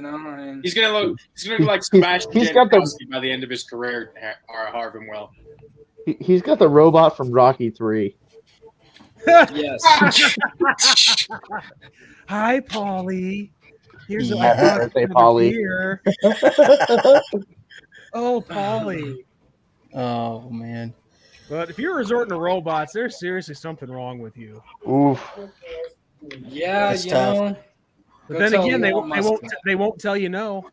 He's gonna look like Sebastian Janikowski by the end of his career, Harvin will. He's got the robot from Rocky 3. Yes. Hi, Paulie. Here's a Happy birthday, Paulie. beer. Oh, Paulie. Oh man. But if you're resorting to robots, there's seriously something wrong with you. Oof. Yeah, That's tough. But then again, they won't tell you no.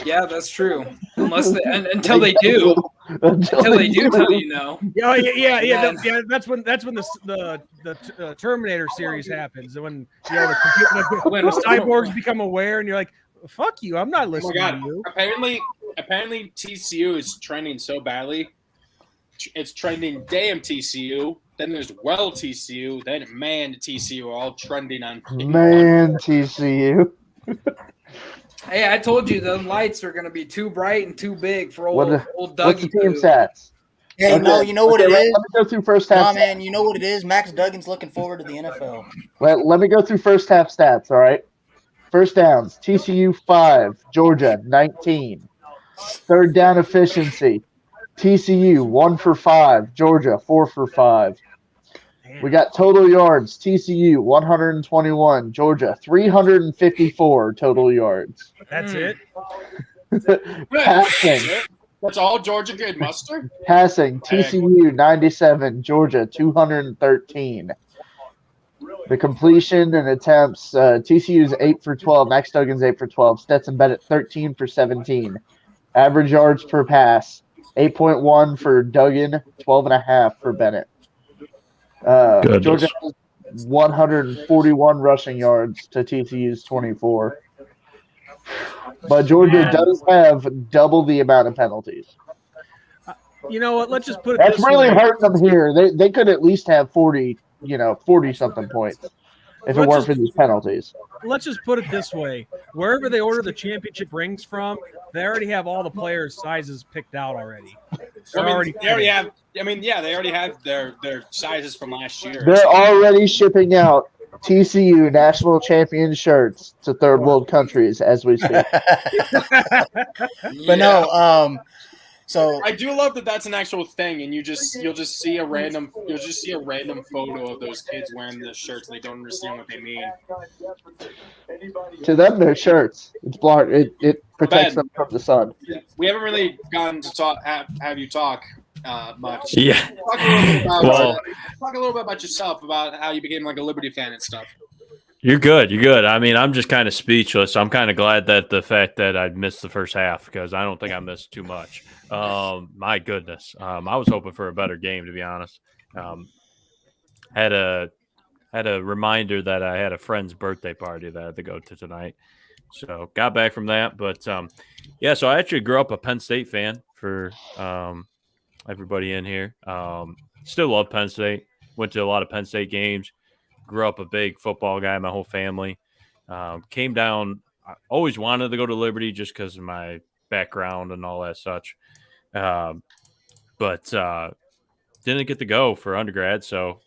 Yeah, that's true. Until they do. Until they do tell you no. Yeah. That's when the Terminator series happens. When when the cyborgs become aware, and you're like, "Fuck you! I'm not listening to you." Apparently, TCU is trending so badly. It's trending damn TCU. Then there's well TCU. Then man TCU are all trending on man TCU. Hey, I told you the lights are going to be too bright and too big for old Dougie. What's the team stats? Hey, okay. No, you know what it is? Let me go through first half. Nah, man, you know what it is? Max Duggan's looking forward to the NFL. Well, let me go through first half stats, all right? First downs, TCU 5, Georgia 19. Third down efficiency, TCU 1 for 5, Georgia 4 for 5. We got total yards, TCU 121, Georgia 354 total yards. That's it. Passing. That's all Georgia could muster? Passing, TCU 97, Georgia 213. The completion and attempts, TCU's 8 for 12, Max Duggan's 8 for 12, Stetson Bennett 13 for 17. Average yards per pass, 8.1 for Duggan, 12.5 for Bennett. Georgia has 141 rushing yards to TCU's 24. But Georgia does have double the amount of penalties. You know what? Let's just put it That's this really way. hurting them here. They could at least have 40-something points if it weren't for these penalties. Let's just put it this way. Wherever they order the championship rings from, they already have all the players' sizes picked out already. They already have their sizes from last year. They're already shipping out TCU national champion shirts to third world countries as we speak. But no, so I do love that that's an actual thing, and you'll just see a random photo of those kids wearing the shirts, and they don't understand what they mean. To them, they're shirts. It's blocked. It protects them from the sun. We haven't really gotten to have you talk much. Yeah. Talk a little bit about yourself, about how you became like a Liberty fan and stuff. You're good. I mean, I'm just kind of speechless. I'm kind of glad that the fact that I missed the first half, because I don't think I missed too much. My goodness. I was hoping for a better game, to be honest. Had a reminder that I had a friend's birthday party that I had to go to tonight. So got back from that. But so I actually grew up a Penn State fan for everybody in here. Still love Penn State. Went to a lot of Penn State games. Grew up a big football guy, my whole family. Came down, I always wanted to go to Liberty just because of my background and all that such. But didn't get to go for undergrad, so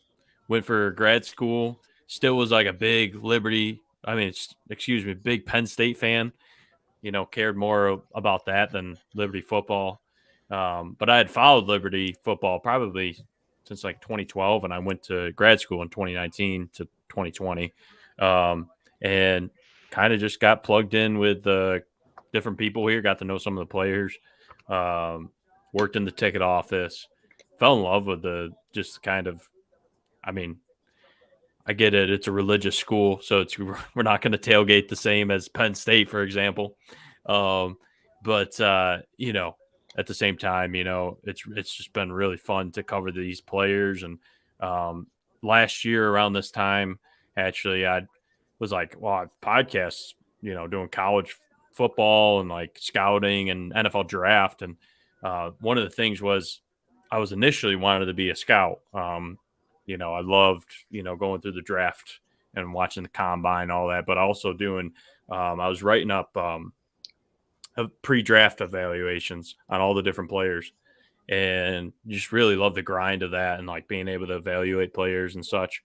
went for grad school. Still was like a big Liberty, big Penn State fan. Cared more about that than Liberty football. But I had followed Liberty football probably since like 2012, and I went to grad school in 2019 to 2020, and kind of just got plugged in with different people here, got to know some of the players, worked in the ticket office, fell in love with I get it. It's a religious school, so we're not going to tailgate the same as Penn State, for example. But at the same time, it's just been really fun to cover these players. And last year around this time, actually, I was like, well, podcasts, doing college football and like scouting and NFL draft. And one of the things was I was initially wanted to be a scout. I loved, going through the draft and watching the combine, all that, but also doing, I was writing up pre-draft evaluations on all the different players. and just really love the grind of that and like being able to evaluate players and such.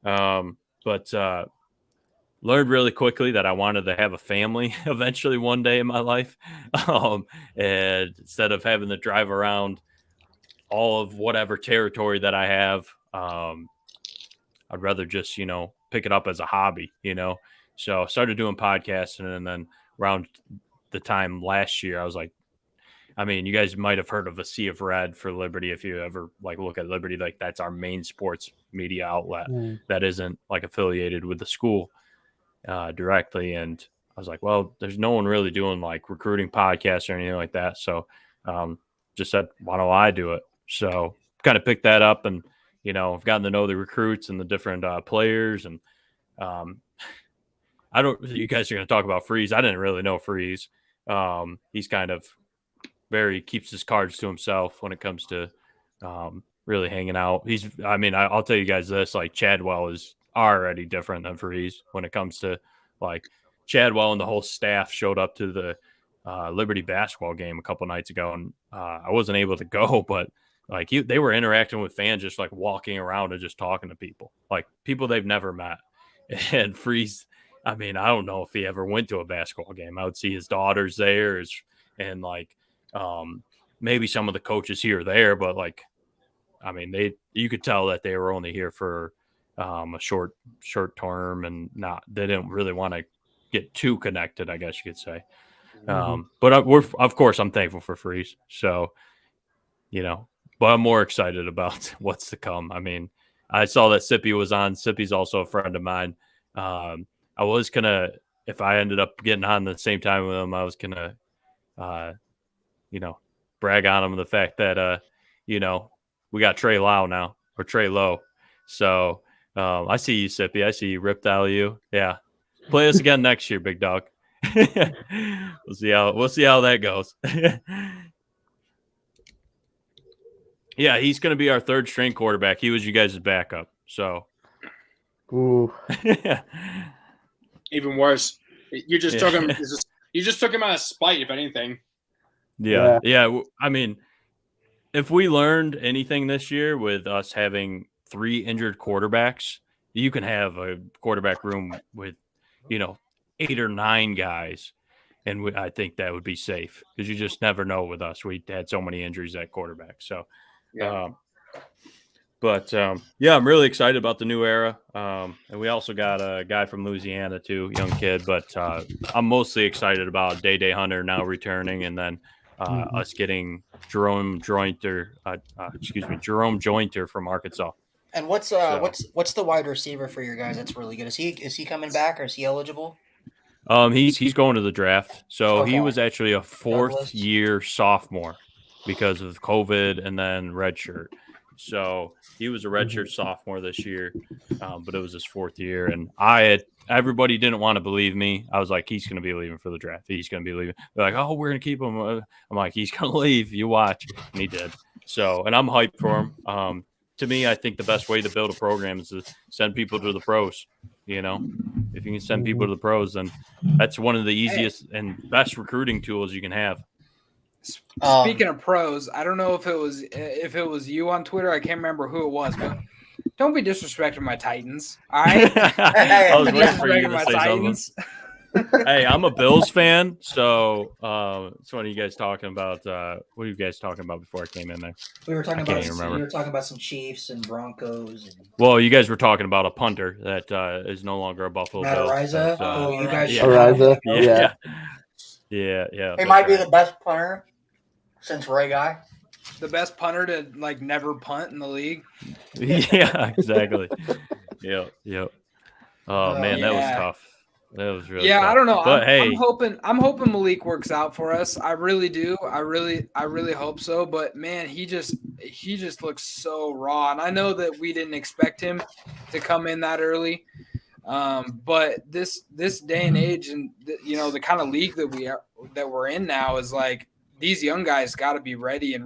But learned really quickly that I wanted to have a family eventually one day in my life. And instead of having to drive around all of whatever territory that I have, I'd rather just, pick it up as a hobby, So I started doing podcasting, and then around the time last year, I was like, I mean, you guys might have heard of a Sea of Red for Liberty. If you ever like look at Liberty, like that's our main sports media outlet that isn't like affiliated with the school directly. And I was like, well, there's no one really doing like recruiting podcasts or anything like that. So just said, why don't I do it? So kind of picked that up, and I've gotten to know the recruits and the different players. And you guys are going to talk about Freeze. I didn't really know Freeze. He's kind of keeps his cards to himself when it comes to really hanging out. I'll tell you guys this, like Chadwell is already different than Freeze when it comes to like Chadwell, and the whole staff showed up to the Liberty basketball game a couple nights ago, and I wasn't able to go, but like they were interacting with fans, just like walking around and just talking to people, like people they've never met. And Freeze, I don't know if he ever went to a basketball game. I would see his daughters there, and like maybe some of the coaches here or there, but like, you could tell that they were only here for a short term, and they didn't really want to get too connected, I guess you could say. But of course I'm thankful for Freeze. So, but I'm more excited about what's to come. I saw that Sippy was on. Sippy's also a friend of mine. I was gonna, if I ended up getting on the same time with him, I was gonna, brag on him the fact that, we got Trey Lau now, or Trey Lowe. So I see you, Sippy. I see you, ripped out of you. Yeah, play us again next year, big dog. We'll see how that goes. Yeah, he's going to be our third string quarterback. He was you guys' backup. So, ooh, even worse. You just took him. You just took him out of spite, if anything. Yeah. If we learned anything this year with us having 3 injured quarterbacks, you can have a quarterback room with, 8 or 9 guys, and I think that would be safe, because you just never know with us. We had so many injuries at quarterback. So, I'm really excited about the new era. And we also got a guy from Louisiana too, young kid. But I'm mostly excited about Day Hunter now returning, and then us getting Jerome Jointer from Arkansas. And what's the wide receiver for your guys that's really good? Is he coming back, or is he eligible? He's going to the draft. So He was actually a 4th-year sophomore because of COVID and then redshirt. So he was a redshirt sophomore this year, but it was his 4th year. And everybody didn't want to believe me. I was like, he's going to be leaving for the draft. He's going to be leaving. They're like, oh, we're going to keep him. I'm like, he's going to leave. You watch. And he did. So, and I'm hyped for him. To me, I think the best way to build a program is to send people to the pros. If you can send people to the pros, then that's one of the easiest and best recruiting tools you can have. Speaking of pros, I don't know if it was you on Twitter. I can't remember who it was, but don't be disrespecting my Titans. All right, I was waiting for you to say something. Hey, I'm a Bills fan, so it's funny you guys talking about. What were you guys talking about before I came in there? We were talking about some Chiefs and Broncos. Well, you guys were talking about a punter that is no longer a Buffalo Bill. Ariza. You guys. Ariza. Yeah. He might be the best punter since Ray Guy. The best punter to like never punt in the league. Yeah, exactly. Yep. Oh man, that was tough. That was really tough. I don't know. But I'm hoping Malik works out for us. I really do. I really hope so. But man, he just looks so raw. And I know that we didn't expect him to come in that early. But this day and age, and the kind of league that we're in now is like these young guys got to be ready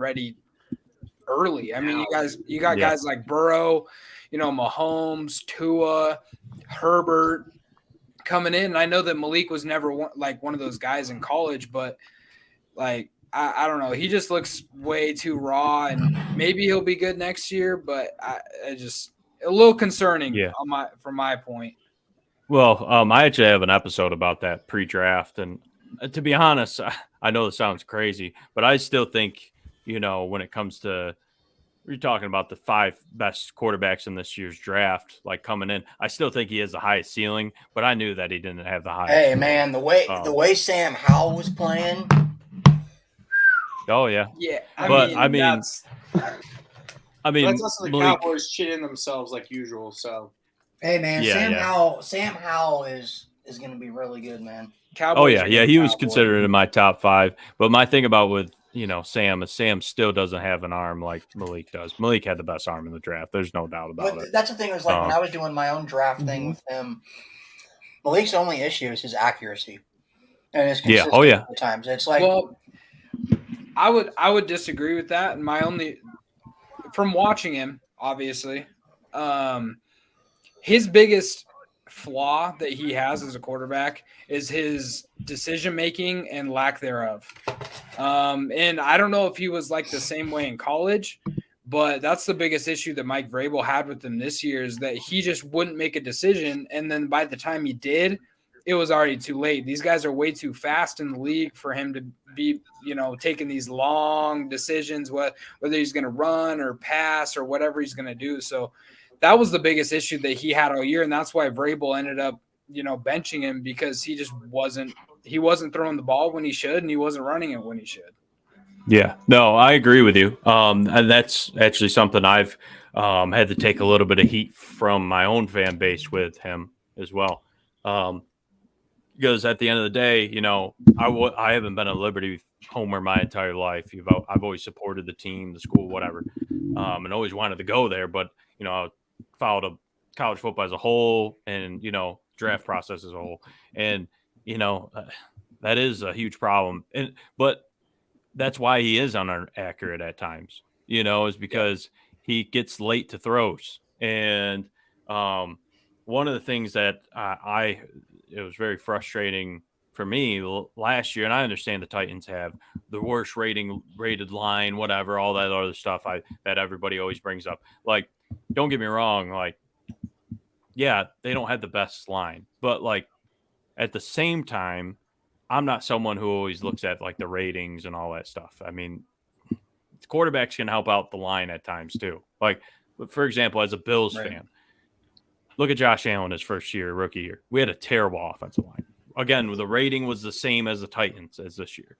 early. I mean, you got guys like Burrow, Mahomes, Tua, Herbert coming in. And I know that Malik was never one of those guys in college, but like I don't know. He just looks way too raw, and maybe he'll be good next year, but I just a little concerning from my point. Well, I actually have an episode about that pre-draft, and to be honest, I know this sounds crazy, but I still think, when it comes to you're talking about the 5 best quarterbacks in this year's draft, like coming in, I still think he has the highest ceiling, but I knew that he didn't have the highest. Hey, man, the way Sam Howell was playing. Oh yeah, yeah. I mean, that's also the Malik, Cowboys cheating themselves like usual. So, hey, man, Sam Howell is going to be really good, man. Cowboys he was considered in my top 5. But my thing about with Sam is Sam still doesn't have an arm like Malik does. Malik had the best arm in the draft. There's no doubt about it. That's the thing. Was like when I was doing my own draft thing with him, Malik's only issue is his accuracy and his consistency at times. It's like, well, I would disagree with that. And my only from watching him, obviously, his biggest flaw that he has as a quarterback is his decision making and lack thereof. And I don't know if he was like the same way in college, but that's the biggest issue that Mike Vrabel had with him this year is that he just wouldn't make a decision. And then by the time he did, it was already too late. These guys are way too fast in the league for him to be, taking these long decisions, whether he's going to run or pass or whatever he's going to do. So that was the biggest issue that he had all year. And that's why Vrabel ended up, benching him because he just wasn't throwing the ball when he should, and he wasn't running it when he should. Yeah, no, I agree with you. And that's actually something I've had to take a little bit of heat from my own fan base with him as well. Because at the end of the day, I haven't been a Liberty homer my entire life. I've always supported the team, the school, whatever, and always wanted to go there. But, I followed college football as a whole and, draft process as a whole. And, that is a huge problem. But that's why he is inaccurate at times, is because he gets late to throws. And one of the things that it was very frustrating for me last year, and I understand the Titans have the worst rated line, whatever, all that other stuff that everybody always brings up. Like, don't get me wrong, like, yeah, they don't have the best line, but like at the same time, I'm not someone who always looks at like the ratings and all that stuff. I mean, quarterbacks can help out the line at times too. Like, for example, as a Bills fan, look at Josh Allen his first year, rookie year. We had a terrible offensive line. Again, the rating was the same as the Titans as this year,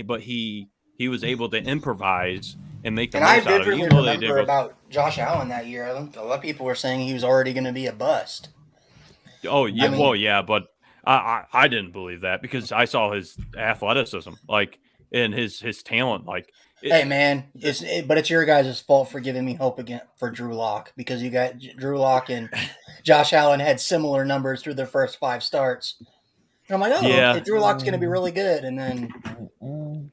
but he was able to improvise and make the most out of it. And I did really remember about Josh Allen that year. A lot of people were saying he was already going to be a bust. Oh yeah, but I didn't believe that because I saw his athleticism, like, and his talent, like. Hey man, but it's your guys' fault for giving me hope again for Drew Lock, because you got Drew Lock and Josh Allen had similar numbers through their first 5 starts. And I'm like, Drew Lock's going to be really good, and then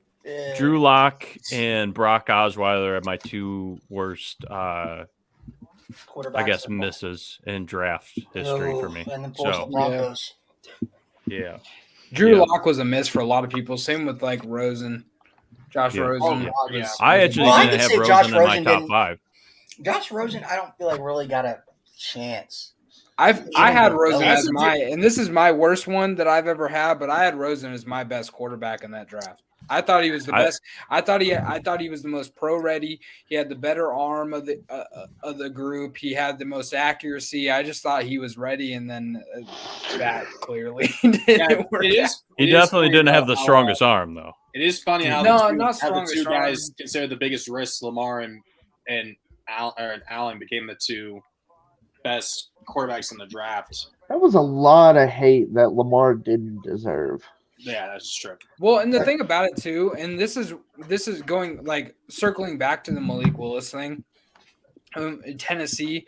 Drew Lock and Brock Osweiler are my 2 worst, I guess, misses in draft history for me. And then the Broncos. Yeah. Drew Lock was a miss for a lot of people. Same with like Rosen. Josh Rosen. I actually didn't have Rosen in my top 5. Josh Rosen, I don't feel like really got a chance. I had Rosen as and this is my worst one that I've ever had, but I had Rosen as my best quarterback in that draft. I thought he was the best. I thought he was the most pro ready. He had the better arm of the group. He had the most accuracy. I just thought he was ready, and then that clearly didn't work. He definitely didn't have the strongest arm, though. It is funny how the two guys considered the biggest risks, Lamar and Allen, became the 2 best quarterbacks in the draft. That was a lot of hate that Lamar didn't deserve. Yeah, that's true. Well, and the thing about it too, and this is going like circling back to the Malik Willis thing. In Tennessee,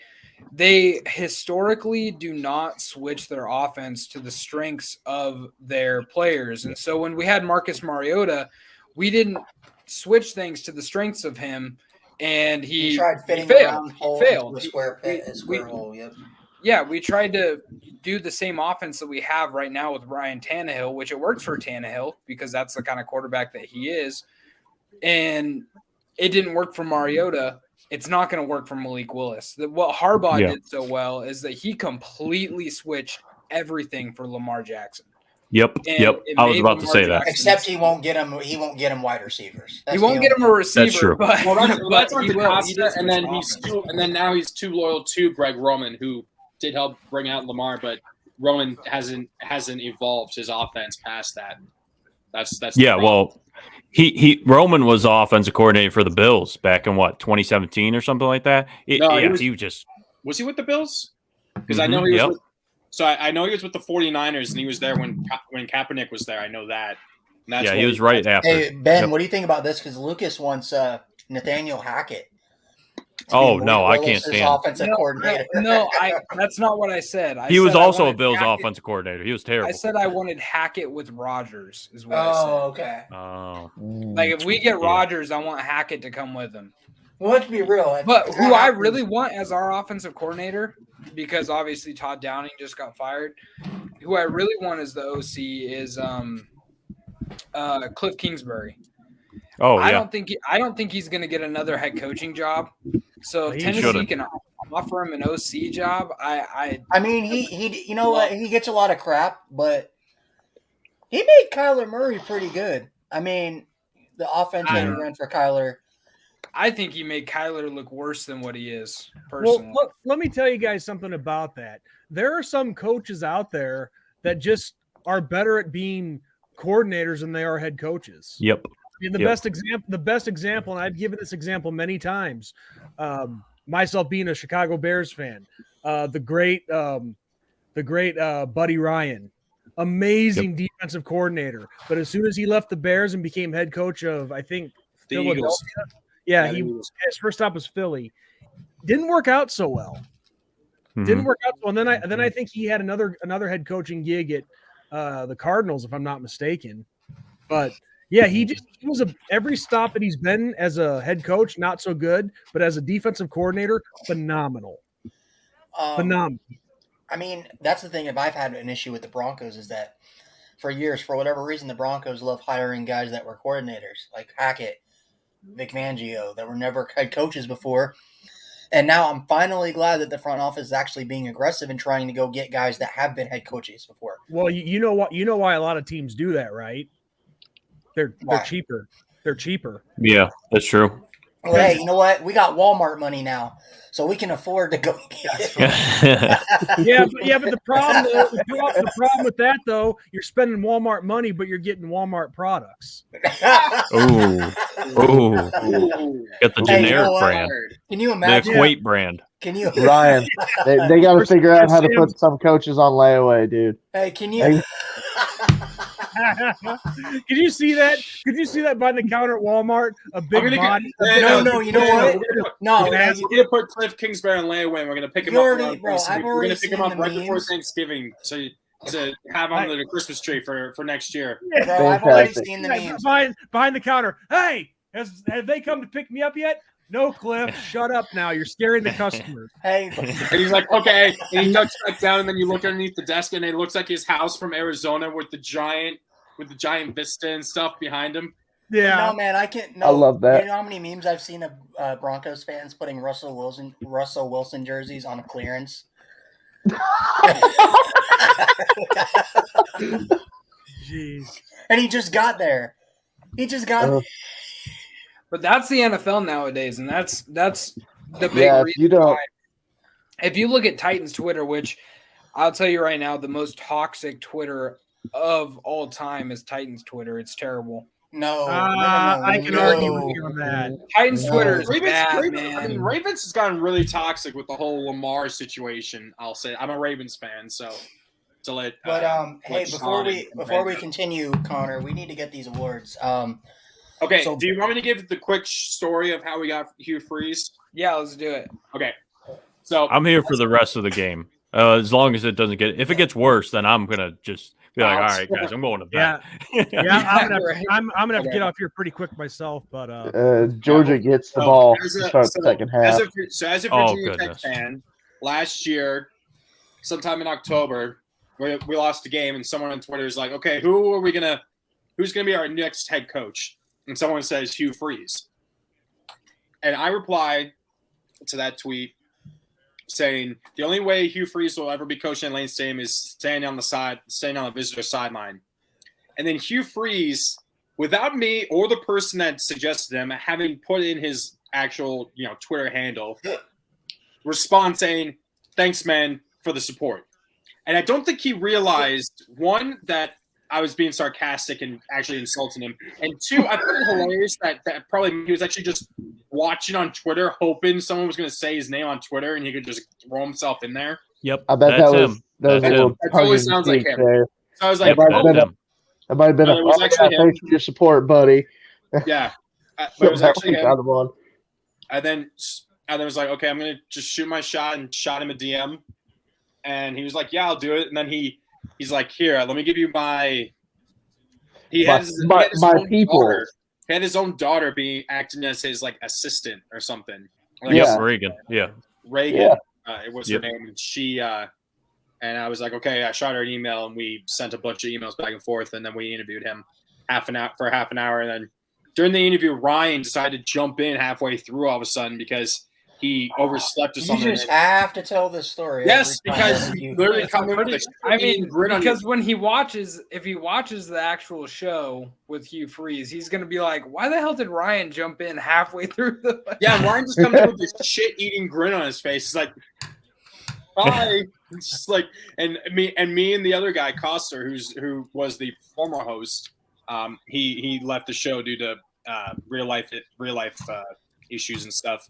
they historically do not switch their offense to the strengths of their players. And so when we had Marcus Mariota, we didn't switch things to the strengths of him, and he tried fitting failed. He failed. A square hole, yep. Yeah, we tried to do the same offense that we have right now with Ryan Tannehill, which it worked for Tannehill because that's the kind of quarterback that he is. and it didn't work for Mariota. It's not going to work for Malik Willis. What Harbaugh did so well is that he completely switched everything for Lamar Jackson. Yep. I was about to say that. Except he won't get him wide receivers. He won't get him a receiver. That's true. But, that's he the will. Costa, and then now he's too loyal to Greg Roman, who did help bring out Lamar, but Roman hasn't evolved his offense past that. That's well, he Roman was the offensive coordinator for the Bills back in 2017 or something like that. he was he with the Bills? Because I know he was. I know he was with the 49ers, and he was there when Kaepernick was there. I know that. He was right after. Hey, Ben, what do you think about this? Because Lucas wants Nathaniel Hackett. Oh, no, I can't stand offensive coordinator. No, that's not what I said. He was also a Bills offensive coordinator. He was terrible. I said I wanted Hackett with Rodgers is what I said. Oh, okay. Oh. Like, if we get Rodgers, I want Hackett to come with him. Well, let's be real. But who I really want as our offensive coordinator, because obviously Todd Downing just got fired, who I really want as the OC is Cliff Kingsbury. Oh, yeah. I don't think he's going to get another head coaching job. So if Tennessee can offer him an OC job, I mean, he you know what? He gets a lot of crap, but he made Kyler Murray pretty good. I mean, the offense that he ran for Kyler. I think he made Kyler look worse than what he is, personally. Well, let me tell you guys something about that. There are some coaches out there that just are better at being coordinators than they are head coaches. Yep. I mean, the best example, and I've given this example many times, myself being a Chicago Bears fan, the great Buddy Ryan, amazing defensive coordinator. But as soon as he left the Bears and became head coach of, I think, Philadelphia. Eagles. His first stop was Philly. Didn't work out so well. Didn't work out. And then I think he had another head coaching gig at the Cardinals, if I'm not mistaken. But yeah, he was every stop that he's been as a head coach, not so good, but as a defensive coordinator, phenomenal. Phenomenal. I mean, that's the thing. If I've had an issue with the Broncos is that for years, for whatever reason, the Broncos love hiring guys that were coordinators, like Hackett, Vic Fangio, that were never head coaches before. And now I'm finally glad that the front office is actually being aggressive and trying to go get guys that have been head coaches before. Well, you know why a lot of teams do that, right? They're cheaper. They're cheaper. Yeah, that's true. Well, hey, you know what? We got Walmart money now, so we can afford to go get it. but the problem with that though, you're spending Walmart money, but you're getting Walmart products. Oh, get the generic brand. Can you imagine the Equate brand? Can you, Ryan? They got to figure out how to put some coaches on layaway, dude. Hey, can you? Did you see that? Could you see that by the counter at Walmart? A big body. No, you know what? No, we're gonna put Cliff Kingsbury on layaway. And we're gonna pick him up. We're gonna pick him up right before Thanksgiving, so to have on the Christmas tree for next year. Yeah, bro, I've already seen the memes behind the counter. Hey, have they come to pick me up yet? No, Cliff, shut up now. You're scaring the customers. Hey. And he's like, okay. And he ducks back down, and then you look underneath the desk, and it looks like his house from Arizona with the giant vista and stuff behind him. Yeah. No, man, I can't. No, I love that. You know how many memes I've seen of Broncos fans putting Russell Wilson jerseys on a clearance? Jeez. And he just got there. But that's the NFL nowadays, and that's the big reason why. If you look at Titans Twitter, which I'll tell you right now, the most toxic Twitter of all time is Titans Twitter. It's terrible. No, I can argue with you on that. Titans Twitter is bad, man. I mean, Ravens has gotten really toxic with the whole Lamar situation. I'll say I'm a Ravens fan, so to let. Hey, before we continue, Connor, we need to get these awards. Okay, so do you want me to give the quick story of how we got Hugh Freeze? Yeah, let's do it. Okay. So I'm here for the rest of the game. As long as it doesn't get – if it gets worse, then I'm going to just be like, all right, guys, I'm going to bed. I'm gonna have to get off here pretty quick myself. But Georgia gets the ball to start the second half. As a Virginia Tech fan, last year, sometime in October, we lost a game, and someone on Twitter is like, okay, who's going to be our next head coach? and someone says Hugh Freeze. And I reply to that tweet saying the only way Hugh Freeze will ever be coaching at Lane Stadium is staying on the visitor sideline. And then Hugh Freeze, without me or the person that suggested him having put in his actual, Twitter handle, respond saying, "Thanks, man, for the support." And I don't think he realized, one, that I was being sarcastic and actually insulting him, and two, I found it hilarious that probably he was actually just watching on Twitter, hoping someone was going to say his name on Twitter and he could just throw himself in there. Yep. I bet that's that was him. that That's was him. Sounds like him. there. So I was like, That's him. That might have been No, it was actually him. thanks for your support, buddy. yeah. But it was actually him. Got him on. I then was like, okay, I'm going to just shoot my shot, and shot him a DM. And he was like, yeah, I'll do it. And then he's like, here, let me give you my – he had his own people. Daughter. He had his own daughter acting as his assistant or something. Reagan. Yeah. Reagan. It was her name. And she and I was like, okay, I shot her an email, and we sent a bunch of emails back and forth, and then we interviewed him for half an hour. And then during the interview, Ryan decided to jump in halfway through all of a sudden because he overslept or something. You just have to tell this story. Yes, because he literally come in with a grin on because when if he watches the actual show with Hugh Freeze, he's going to be like, why the hell did Ryan jump in halfway through the – Yeah, Ryan just comes in with this shit-eating grin on his face. He's like, bye. It's just like, and me and the other guy, Coster, who was the former host, he left the show due to real life issues and stuff.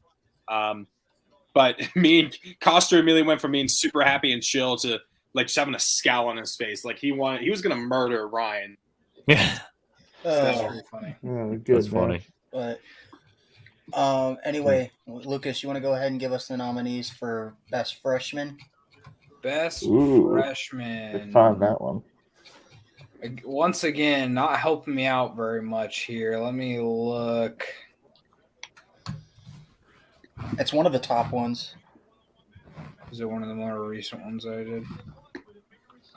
But me and Coster immediately went from being super happy and chill to just having a scowl on his face. Like he was gonna murder Ryan. Yeah. That's really funny. Good, That's funny. But anyway, Lucas, you want to go ahead and give us the nominees for best freshman? Best Ooh, freshman. let's find that one. Once again, not helping me out very much here. Let me look. It's one of the top ones. Is it one of the more recent ones I did?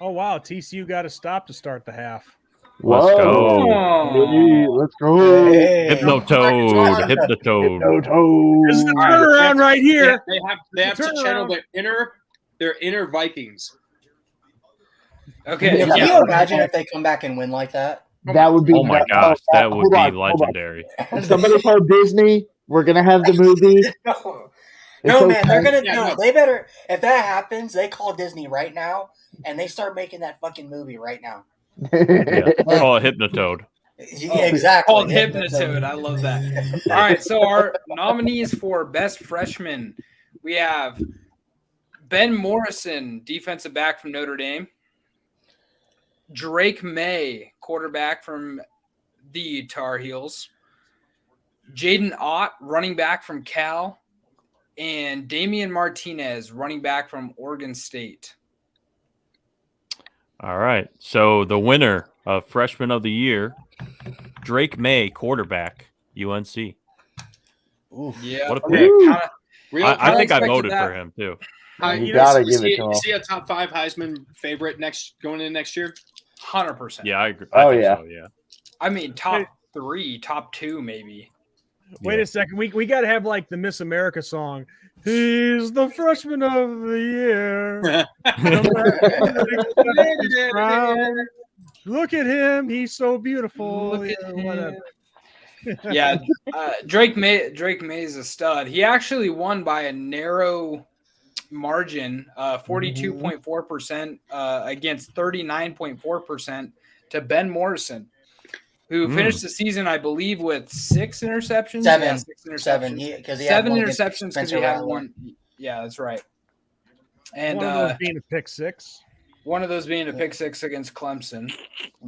Oh, wow. TCU got a stop to start the half. Let's go. Hey, let's go. Hey. Hypnotoad. Hypnotoad. This is the turnaround right here. They have to channel their inner Vikings. Okay. Can you imagine if they come back and win like that? That would be. Oh my gosh, that would be legendary. Somebody call Disney. We're gonna have the movie. No, man, they're gonna. They better. If that happens, they call Disney right now, and they start making that fucking movie right now. Yeah. Call it Hypnotoad. Yeah, exactly. Called Hypnotoad. I love that. All right, so our nominees for best freshman, we have Ben Morrison, defensive back from Notre Dame. Drake May, quarterback from the Tar Heels. Jaden Ott, running back from Cal. And Damian Martinez, running back from Oregon State. All right. So the winner of Freshman of the Year, Drake May, quarterback, UNC. Ooh. Yeah. What a pick. I think I expected voted that. for him, too. You gotta give it to him. You see a top 5 Heisman favorite going into next year? 100%. Yeah, I agree. Oh, I think yeah. So, yeah. I mean, top 3, top 2, maybe. Wait a second. We got to have like the Miss America song. He's the freshman of the year. Look at him. He's so beautiful. Look at him. Yeah, Drake May is a stud. He actually won by a narrow margin, 42.4% against 39.4% to Ben Morrison, who finished the season, I believe, with 6 interceptions. 7. Yeah, 6 interceptions. He 7 interceptions because he had one. Yeah, that's right. And one of those being a pick 6. One of those being a pick 6 against Clemson.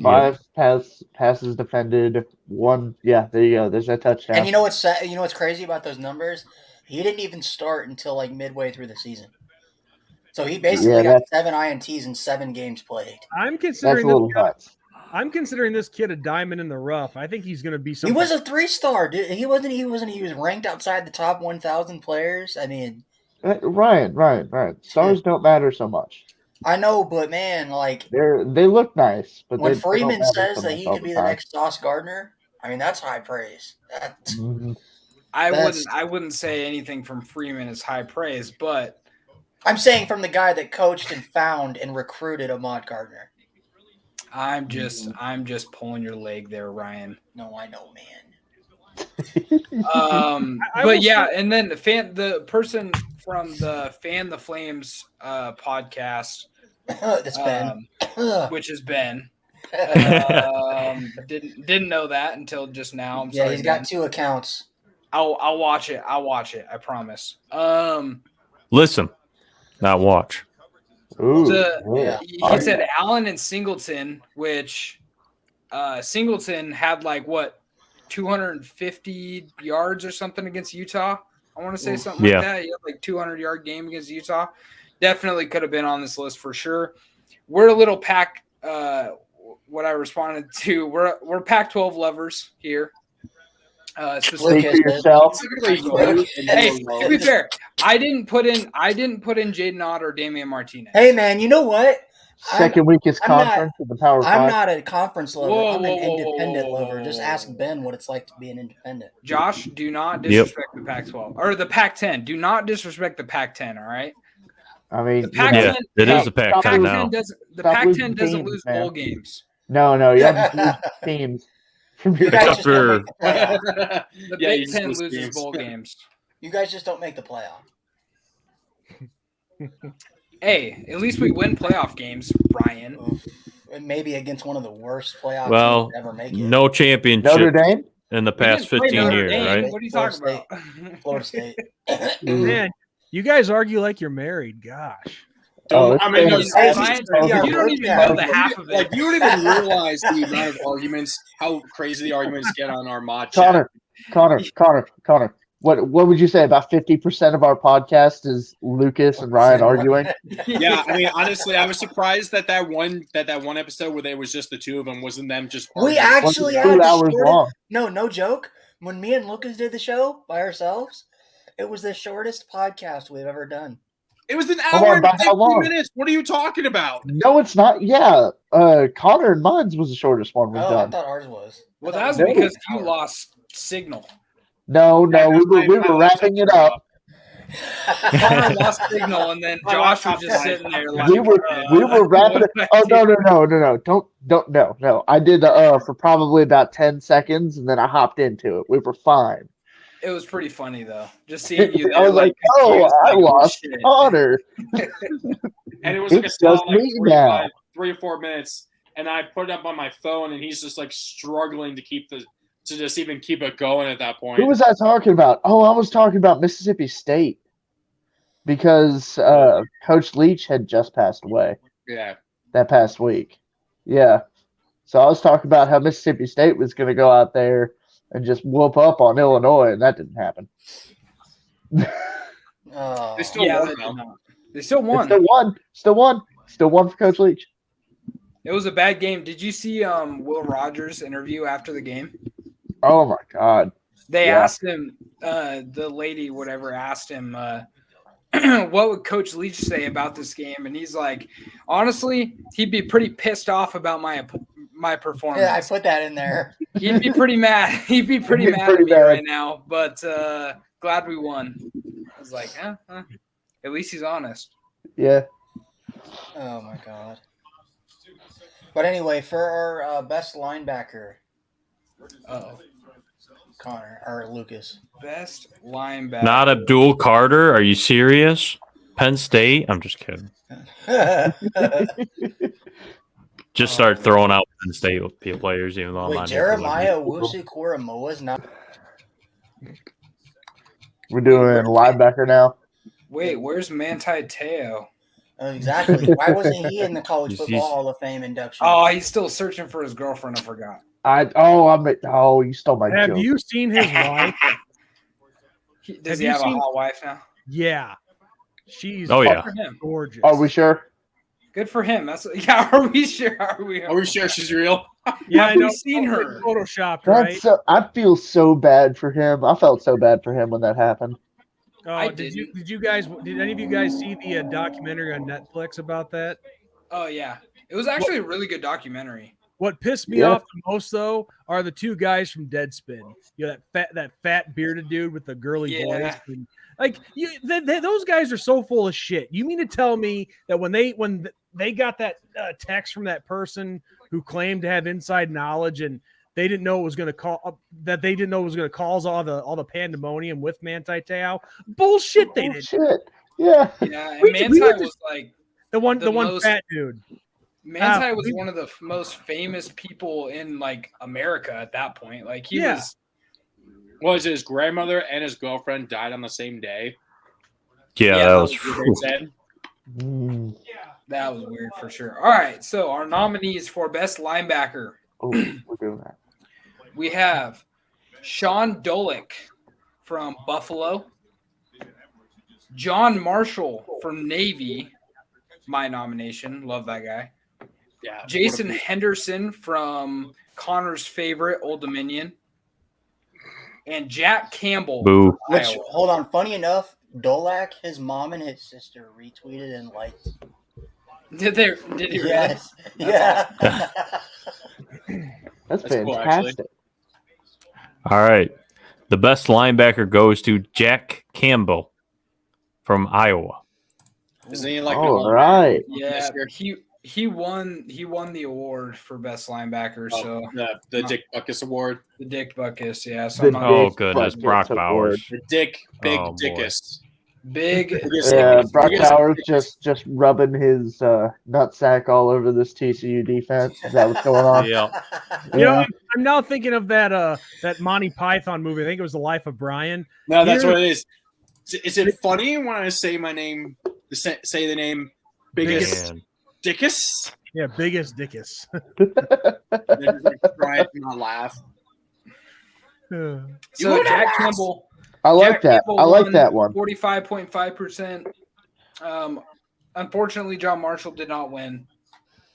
5 passes defended. 1. Yeah, there you go. There's that touchdown. And you know what's crazy about those numbers? He didn't even start until like midway through the season. So he basically got 7 INTs in 7 games played. I'm That's a considering little nuts. I'm considering this kid a diamond in the rough. I think he's going to be something. He was a 3-star, dude. He wasn't. He was ranked outside the top 1,000 players. I mean, Ryan. Stars don't matter so much. I know, but man, like They look nice, but when they Freeman don't matter says so that much he all could be the time. next Sauce Gardner, I mean, that's high praise. I wouldn't say anything from Freeman is high praise, but I'm saying from the guy that coached and found and recruited Ahmad Gardner. I'm just pulling your leg there, Ryan. No, I know, man. But yeah, and then the person from the Fan the Flames podcast, That's Ben, which is Ben. Didn't know that until just now. I'm sorry. He's got 2 accounts. I'll watch it. I promise. Listen, not watch. Ooh, He said Allen and Singleton, which Singleton had like what 250 yards or something against Utah. I want to say something like that. He had like 200-yard game against Utah. Definitely could have been on this list for sure. We're a little pack. What I responded to, we're Pac-12 lovers here. Speak for yourself. Hey, to be fair, I didn't put in Jaden Ott or Damian Martinez. Hey, man, you know what? Second weakest conference in the Power 5. I'm not a conference lover. I'm an independent lover. Just ask Ben what it's like to be an independent. Josh, do not disrespect the Pac-12 or the Pac-10. Do not disrespect the Pac-10. All right. I mean, the Pac-10, it is the Pac-10 now. The Pac-10 doesn't lose bowl games. No, you have to lose teams. Except for the Big Ten loses bowl games. You guys just don't make the playoff. Hey, at least we win playoff games, Ryan. Maybe against one of the worst playoff teams to ever make it. No championship Notre Dame in the past 15 years, right? What are you talking about? Florida State. Man, you guys argue like you're married. Gosh. I mean, you don't even know the half of it. Like, you don't even realize the amount of arguments, how crazy the arguments get on our mod chat. Connor. What would you say? About 50% of our podcast is Lucas and Ryan arguing. Yeah, I mean, honestly, I was surprised that one episode where there was just the two of them wasn't them just. We actually had 2 hours long. No joke. When me and Lucas did the show by ourselves, it was the shortest podcast we've ever done. It was an hour and 50 minutes. What are you talking about? No, it's not. Yeah, Connor and mine's was the shortest one we've done. I thought ours was. Well, that's because you lost signal. No, we were wrapping it up. Connor lost signal, and then Josh was just sitting there like we were wrapping it. Oh no! No. I did for probably about 10 seconds, and then I hopped into it. We were fine. It was pretty funny though, just seeing you there. I was like, I lost Connor. And it was like a solid 3 or 4 minutes, and I put it up on my phone, and he's just like struggling to just even keep it going at that point. Who was I talking about? Oh, I was talking about Mississippi State because Coach Leach had just passed away. Yeah, that past week. Yeah, so I was talking about how Mississippi State was going to go out there and just whoop up on Illinois, and that didn't happen. They still won. They still won. Still won for Coach Leach. It was a bad game. Did you see Will Rogers' interview after the game? Oh my God! They asked him, the lady, whatever, asked him, what would Coach Leach say about this game? And he's like, honestly, he'd be pretty pissed off about my performance. Yeah, I put that in there. He'd be pretty mad. He'd be pretty mad at me right now, but glad we won. I was like, at least he's honest. Yeah. Oh my God. But anyway, for our best linebacker, Connor or Lucas. Best linebacker. Not Abdul Carter. Are you serious? Penn State? I'm just kidding. Just start throwing out Penn State players, even though I'm not. Jeremiah Owusu-Koramoah is not. We're doing linebacker now. Wait, where's Manti Te'o? Exactly. Why wasn't he in the College Football Hall of Fame induction? Oh, he's still searching for his girlfriend. I forgot. You stole my joke. Have you seen his wife? Does he have a hot wife now? Yeah. She's gorgeous. Are we sure? Good for him. Are we sure? Are we sure she's real? Yeah, I know. We've seen her. Photoshopped, right? I feel so bad for him. I felt so bad for him when that happened. Did any of you guys see the documentary on Netflix about that? Oh yeah, it was actually a really good documentary. What pissed me off the most though are the two guys from Deadspin. You know that fat bearded dude with the girly voice. And, like those guys are so full of shit. You mean to tell me that when they got that text from that person who claimed to have inside knowledge and they didn't know it was going to cause all the pandemonium with Manti Te'o? Bullshit. They did. Yeah. Yeah, and Manti was like the one fat dude. Manti was one of the most famous people in like America at that point. Like he was his grandmother and his girlfriend died on the same day. Yeah, that was that was weird for sure. All right, so our nominees for best linebacker. Oh, we're doing that. We have Sean Dolick from Buffalo, John Marshall from Navy, my nomination. Love that guy. Yeah. Jason Henderson from Connor's favorite, Old Dominion, and Jack Campbell. Boo. Which, hold on, funny enough, Dolak, his mom and his sister retweeted and liked. Did he really? Yes. Yeah. That's Cool, fantastic. All right. The best linebacker goes to Jack Campbell from Iowa. Isn't he like all right? Yeah, he won the award for best linebacker. So the Dick Butkus Award. The Dick Butkus, yeah. So Goodness, Brock Bowers. The Dickus. Big. Yeah, Brock Bowers just rubbing his nutsack all over this TCU defense. Is that what's going on? Yeah. You know, I'm now thinking of that Monty Python movie. I think it was The Life of Brian. No, that's what it is. Is it funny when I say my name? Say the name Biggest Dickus? Yeah, Biggest Dickus. Try to not laugh. So Jack Campbell. I like that. I like that one. 45.5%. Unfortunately, John Marshall did not win.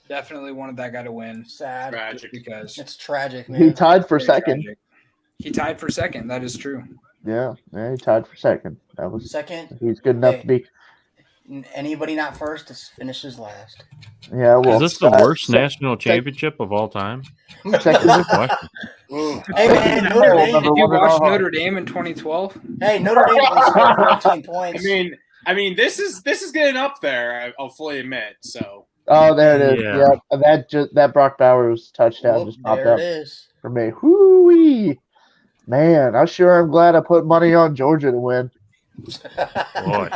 Definitely wanted that guy to win. Sad. Tragic. Because it's tragic, man. He tied for second. Tragic. He tied for second. That is true. Yeah, he tied for second. That was second. He's good enough to be. Anybody not first just finishes last. Yeah, well, is this the worst national championship of all time? Second. Hey man, Notre Dame. Did you watch Notre Dame in 2012? Hey, Notre Dame scored 14 points. I mean, this is getting up there. I'll fully admit. So. Oh, there it is. Yeah, that Brock Bowers touchdown just popped up for me. Whoo-wee. Man, I sure am glad I put money on Georgia to win. Boy.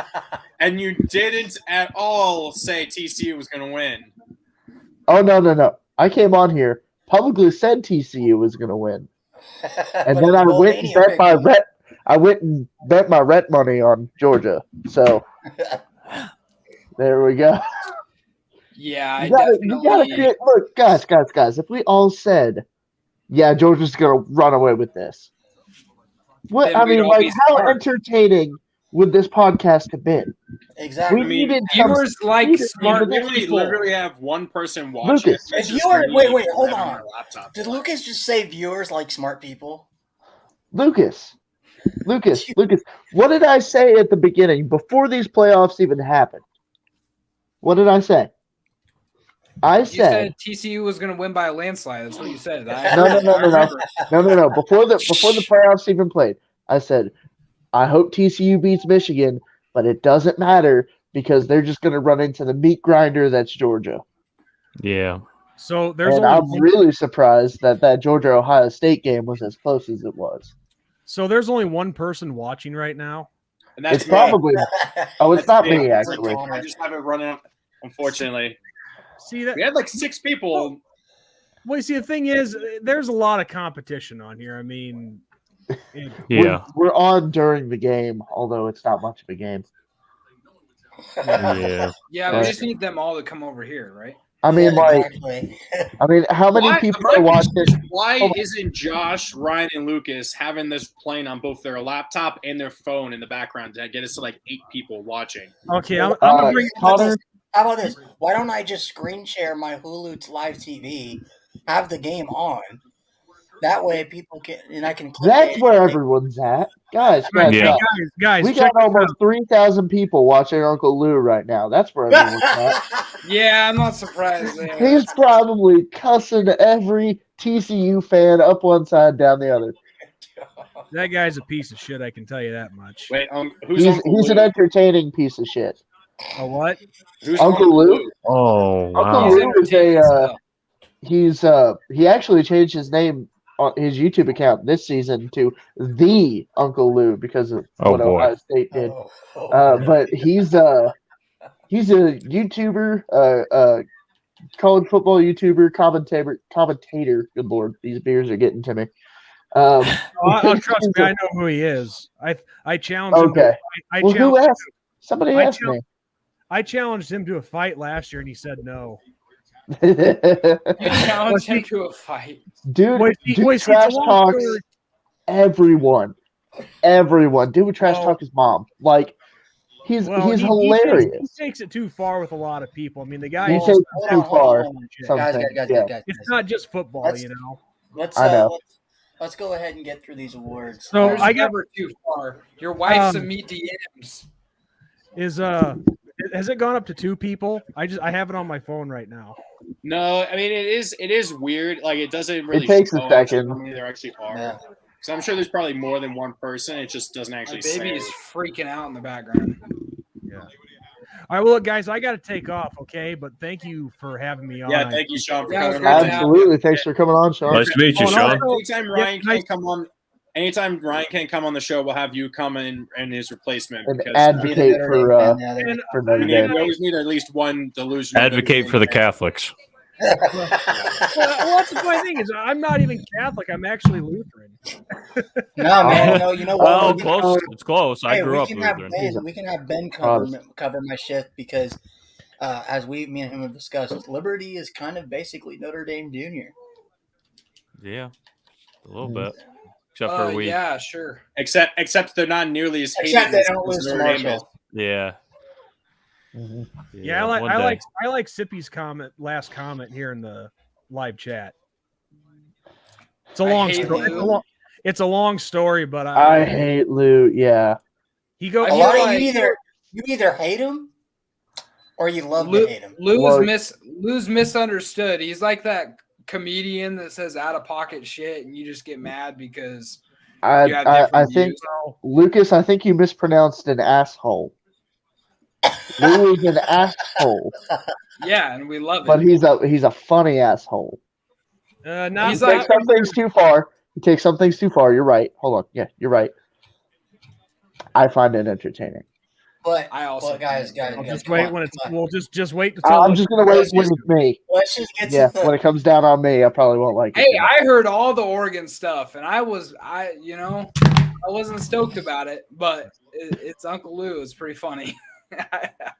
And you didn't at all say TCU was going to win. Oh, no. I came on here, publicly said TCU was going to win. And then I went and bet my rent. I went and bet my rent money on Georgia. So there we go. Yeah, you gotta create. Look, guys. If we all said, "Yeah, Georgia's gonna run away with this," how entertaining would this podcast have been? Exactly. Viewers like smart people. Literally have one person watching. Wait, hold on. Did Lucas just say viewers like smart people? Lucas, what did I say at the beginning before these playoffs even happened? What did I say? You said TCU was going to win by a landslide. That's what you said. No. Before the playoffs even played, I said, I hope TCU beats Michigan, but it doesn't matter because they're just going to run into the meat grinder that's Georgia. Yeah. So I'm really surprised that Georgia-Ohio State game was as close as it was. So there's only one person watching right now. And that's it's probably it's not me actually. I just have it running. Unfortunately, see that we had like 6 people. Well, you see, the thing is, there's a lot of competition on here. I mean, yeah, we're on during the game, although it's not much of a game. Yeah, we just need them all to come over here, right? I mean, how many people are watching? Why isn't Josh, Ryan, and Lucas having this playing on both their laptop and their phone in the background to get us to like 8 people watching? Okay, I'm gonna bring Connor. How about this? Why don't I just screen share my Hulu live TV, have the game on? That way, people can, and I can. That's where everyone's at. Guys, Yeah. Guys, we check got almost 3,000 people watching Uncle Lou right now. That's where everyone's at. Yeah, I'm not surprised there. He's probably cussing every TCU fan up one side, down the other. that guy's a piece of shit. I can tell you that much. Wait, who's Uncle He's Lou? an entertaining piece of shit. A what? Who's Uncle Lou? Oh, wow. Uncle He's Lou is entertaining as hell. he actually changed his name on his YouTube account this season to the Uncle Lou because of what boy. Ohio State did. Oh, But he's a YouTuber, college football YouTuber, commentator. Good Lord, these beers are getting to me. Trust me, I know who he is. I challenged him. Okay. Well, who asked? Somebody I asked me. I challenged him to a fight last year, and he said no. You challenged him to a fight. Dude, Wait, trash talks everyone. Dude, trash talk his mom. Like, he's hilarious. He takes it too far with a lot of people. I mean, the guy. He takes it too far. Guys. It's not just football, you know. Let's go ahead and get through these awards. So There's I got never too far. Your wife's a meet DMs. Has it gone up to 2 people? I have it on my phone right now. No, I mean it is weird. Like it doesn't really. It takes a show second. How many there actually are? Yeah. So I'm sure there's probably more than one person. It just doesn't My actually baby say. is freaking out in the background. Yeah. All right, well, look, guys, I got to take off, okay? But thank you for having me on. Yeah, thank you, Sean, for Yeah, it was coming great on. to have Absolutely. Thanks for coming on, Sean. Nice to meet you, Oh, Sean. no, Anytime Ryan can't come on the show, we'll have you come in and his replacement. And because advocate for Notre Dame. we always need at least one delusional. Advocate for the Catholics. Well, that's the funny thing is I'm not even Catholic. I'm actually Lutheran. No, man. No, you know what? Well, We can- close. It's close. I Hey, grew up we can have Lutheran. Ben. We can have Ben cover my shift because, as me and him have discussed, Liberty is kind of basically Notre Dame Junior. Yeah, a little bit. Except for we. Yeah, sure. Except they're not nearly as hated. Except they as don't lose to Notre Dame is. Marshall. Yeah. Yeah, one I day. like Sippy's last comment here in the live chat. It's a long story. It's a long story, but I hate Lou. Yeah. He goes. You either hate him or you love to hate him. Lou's misunderstood. He's like that comedian that says out of pocket shit, and you just get mad because you have different I think views. Lucas. I think you mispronounced an asshole. Lou is an asshole, Yeah, and we love it. but he's a funny asshole. Not He's He like- takes some things too far. He takes some things too far. You're right. Hold on. Yeah, you're right. I find it entertaining. But I also guys, just come wait on, when it's. come on. We'll just wait until. I'm just gonna wait when it's me. Let's just get Yeah, to the. when it comes down on me, I probably won't like it. Hey, I heard all the Oregon stuff, and I wasn't stoked about it, but it's Uncle Lou. It's pretty funny.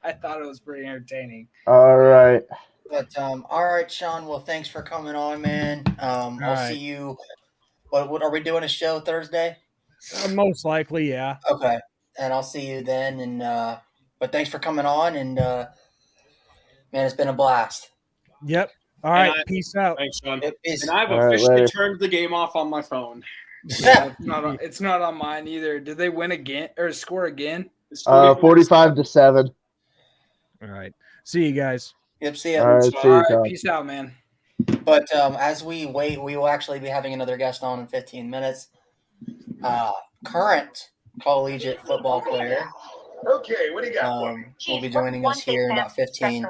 I thought it was pretty entertaining. All right. But all right, Sean. Well, thanks for coming on, man. I'll right. see you. What are we doing a show Thursday? Most likely, yeah. Okay, and I'll see you then. And but thanks for coming on, and man, it's been a blast. Yep. All right. Peace out. Thanks, Sean. Peace. And I've All right, officially later. turned the game off on my phone. It's not on mine either. Did they win again or score again? It's 45-7. All right. See you guys. Yep. See ya. All right. See All you, right, Todd. peace out, man. But as we wait, we will actually be having another guest on in 15 minutes. Current collegiate football player. Okay, what do you got? Will be joining us here in about 15.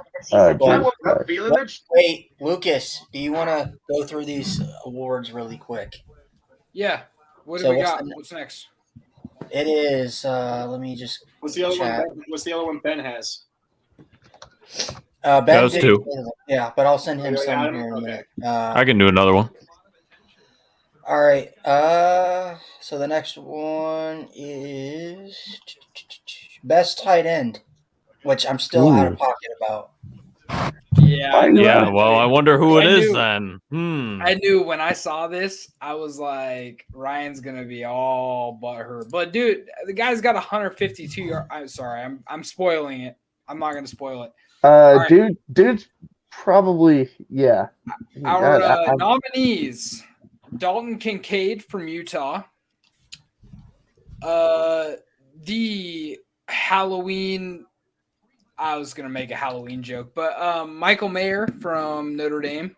Wait, Lucas, do you want to go through these awards really quick? Yeah. What do So we what's got? the- What's next? It is. Let me just. What's the other chat. one? What's the other one Ben has? Ben Those did- two. Yeah, but I'll send him Okay, some Adam? here in a Okay. minute. I can do another one. All right. So the next one is best tight end, which I'm still out of pocket about. Yeah. Yeah. Well, I wonder who it I is knew. then. I knew when I saw this, I was like, Ryan's gonna be all butthurt. But dude, the guy's got 152 yards. I'm sorry, I'm spoiling it. I'm not gonna spoil it. right. Dude's probably Our God, nominees: Dalton Kincaid from Utah, The Halloween. I was gonna make a Halloween joke, but Michael Mayer from Notre Dame,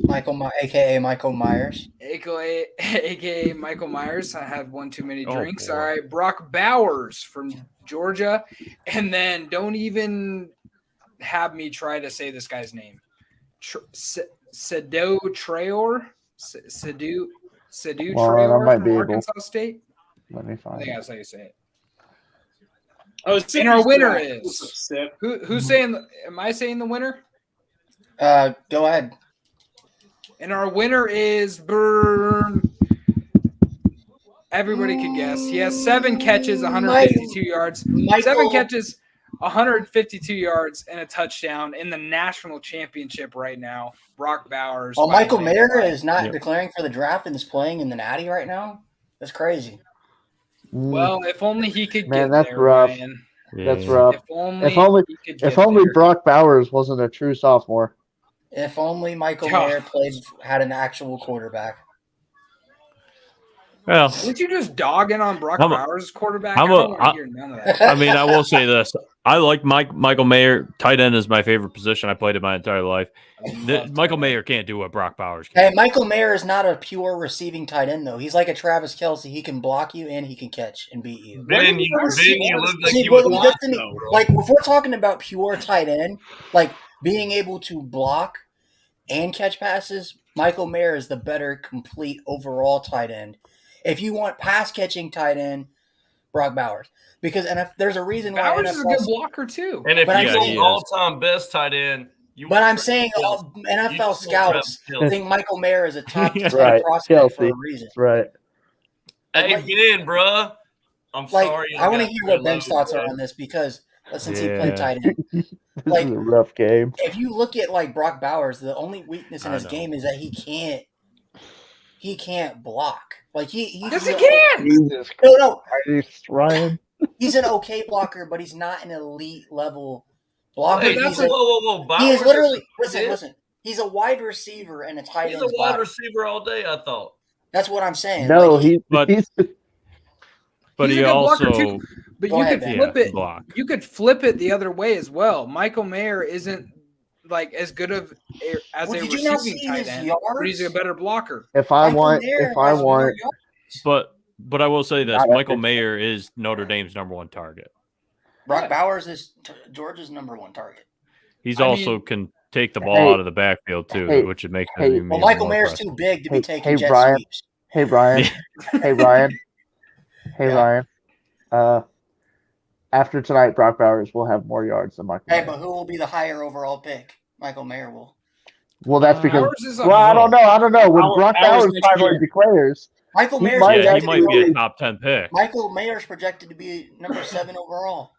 AKA Michael Myers. AKA Michael Myers. I had one too many drinks. boy. All right, Brock Bowers from Georgia, and then don't even have me try to say this guy's name. Sado Traore. Sado Traore might from be able. Arkansas State. Let me I find think it. that's how you say it. And our winner is who's saying? Am I saying the winner? Go ahead. And our winner is Everybody could guess. He has 7 catches, 152 yards. 7 catches, 152 yards, and a touchdown in the national championship right now. Brock Bowers. Well, Michael Mayer is not declaring for the draft and is playing in the Natty right now. That's crazy. Well, if only he could Man, get that's there, rough. Ryan. That's rough. If only he could get there. Brock Bowers wasn't a true sophomore. If only Michael Mayer had an actual quarterback. Well, would you just dog in on Brock Bowers' quarterback? I don't want to hear none of that. I mean, I will say this. I like Michael Mayer. Tight end is my favorite position. I played it my entire life. Michael Mayer can't do what Brock Bowers can. Hey, Michael Mayer is not a pure receiving tight end, though. He's like a Travis Kelce. He can block you and he can catch and beat you. Ben, you look like you would block, though, bro. Like, if we're talking about pure tight end, like being able to block and catch passes, Michael Mayer is the better complete overall tight end. If you want pass-catching tight end, Brock Bowers. Because there's a reason why Bowers is a good blocker, too. And if you want all-time best tight end, I'm saying NFL scouts think Michael Mayer is a top 10 prospect Kelsey. for a reason. Right. Hey, get in, bro. I'm sorry. I want to hear what Ben's thoughts are on this because since he played tight end. This is a rough game. If you look at Brock Bowers, the only weakness in his game is that he can't block. Yes, he can. Jesus No. Christ, Ryan. He's an okay blocker, but he's not an elite level blocker. Hey, whoa. He is literally listen. He's a wide receiver and a tight end. He's a wide receiver all day, I thought. That's what I'm saying. No, but he also. But you could flip it. You could flip it the other way as well. Michael Mayer isn't as good as a receiving tight end, but he's a better blocker. But I will say this: Michael Mayer is Notre Dame's #1 target. Brock Bowers is Georgia's #1 target. He's can take the ball out of the backfield too, which would make him. Well, Michael Mayer's too big to be taking jet sweeps. Hey, Brian. Hey, Ryan. After tonight, Brock Bowers will have more yards than Michael Mayer. But who will be the higher overall pick? Michael Mayer will. Well, that's because. I don't know. When Brock Bowers finally declares, Michael Mayer, he might be a top 10 pick. Michael Mayer's projected to be number 7 overall.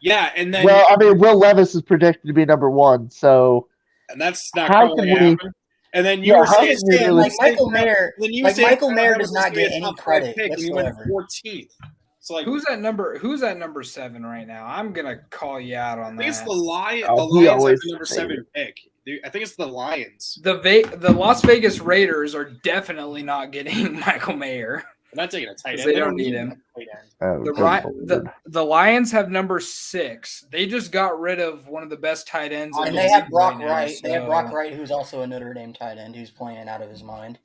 Yeah, and then Will Levis is projected to be number 1. So, and that's not going to happen. And then you were saying Michael Mayer. Michael Mayer does not get any credit whatsoever. 14th. So who's at number 7 right now? I'm gonna call you out on that. I think it's the Lions. The Lions have the number 7 pick. I think it's the Lions. The Las Vegas Raiders are definitely not getting Michael Mayer. They're not taking a tight end. They don't need him. The Lions have number 6. They just got rid of one of the best tight ends. And they have Brock Wright. They have Brock Wright, who's also a Notre Dame tight end, who's playing out of his mind.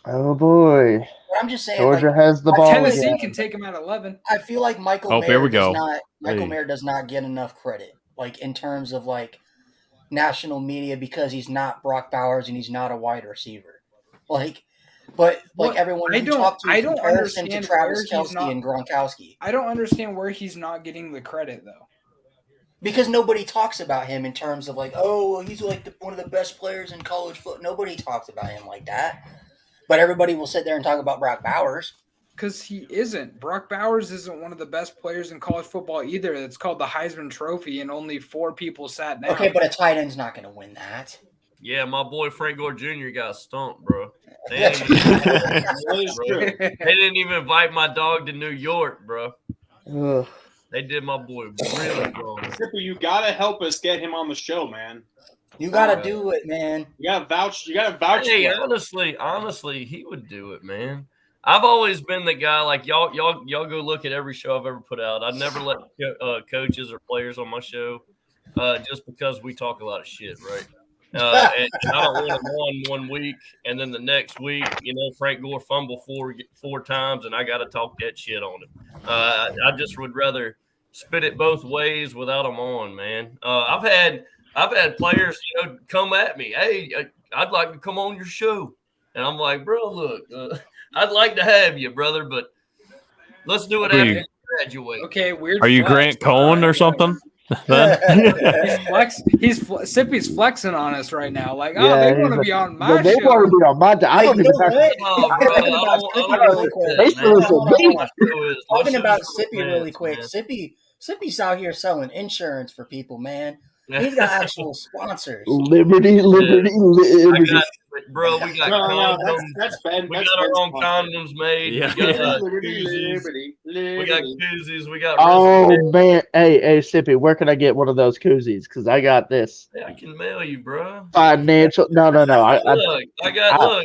Oh boy! I'm just saying, Georgia has the ball. Tennessee can take him at 11. I feel like Michael Mayer does not get enough credit, in terms of national media, because he's not Brock Bowers and he's not a wide receiver. Everyone you talk to in comparison to Travis Kelce and Gronkowski. I don't understand where he's not getting the credit though. Because nobody talks about him in terms of he's one of the best players in college football. Nobody talks about him like that. But everybody will sit there and talk about Brock Bowers. Because he isn't. Brock Bowers isn't one of the best players in college football either. It's called the Heisman Trophy, and only 4 people sat down. Okay, but a tight end's not going to win that. Yeah, my boy Frank Gore Jr. got stumped, bro. They didn't even invite my dog to New York, bro. Ugh. They did my boy really wrong. You got to help us get him on the show, man. You gotta do it, man. You gotta vouch. You gotta vouch. Hey, for it. honestly, he would do it, man. I've always been the guy like y'all go look at every show I've ever put out. I never let coaches or players on my show just because we talk a lot of shit, right? And I don't want them on 1 week, and then the next week, Frank Gore fumble four times, and I got to talk that shit on him. I just would rather spit it both ways without them on, man. I've had players, come at me. Hey, I'd like to come on your show, and I'm like, bro, look, I'd like to have you, brother, but let's do it after you graduate. Okay, weird. Are you Grant Cohen or something? Sippy's flexing on us right now. Like, Yeah, they he's want to like, be on my they show. want to be on my. I don't even have. Talking about Sippy really quick. Sippy's out here selling insurance for people, man. He's got actual sponsors. Liberty. Bro, we got condoms. That's Ben. We got our own condoms made. Yeah. We got koozies. We got koozies. We got. Oh man, hey, Sippy, where can I get one of those koozies? Because I got this Yeah, I can mail you, bro. financial. No. Look,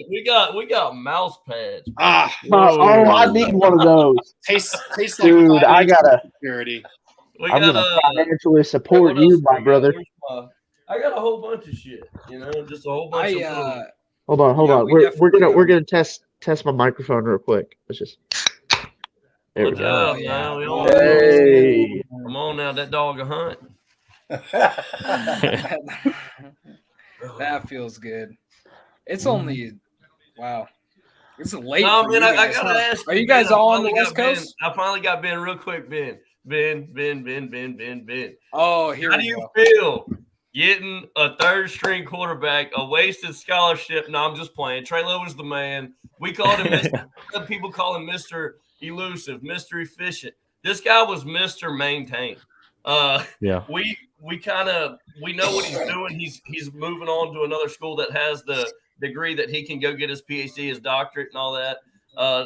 we got mouse pads. I need one of those. Tastes Dude, like I gotta. security. I'm gonna financially support you, my brother. I got a whole bunch of shit. Just a whole bunch of. Hold on. We're gonna test my microphone real quick. Let's just. There we go. Hey. Come on now, that dog a hunt. That feels good. It's only wow. It's late. No, man, I gotta ask. Are you guys all on the West Coast? I finally got Ben real quick. Ben. Oh, here How we do you go. feel getting a third string quarterback, a wasted scholarship? No, I'm just playing. Trey Lowe was the man. We called him Mr. People call him Mr. Elusive, Mr. Efficient. This guy was Mr. Maintain. Yeah. We know what he's doing. He's moving on to another school that has the degree that he can go get his PhD, his doctorate, and all that.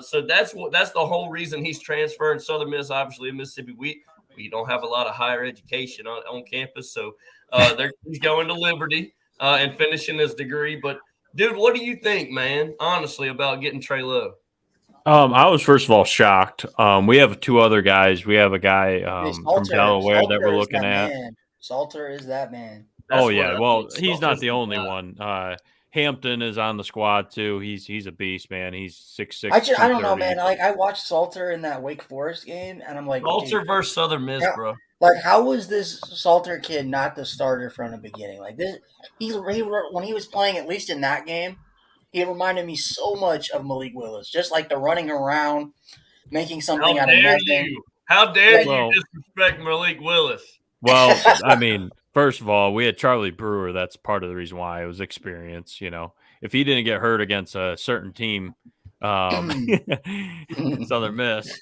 So that's the whole reason he's transferring. Southern Miss, obviously in Mississippi, we don't have a lot of higher education on campus, so he's going to Liberty and finishing his degree. But dude, what do you think, man? Honestly, about getting Trey Lowe? I was first of all shocked. We have two other guys. We have a guy from Delaware that we're looking at. Salter is that man. Well, he's not the only one. Hampton is on the squad too. He's a beast, man. He's 6'6". I don't know, man. Like I watched Salter in that Wake Forest game, and I'm like, Salter versus Southern Miss, bro. Like, how was this Salter kid not the starter from the beginning? Like this, when he was playing, at least in that game, he reminded me so much of Malik Willis. Just like the running around, making something out of nothing. How dare you disrespect Malik Willis? Well, I mean, first of all, we had Charlie Brewer. That's part of the reason why it was experience. If he didn't get hurt against a certain team, Southern Miss,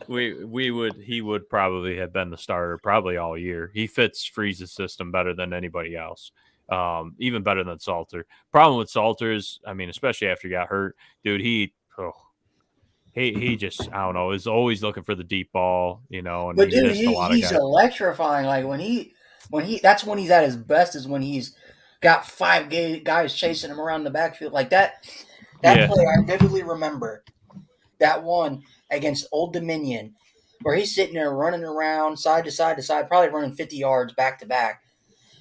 he would probably have been the starter probably all year. He fits Freeze's system better than anybody else, even better than Salter. Problem with Salter is, I mean, especially after he got hurt, dude, he just, I don't know, is always looking for the deep ball, and but he dude, missed a lot of he's guys. electrifying. Like when he that's when he's at his best, is when he's got five guys chasing him around the backfield like that. That play I vividly remember. That one against Old Dominion, where he's sitting there running around side to side, probably running 50 yards back to back,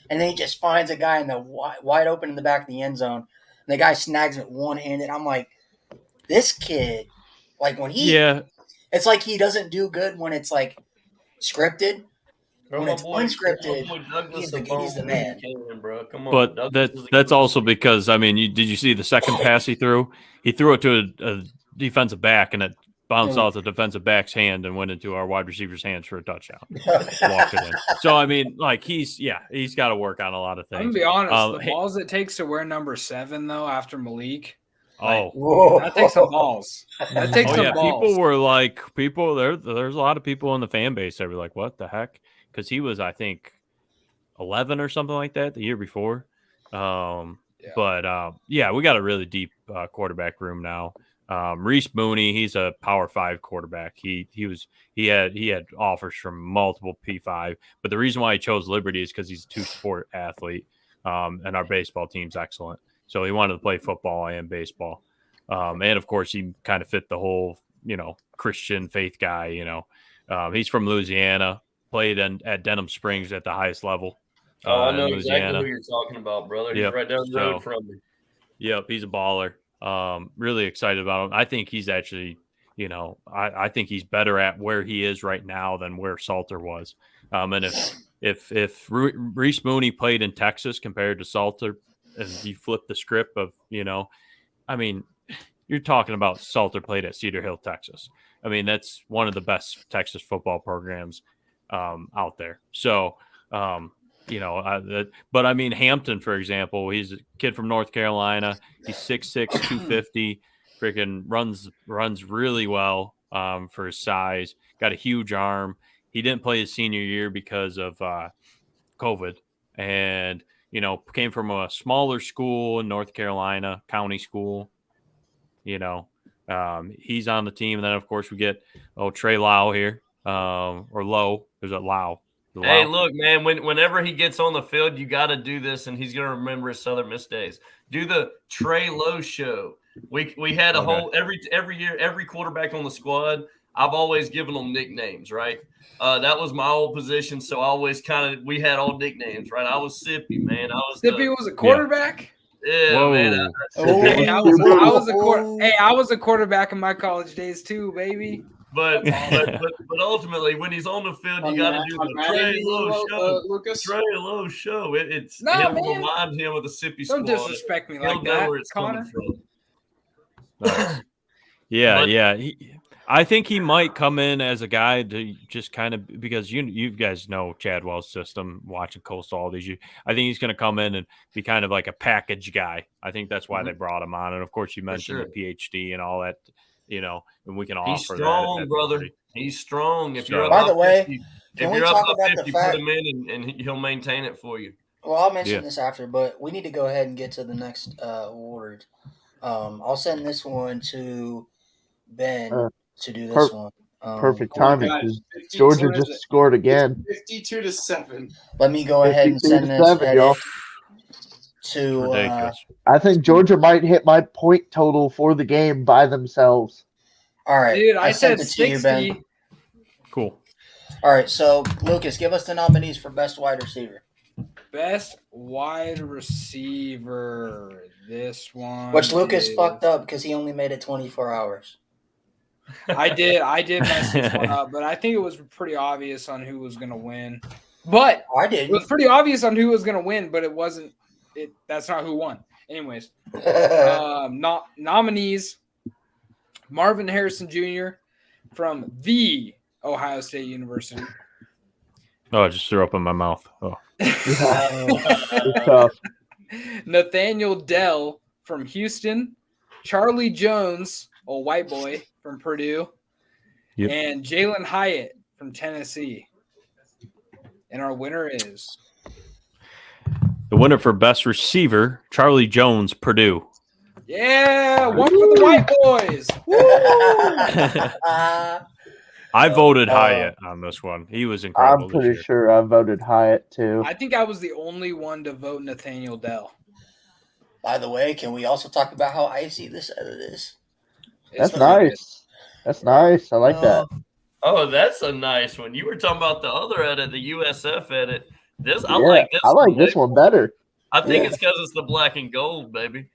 and then he just finds a guy in the wide open in the back of the end zone, and the guy snags it one-handed. I'm like, this kid. Like when it's like he doesn't do good when it's like scripted. When it's unscripted, he's the man. But that's also because, I mean, did you see the second pass he threw? He threw it to a defensive back, and it bounced off the defensive back's hand and went into our wide receiver's hands for a touchdown. Walked it in. So, I mean, like he's got to work on a lot of things. I'm going to be honest. The balls it takes to wear number 7, though, after Malik. That takes some balls. That takes some balls. People were like, there's a lot of people in the fan base that were like, what the heck? Because he was, I think, 11 or something like that the year before. But we got a really deep quarterback room now. Reese Mooney, he's a Power 5 quarterback. He had offers from multiple P5, but the reason why he chose Liberty is because he's a 2-sport athlete. and our baseball team's excellent. So he wanted to play football and baseball. And, of course, he kind of fit the whole, Christian faith guy, He's from Louisiana, played at Denham Springs at the highest level. I know in exactly Louisiana. who you're talking about, brother. He's Yep. right down the road from me. Yep, he's a baller. Really excited about him. I think he's actually, I think he's better at where he is right now than where Salter was. And if Reese Mooney played in Texas compared to Salter, and you flip the script of, you're talking about Salter played at Cedar Hill, Texas. I mean, that's one of the best Texas football programs out there. So, but I mean, Hampton, for example, he's a kid from North Carolina. He's 6'6", 250, freaking runs really well for his size. Got a huge arm. He didn't play his senior year because of COVID, and came from a smaller school in North Carolina, county school. He's on the team, and then of course we get Trey Lau here, or Lowe. There's a Lau. Hey, look, man, whenever he gets on the field, you got to do this, and he's going to remember his Southern Miss days. Do the Trey Lowe show. We had a whole every year, every quarterback on the squad, I've always given them nicknames, right? That was my old position, so I always we had all nicknames, right? I was Sippy, man. Sippy was a quarterback? Yeah, man. I was a quarterback in my college days too, baby. But ultimately, when he's on the field, you got to do the Trey Lowe show. Lucas. Trey Lowe show. It'll remind him of the Sippy squad. Don't disrespect me like that, where it's Connor. coming from. Nice. Yeah. I think he might come in as a guy to just kind of, because you guys know Chadwell's system, watching Coastal all these years. I think he's going to come in and be kind of like a package guy. I think that's why they brought him on. And of course, you mentioned the PhD and all that, and we can offer that. He's strong, brother. He's strong. If you're By up the way, 50, can if we you're talk up about 50, the fact? put him in and he'll maintain it for you. Well, I'll mention this after, but we need to go ahead and get to the next award. I'll send this one to Ben to do this one. Perfect timing because Georgia just scored again. 52-7. Let me go ahead and send this 52-7, y'all. to. I think Georgia might hit my point total for the game by themselves. All right, dude. I said sent it to you, 60. Ben. Cool. All right, so Lucas, give us the nominees for best wide receiver. Best wide receiver. This one. Which Lucas fucked up because he only made it 24 hours. I did mess this one up, but I think it was pretty obvious on who was going to win. But I did. It was pretty obvious on who was going to win, but it wasn't. That's not who won. Anyways, nominees: Marvin Harrison Jr. from the Ohio State University. Oh, I just threw up in my mouth. Oh, It's tough. Nathaniel Dell from Houston, Charlie Jones, a white boy from Purdue, and Jalen Hyatt from Tennessee. And our winner is the winner for best receiver, Charlie Jones, Purdue. Yeah, one for the white boys. I voted Hyatt on this one. He was incredible. I'm pretty sure I voted Hyatt too. I think I was the only one to vote Nathaniel Dell. By the way, can we also talk about how icy this edit is? That's nice. That's nice. I like that. Oh, that's a nice one. You were talking about the other edit, the USF edit. I like this one better. I think it's because it's the black and gold, baby.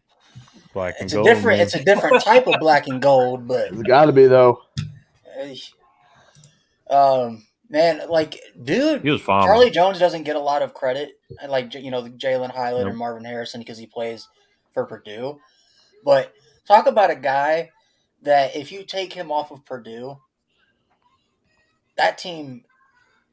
Black and It's gold. it's a different type of black and gold, but It's got to be though. Man, like, dude, He was fine. Charlie Jones doesn't get a lot of credit, like Jalen Hyatt and Marvin Harrison because he plays for Purdue. But talk about a guy that if you take him off of Purdue, that team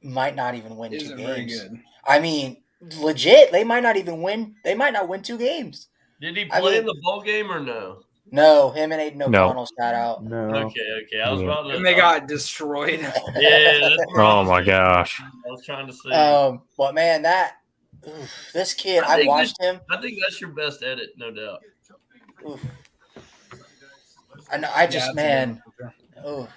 might not even win 2 games. Very good. I mean, legit, they might not even win. They might not win 2 games. Did he play in the bowl game or no? No, him and Aiden O'Connell sat out. No. Okay. I was about to. And they got destroyed. Yeah. Oh my gosh. I was trying to say. But man, this kid, I watched him. I think that's your best edit, no doubt. Oof. I just, man. Oh.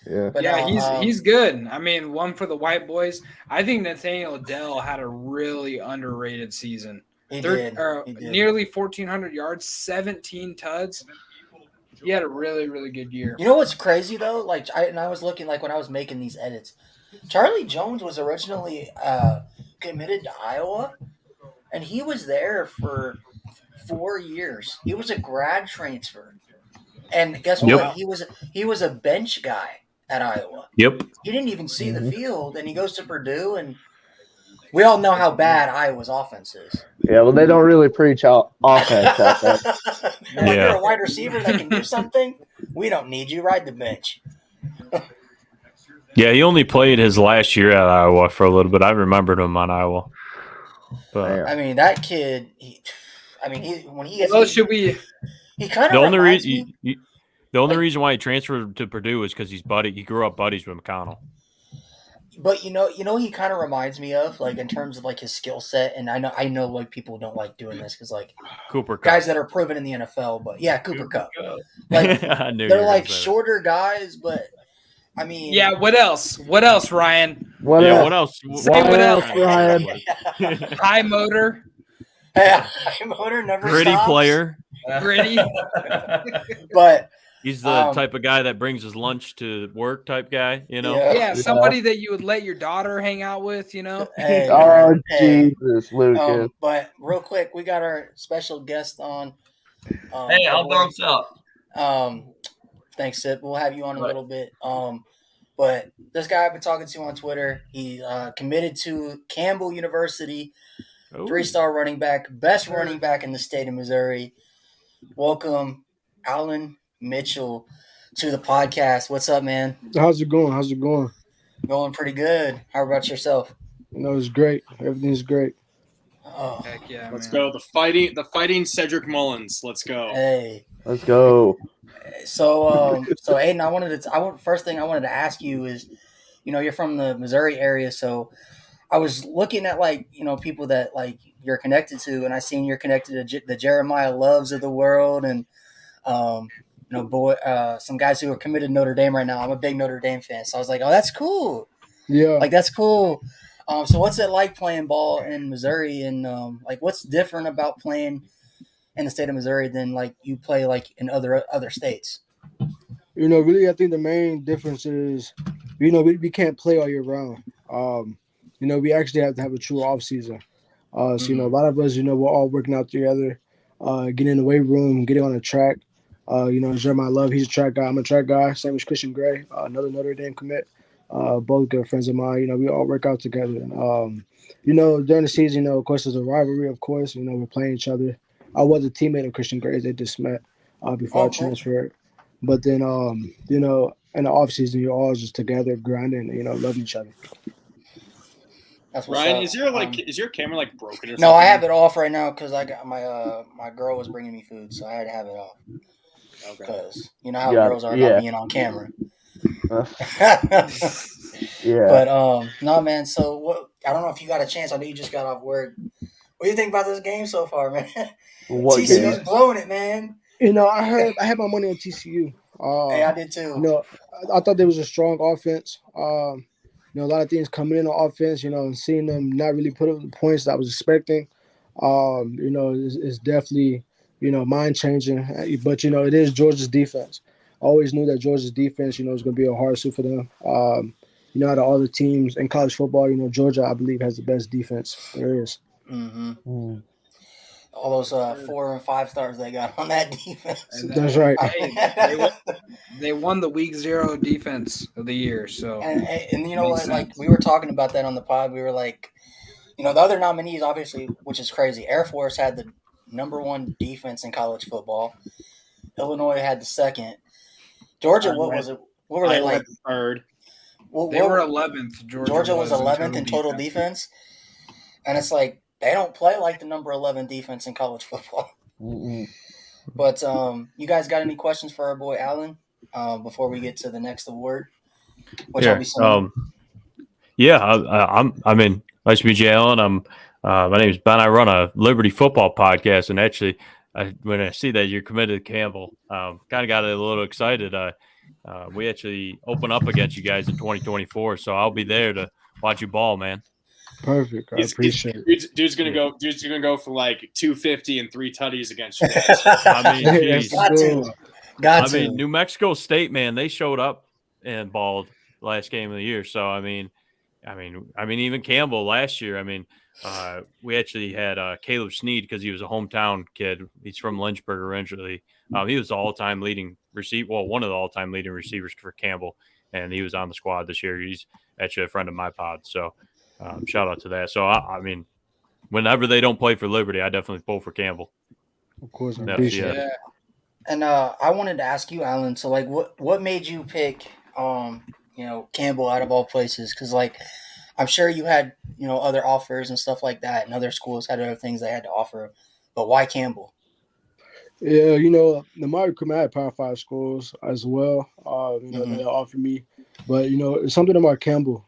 Yeah. But Yeah, no, he's good. I mean, one for the white boys. I think Nathaniel Dell had a really underrated season. he did. Nearly 1,400 yards, 17 tuds. He had a really, really good year. You know what's crazy though? Like I was looking like when I was making these edits, Charlie Jones was originally committed to Iowa, and he was there for 4 years. He was a grad transfer, and guess Yep. what? He was a bench guy at Iowa. Yep. He didn't even see the field, and he goes to Purdue, and we all know how bad Iowa's offense is. Yeah, well, they don't really preach out offense out there. Like, you're a wide receiver that can do something. We don't need you. Ride the bench. Yeah, he only played his last year at Iowa for a little bit. I remembered him on Iowa. But I mean, that kid. When he gets. Well, should we? He kind the of only reminds reason me. the only reason why he transferred to Purdue is because he grew up buddies with McConnell. But you know, he kind of reminds me of like in terms of like his skill set, and I know like people don't like doing this because like Cooper Kupp. guys that are proven in the NFL, but yeah, Cooper Kupp. Like I knew they're like shorter guys, but I mean, Yeah. What else? What else, Ryan? What else? Say what else, Ryan? High motor, high motor never Gritty stops. player. gritty. But He's the type of guy that brings his lunch to work type guy, you know? Yeah, somebody that you would let your daughter hang out with, you know? Hey, Oh, Jesus, Lucas. But real quick, we got our special guest on. Hey, I'll bounce out. Thanks, Sid. We'll have you on a little bit. But this guy I've been talking to on Twitter, he committed to Campbell University, 3-star running back, best running back in the state of Missouri. Welcome, Alan Mitchell, to the podcast. What's up, man? How's it going? Going pretty good. How about yourself? It's great. Everything's great. Oh, heck yeah! Let's go. The fighting Cedric Mullins. Let's go. Hey, let's go. So Aiden, first thing I wanted to ask you is, you're from the Missouri area, so I was looking at people that you're connected to, and I seen you're connected to the Jeremiah Loves of the world, and some guys who are committed to Notre Dame right now. I'm a big Notre Dame fan, so I was like, oh, that's cool. Yeah, that's cool. So what's it like playing ball in Missouri, and what's different about playing in the state of Missouri than you play in other states? Really, I think the main difference is, we can't play all year round. We actually have to have a true off season. A lot of us, we're all working out together, getting in the weight room, getting on the track. Jeremiah Love, he's a track guy. I'm a track guy. Same as Christian Gray, another Notre Dame commit. Both good friends of mine. We all work out together. And, during the season, of course, there's a rivalry, of course. We're playing each other. I was a teammate of Christian Gray. They just met before I transferred. But then, in the offseason, you're all just together grinding and, loving each other. That's what's Ryan, up. is your camera broken or something? No, I have it off right now because I got my girl was bringing me food, so I had to have it off. Because you know how girls are not being on camera. Yeah. But no, man. So what? I don't know if you got a chance. I know you just got off work. What do you think about this game so far, man? TCU's blowing it, man. I had my money on TCU. Hey, I did too. I thought there was a strong offense. A lot of things coming in on offense. And seeing them not really put up the points that I was expecting. It's definitely mind changing. But it is Georgia's defense. I always knew that Georgia's defense, was going to be a hard suit for them. Out of all the teams in college football, Georgia, I believe, has the best defense there is. Mm-hmm. All those 4 and 5 stars they got on that defense. That's right. They won the week 0 defense of the year. So and you know what? We were talking about that on the pod. We were like, the other nominees, obviously, which is crazy. Air Force had the number 1 defense in college football. Illinois had the second. Georgia, what was it? What were they like? Third. They were 11th. Georgia was 11th in total defense. And it's like, they don't play like the number 11 defense in college football. Mm-mm. But you guys got any questions for our boy Alan before we get to the next award? Which I'll be sending. Nice to meet you, Alan. My name is Ben. I run a Liberty football podcast, and actually, when I see that you're committed to Campbell, kind of got a little excited. we actually open up against you guys in 2024. So I'll be there to watch you ball, man. Perfect. I appreciate it. Dude's gonna go. Dude's gonna go for like 250 and 3 tutties against you. I mean, geez. Got to. I mean, New Mexico State, man, they showed up and balled last game of the year. So I mean, even Campbell last year. I mean, we actually had Caleb Sneed because he was a hometown kid. He's from Lynchburg originally. He was the all-time leading receiver. Well, one of the all-time leading receivers for Campbell, and he was on the squad this year. He's actually a friend of my pod. So shout out to that. So I mean, whenever they don't play for Liberty, I definitely pull for Campbell. Of course, I Yeah, appreciate yeah. it. And I wanted to ask you, Alan. So, like, what made you pick, Campbell out of all places? Because, like, I'm sure you had, other offers and stuff like that, and other schools had other things they had to offer. But why Campbell? Yeah, the Mario Cream had Power 5 schools as well. They offered me, but it's something about Campbell,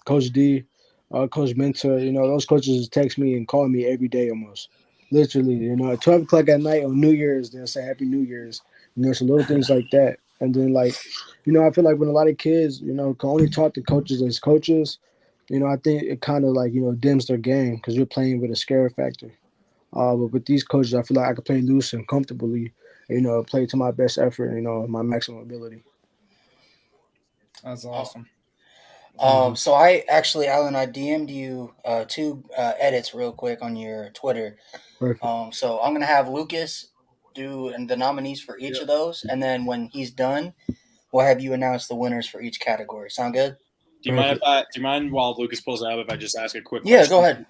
Coach D, Coach Mentor. Those coaches text me and call me every day almost. Literally, at 12 o'clock at night on New Year's, they'll say Happy New Year's. Some little things like that. And then, I feel like when a lot of kids, can only talk to coaches as coaches, I think it kind of dims their game because you're playing with a scare factor. But with these coaches, I feel like I can play loose and comfortably, play to my best effort, my maximum ability. That's awesome. So I actually, Alan, I DM'd you 2 edits real quick on your Twitter. Perfect. So I'm gonna have Lucas do the nominees for each of those, and then when he's done, we'll have you announce the winners for each category. Sound good? Do you mind while Lucas pulls it up if I just ask a quick Yeah, question? go ahead.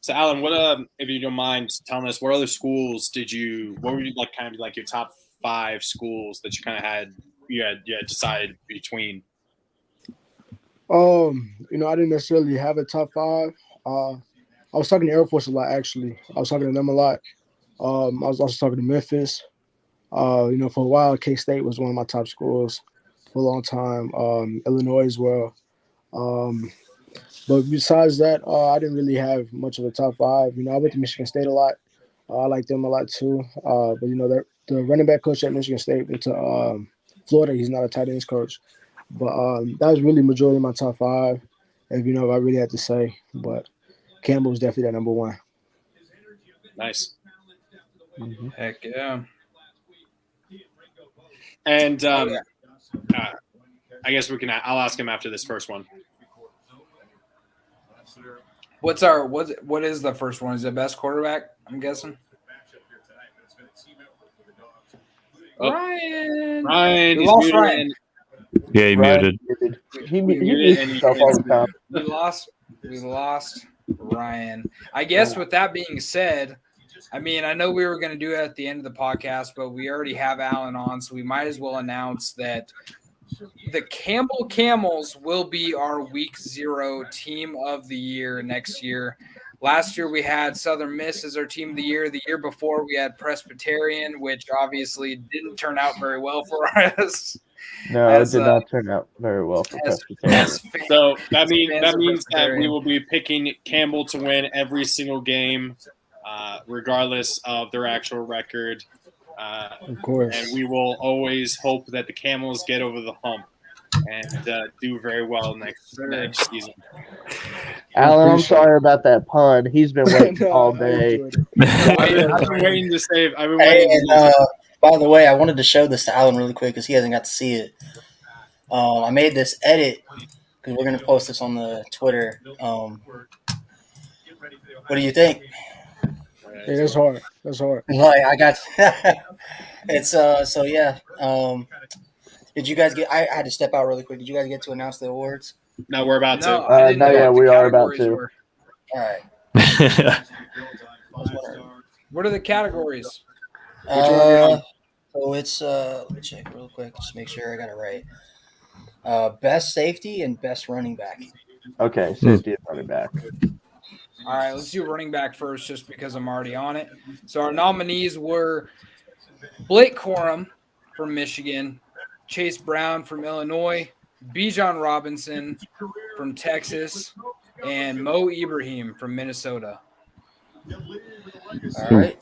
So Alan, what if you don't mind telling us what other schools what were your top 5 schools that you kind of had decided between? I didn't necessarily have a top 5. I was talking to Air Force a lot, actually. I was talking to them a lot. I was also talking to Memphis. For a while, K-State was one of my top schools for a long time. Illinois as well. But besides that, I didn't really have much of a top 5. I went to Michigan State a lot. I like them a lot too. But the running back coach at Michigan State went to Florida. He's not a tight ends coach. But that was really majority of my top 5, if I really had to say. But Campbell was definitely that number 1. Nice. Mm-hmm. Heck yeah. And I guess I'll ask him after this first one. What is the first one? Is it best quarterback? I'm guessing. Ryan. He's lost muted. Ryan. Yeah, he muted. He mutes himself all the time. We lost Ryan. I guess with that being said, I mean, I know we were going to do it at the end of the podcast, but we already have Alan on, so we might as well announce that the Campbell Camels will be our Week 0 Team of the Year next year. Last year we had Southern Miss as our Team of the Year. The year before we had Presbyterian, which obviously didn't turn out very well for us. No, it did not turn out very well for Presbyterian. So that means that we will be picking Campbell to win every single game, regardless of their actual record. Of course. And we will always hope that the Camels get over the hump and do very well next season. Alan, I'm sorry about that pun. He's been waiting all day. I've been waiting to save. By the way, I wanted to show this to Alan really quick because he hasn't got to see it. I made this edit because we're going to post this on the Twitter. What do you think? Hey, that's hard. Like I got it's so yeah. Did you guys get? I had to step out really quick. Did you guys get to announce the awards? No, we're about to. We are about to. All right. What are the categories? So it's let me check real quick just make sure I got it right. Best safety and best running back. Okay, safety and running back. All right, let's do running back first just because I'm already on it. So our nominees were Blake Corum from Michigan, Chase Brown from Illinois, Bijan Robinson from Texas, and Mo Ibrahim from Minnesota. All right.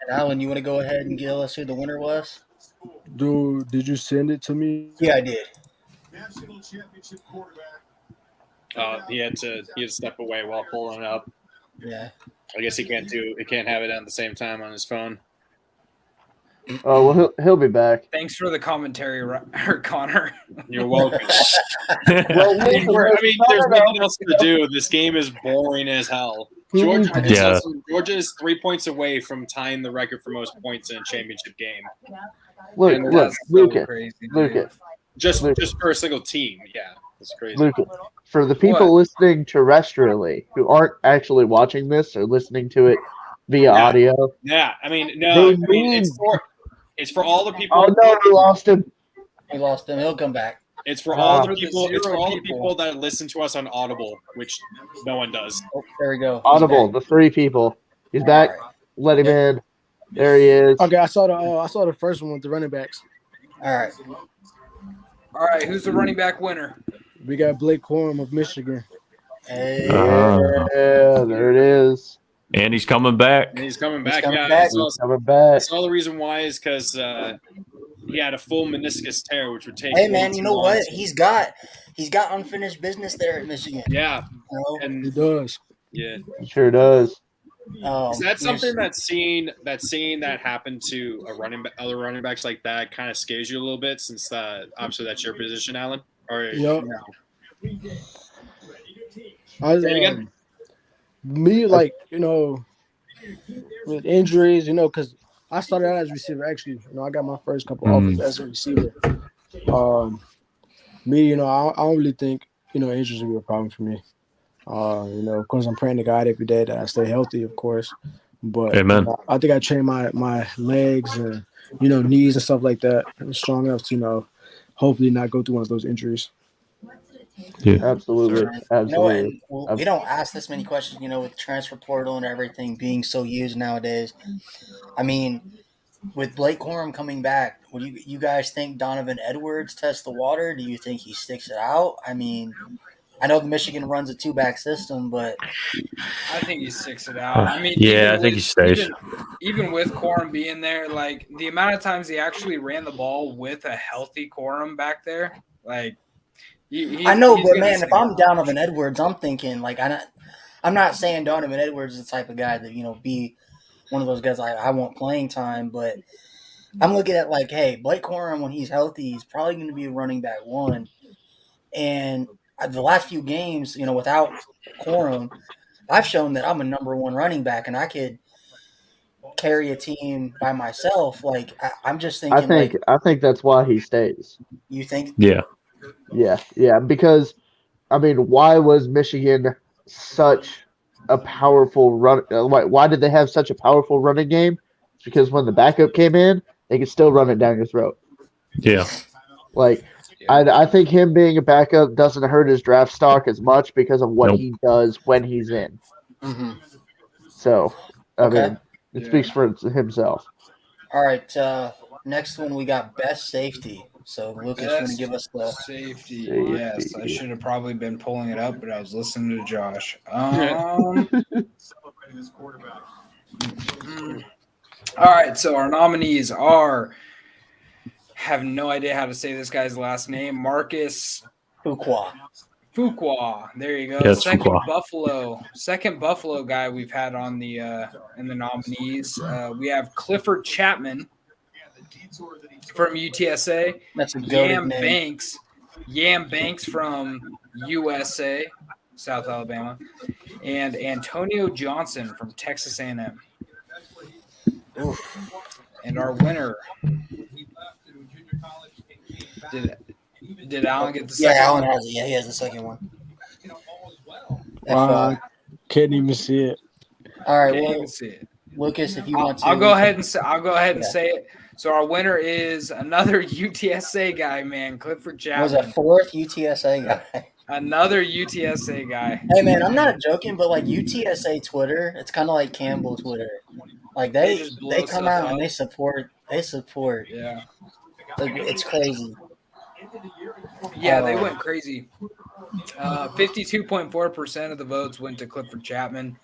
And Alan, you want to go ahead and tell us who the winner was? Dude, did you send it to me? Yeah, I did. National Championship quarterback. He had to step away while pulling it up. Yeah. I guess he can't have it at the same time on his phone. Oh well, he'll be back. Thanks for the commentary, Connor. You're welcome. Well, I mean, there's nothing else to do. This game is boring as hell. Georgia is 3 points away from tying the record for most points in a championship game. Look, Lucas. Just for a single team, yeah, it's crazy. Lucas, for the people listening terrestrially who aren't actually watching this or listening to it via audio. Yeah, I mean, it's for all the people. Oh no, we lost him. We lost him. He'll come back. It's for all the people. It's for all the people that listen to us on Audible, which no one does. Oh, there we go. Audible, the 3 people. He's back. Right. Let him in. There he is. Okay, I saw the first one with the running backs. All right. Who's the running back winner? We got Blake Corum of Michigan. Hey. Yeah, there it is. And he's coming back. He's coming back. He's coming back. So the reason why is because he had a full meniscus tear, which would take. Hey man, you know what? He's got unfinished business there at Michigan. Yeah, and he does. Yeah, he sure does. Is that something seeing that happen to other running backs like that kind of scares you a little bit, since obviously that's your position, Alan? Or yep. No? Me, like, with injuries, because I started out as a receiver. Actually, I got my first couple offers as a receiver. Me, I don't really think, injuries will be a problem for me. Of course, I'm praying to God every day that I stay healthy, of course. But Amen. I think I train my legs and, knees and stuff like that. I'm strong enough to, hopefully not go through one of those injuries. Yeah, absolutely. We don't ask this many questions, with transfer portal and everything being so used nowadays. I mean, with Blake Corum coming back, would you guys think Donovan Edwards tests the water? Do you think he sticks it out? I mean, I know Michigan runs a 2-back system, but I think he sticks it out. I mean, I think he stays. Even with Corum being there, like the amount of times he actually ran the ball with a healthy Corum back there, like. I know, but man, if I'm Donovan Edwards, I'm thinking like I'm not saying Donovan Edwards is the type of guy that be one of those guys I want playing time, but I'm looking at like, hey, Blake Corum when he's healthy, he's probably going to be a running back 1, and the last few games, without Corum, I've shown that I'm a number 1 running back, and I could carry a team by myself. Like I'm just thinking. I think that's why he stays. You think? Yeah. Yeah, because, I mean, why was Michigan such a powerful run? Why did they have such a powerful running game? It's because when the backup came in, they could still run it down your throat. Yeah. I think him being a backup doesn't hurt his draft stock as much because of what he does when he's in. Mm-hmm. So, I mean, it speaks for himself. All right, next one we got best safety. So Lucas, going to give us the safety. Yes, I should have probably been pulling it up, but I was listening to Josh. All right, so our nominees have no idea how to say this guy's last name. Marcus Fuqua. There you go. Yeah, Second Buffalo guy we've had on the in the nominees. We have Clifford Chapman from UTSA. That's a good name. Yam Banks from USA, South Alabama, and Antonio Johnson from Texas A&M. And our winner. Did Alan get the second? Yeah, Alan has it. Yeah, he has the second one. I can't even see it. All right, can't even see it. Lucas, if you want to, I'll go ahead and say it. So our winner is another UTSA guy, man, Clifford Chapman. Was a 4th UTSA guy. Another UTSA guy. Hey man, I'm not joking, but like UTSA Twitter, it's kind of like Campbell Twitter. Like they come out and they support. Yeah. Like it's crazy. Yeah, they went crazy. 52.4% of the votes went to Clifford Chapman.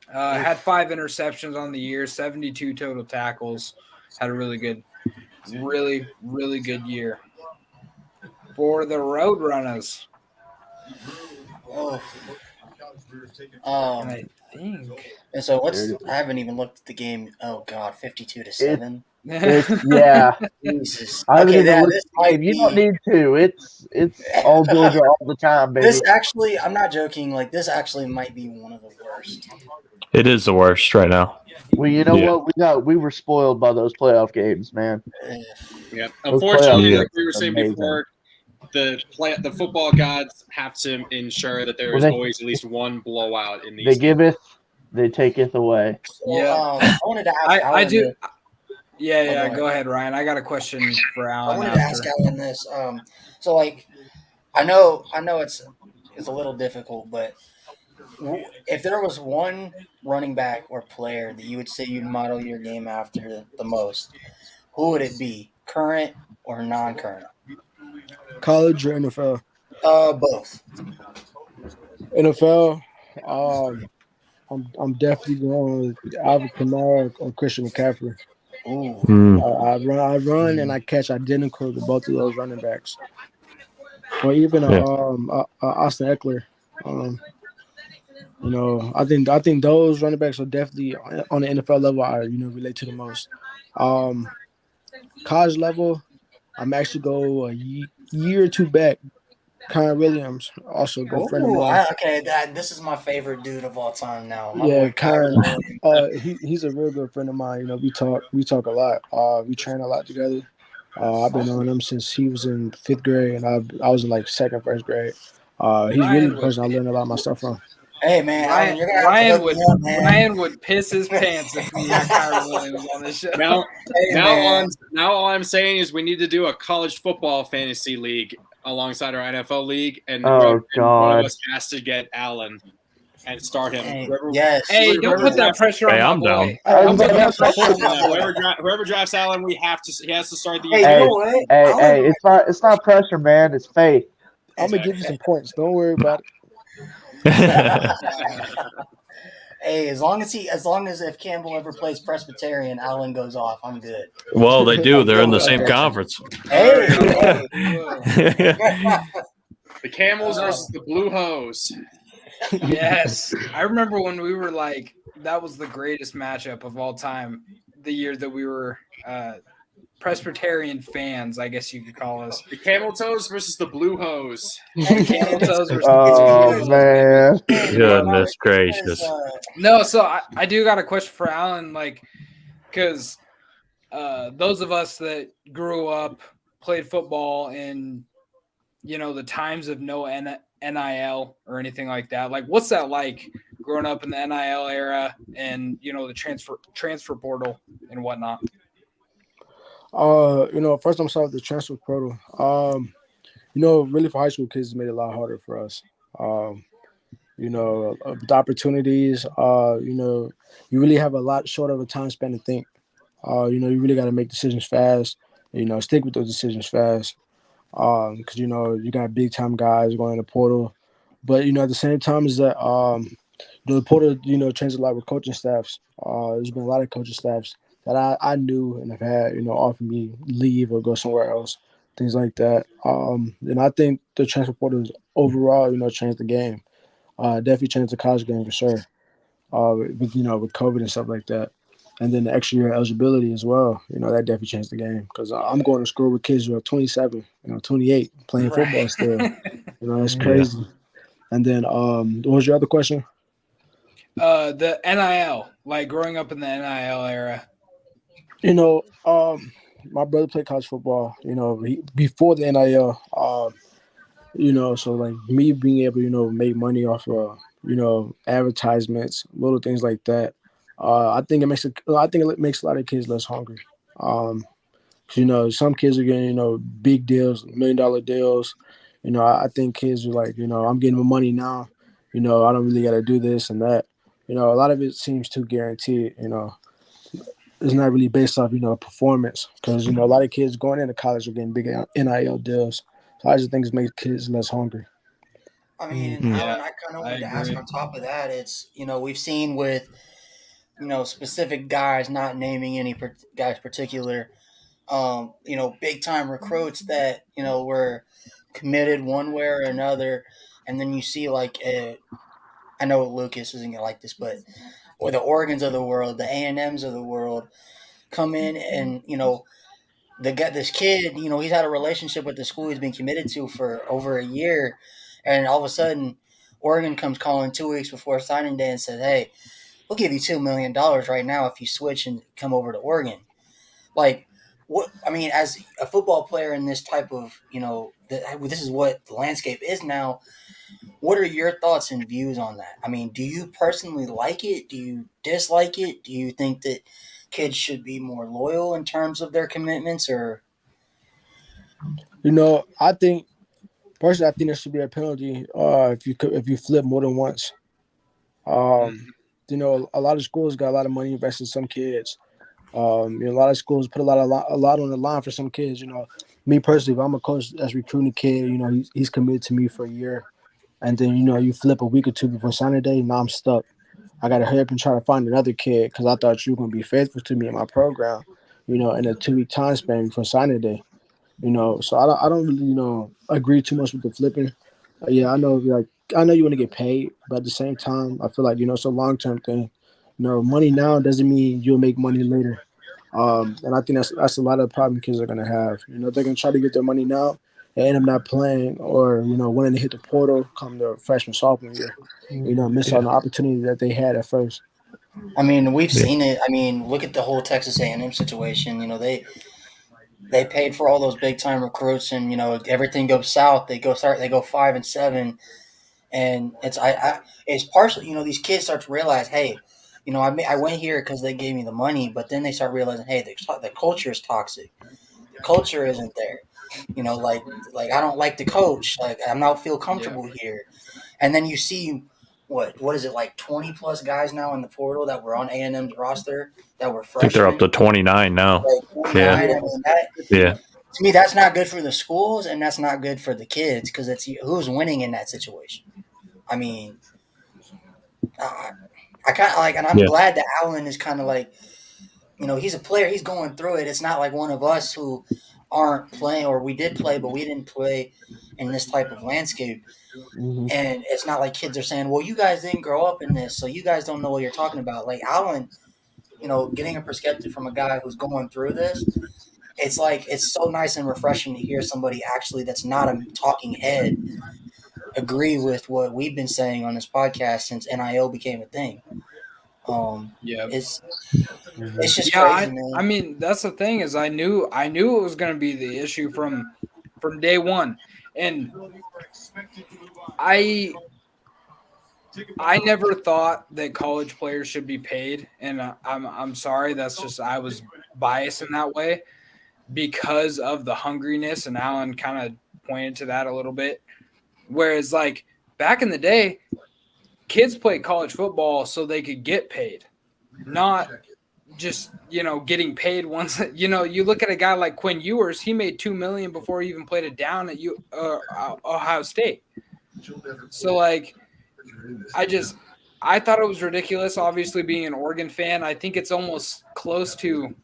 Had 5 interceptions on the year, 72 total tackles. Had a really good Really, really good year for the Roadrunners. Oh. And I think. And so I haven't even looked at the game. Oh God, 52-7. Yeah. Jesus. I haven't Okay, even looked this at the game. might You don't be. need to. It's all Georgia all the time, baby. This actually, I'm not joking. Like this actually might be one of the worst. It is the worst right now. Well, you know what? We were spoiled by those playoff games, man. Yeah. Those Unfortunately, playoff like we were games are saying amazing. before, the football gods have to ensure that there is always at least one blowout in these. They giveth, they taketh away. Yeah. I wanted to ask Alan I do. this. Yeah. Go ahead, Ryan. I got a question for Alan. I wanted to ask Alan this. So like, I know it's a little difficult, but if there was one running back or player that you would say you'd model your game after the most, who would it be? Current or non-current? College or NFL? Both. NFL. I'm definitely going with Alvin Kamara or Christian McCaffrey. I run and I catch identical to both of those running backs, or even Austin Eckler. I think those running backs are definitely on the NFL level. I relate to the most. College level, I'm actually go a year or two back. Kyron Williams, also a good friend of mine. This is my favorite dude of all time now. Kyron, he's a real good friend of mine. We talk a lot. We train a lot together. I've been knowing him since he was in 5th grade, and I was in like 2nd, 1st grade. He's really the person I learned a lot of my stuff from. Hey man, Ryan would piss his pants if we had Kyron Williams on this show. Now all I'm saying is we need to do a college football fantasy league alongside our NFL league, and one of us has to get Allen and start him. Hey, don't put that pressure on my boy. Whoever drafts Allen, he has to start the year. Hey, it's not pressure, man. It's faith. I'm gonna give you some points. Don't worry about it. Hey, as long as if Campbell ever plays Presbyterian, Allen goes off. I'm good. Well, they do. They're in the same conference. Hey. The Camels versus the Blue Hose. Yes, I remember when we were like, that was the greatest matchup of all time. The year that we were Presbyterian fans, I guess you could call us. The Camel Toes versus the Blue Hose. Camel Toes versus the man. Goodness gracious. No, so I do got a question for Alan, like, because those of us that grew up, played football in, the times of no NIL or anything like that. Like, what's that like growing up in the NIL era and, the transfer portal and whatnot? First I'm sorry with the transfer portal. Really for high school kids, it made it a lot harder for us. The opportunities, you really have a lot shorter of a time span to think. You really got to make decisions fast, stick with those decisions fast. Because, you got big time guys going in the portal. But, at the same time is that, the portal, changes a lot with coaching staffs. There's been a lot of coaching staffs that I knew and have had, offer me leave or go somewhere else, things like that. And I think the transfer portal overall, changed the game. Definitely changed the college game for sure. With COVID and stuff like that. And then the extra year eligibility as well. That definitely changed the game because I'm going to school with kids who are 27, 28, playing football still. That's crazy. Yeah. And then what was your other question? The NIL, like growing up in the NIL era. My brother played college football, before the NIL, so like me being able to, make money off of, advertisements, little things like that. I think it makes a lot of kids less hungry. Some kids are getting, big deals, $1 million deals. I think kids are like, I'm getting my money now. I don't really got to do this and that. A lot of it seems too guaranteed, It's not really based off, performance because, a lot of kids going into college are getting big NIL deals. So I just think it makes kids less hungry. I mean, Alan, I kind of wanted to ask on top of that. It's, we've seen with, specific guys, not naming any guys particular, big time recruits that, were committed one way or another. And then you see I know Lucas isn't gonna like this, but or the Oregons of the world, the A&Ms of the world come in and, this kid, he's had a relationship with the school he's been committed to for over a year. And all of a sudden, Oregon comes calling 2 weeks before signing day and says, hey, we'll give you $2 million right now if you switch and come over to Oregon. Like, what? I mean, as a football player in this type of, this is what the landscape is now. What are your thoughts and views on that? I mean, do you personally like it? Do you dislike it? Do you think that kids should be more loyal in terms of their commitments, or? I think personally, I think there should be a penalty if you flip more than once. A lot of schools got a lot of money invested in some kids. A lot of schools put a lot on the line for some kids. Me personally, if I'm a coach that's recruiting a kid, he's committed to me for a year, and then you flip a week or two before signing day. Now I'm stuck. I got to hurry up and try to find another kid because I thought you were going to be faithful to me in my program. In a 2-week time span before signing day. So I don't really agree too much with the flipping. Yeah, I know you want to get paid, but at the same time, I feel like it's a long term thing. Money now doesn't mean you'll make money later. And I think that's a lot of the problem kids are gonna have. They're gonna try to get their money now and end up not playing, or wanting to hit the portal come their freshman sophomore year. Miss out on the opportunity that they had at first. I mean, we've seen it. I mean, look at the whole Texas A&M situation. They paid for all those big time recruits, and everything goes south. They go 5-7, and it's partially these kids start to realize, hey, I went here because they gave me the money, but then they start realizing, hey, the culture is toxic. The culture isn't there. Like I don't like the coach. Like I'm not feel comfortable here. And then you see what is it, like 20 plus guys now in the portal that were on A&M's roster that were I think they're up freshmen. to 29 now. Like 29. I mean, Yeah. to me, that's not good for the schools, and that's not good for the kids because it's who's winning in that situation. I mean, I kind of like, and I'm glad that Allen is kind of like, he's a player. He's going through it. It's not like one of us who aren't playing, or we did play, but we didn't play in this type of landscape. Mm-hmm. And it's not like kids are saying, well, you guys didn't grow up in this, so you guys don't know what you're talking about. Like Allen, getting a perspective from a guy who's going through this, it's so nice and refreshing to hear somebody actually that's not a talking head agree with what we've been saying on this podcast since NIL became a thing. It's just crazy, man. I mean, that's the thing is I knew it was going to be the issue from day one, and I never thought that college players should be paid, and I'm sorry, that's just I was biased in that way because of the hungriness, and Alan kind of pointed to that a little bit. Whereas, like back in the day, kids played college football so they could get paid, not just getting paid once. You look at a guy like Quinn Ewers; he made $2 million before he even played it down at Ohio State. So, like, I thought it was ridiculous. Obviously, being an Oregon fan, I think it's almost close to.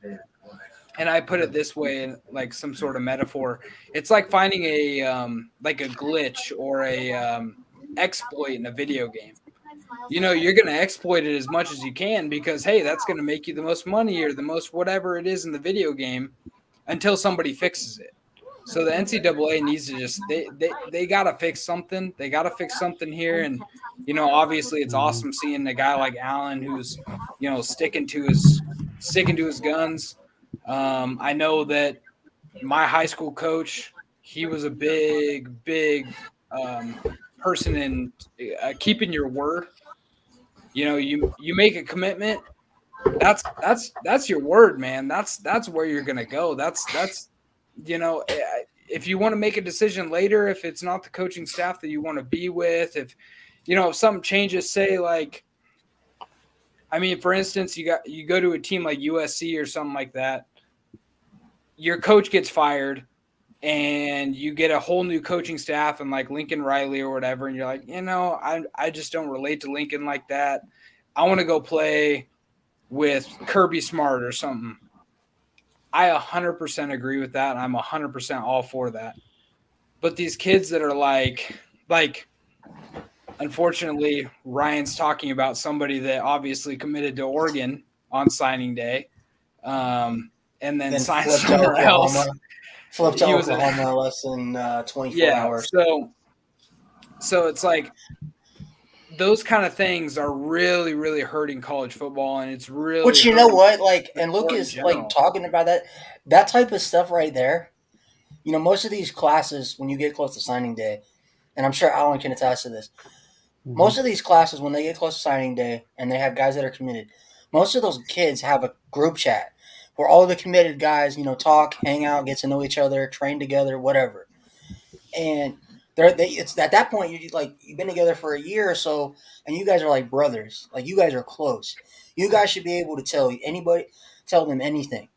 And I put it this way, in like some sort of metaphor. It's like finding a like a glitch or a exploit in a video game. You're going to exploit it as much as you can because, hey, that's going to make you the most money or the most whatever it is in the video game until somebody fixes it. So the NCAA needs to just they got to fix something. They got to fix something here. And, obviously it's awesome seeing a guy like Allen who's, sticking to his guns. I know that my high school coach, he was a big person in keeping your word. You make a commitment. That's your word, man. That's where you're gonna go. That's if you want to make a decision later, if it's not the coaching staff that you want to be with, if something changes, say like. I mean, for instance, you go to a team like USC or something like that. Your coach gets fired, and you get a whole new coaching staff, and like Lincoln Riley or whatever, and you're like, I just don't relate to Lincoln like that. I want to go play with Kirby Smart or something. I 100% agree with that, and I'm 100% all for that. But these kids that are like, unfortunately, Ryan's talking about somebody that obviously committed to Oregon on signing day, and then signed somewhere else. Flipped to Oklahoma less than 24 hours. So it's like those kind of things are really, really hurting college football, and it's really. Which you know what, like, and Luke is like talking about that type of stuff right there. You know, most of these classes, when you get close to signing day, and I'm sure Alan can attest to this, most of these classes, when they get close to signing day and they have guys that are committed, most of those kids have a group chat where all the committed guys, you know, talk, hang out, get to know each other, train together, whatever. And it's at that point you've been together for a year or so, and you guys are like brothers, like you guys are close. You guys should be able to tell them anything.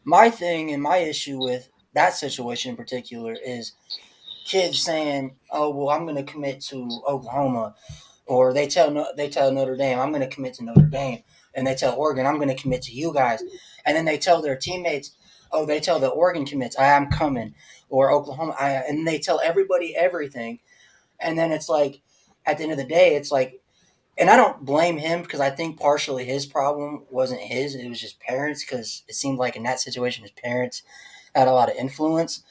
My thing and my issue with that situation in particular is kids saying, "Oh, well, I'm going to commit to Oklahoma," or they tell Notre Dame, "I'm going to commit to Notre Dame," and they tell Oregon, "I'm going to commit to you guys," and then they tell their teammates, "Oh, they tell the Oregon commits, I'm coming," or Oklahoma, and they tell everybody everything, and then it's like, at the end of the day, it's like, and I don't blame him because I think partially his problem wasn't his; it was just parents, because it seemed like in that situation, his parents had a lot of influence.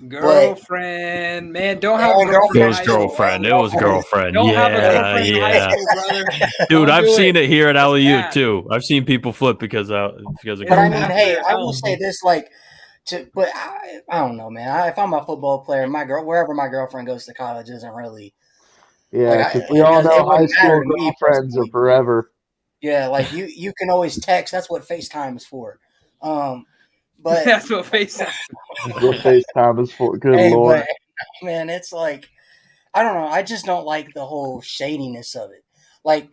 Girlfriend, man, don't have a girlfriend. It was girlfriend. It was girlfriend. Don't have a girlfriend in high Yeah. school, brother. Dude, I've seen it here at It's LEU bad. too. I've seen people flip because of But I mean, girlfriend. hey, I will say this, but I don't know, man. If I'm a football player, wherever my girlfriend goes to college isn't really. Yeah, because we all know high school girlfriends are forever. Yeah, like you can always text. That's what FaceTime is for. But that's what FaceTime. That's what FaceTime is for. Good Lord, but, man, it's like, I don't know. I just don't like the whole shadiness of it. Like,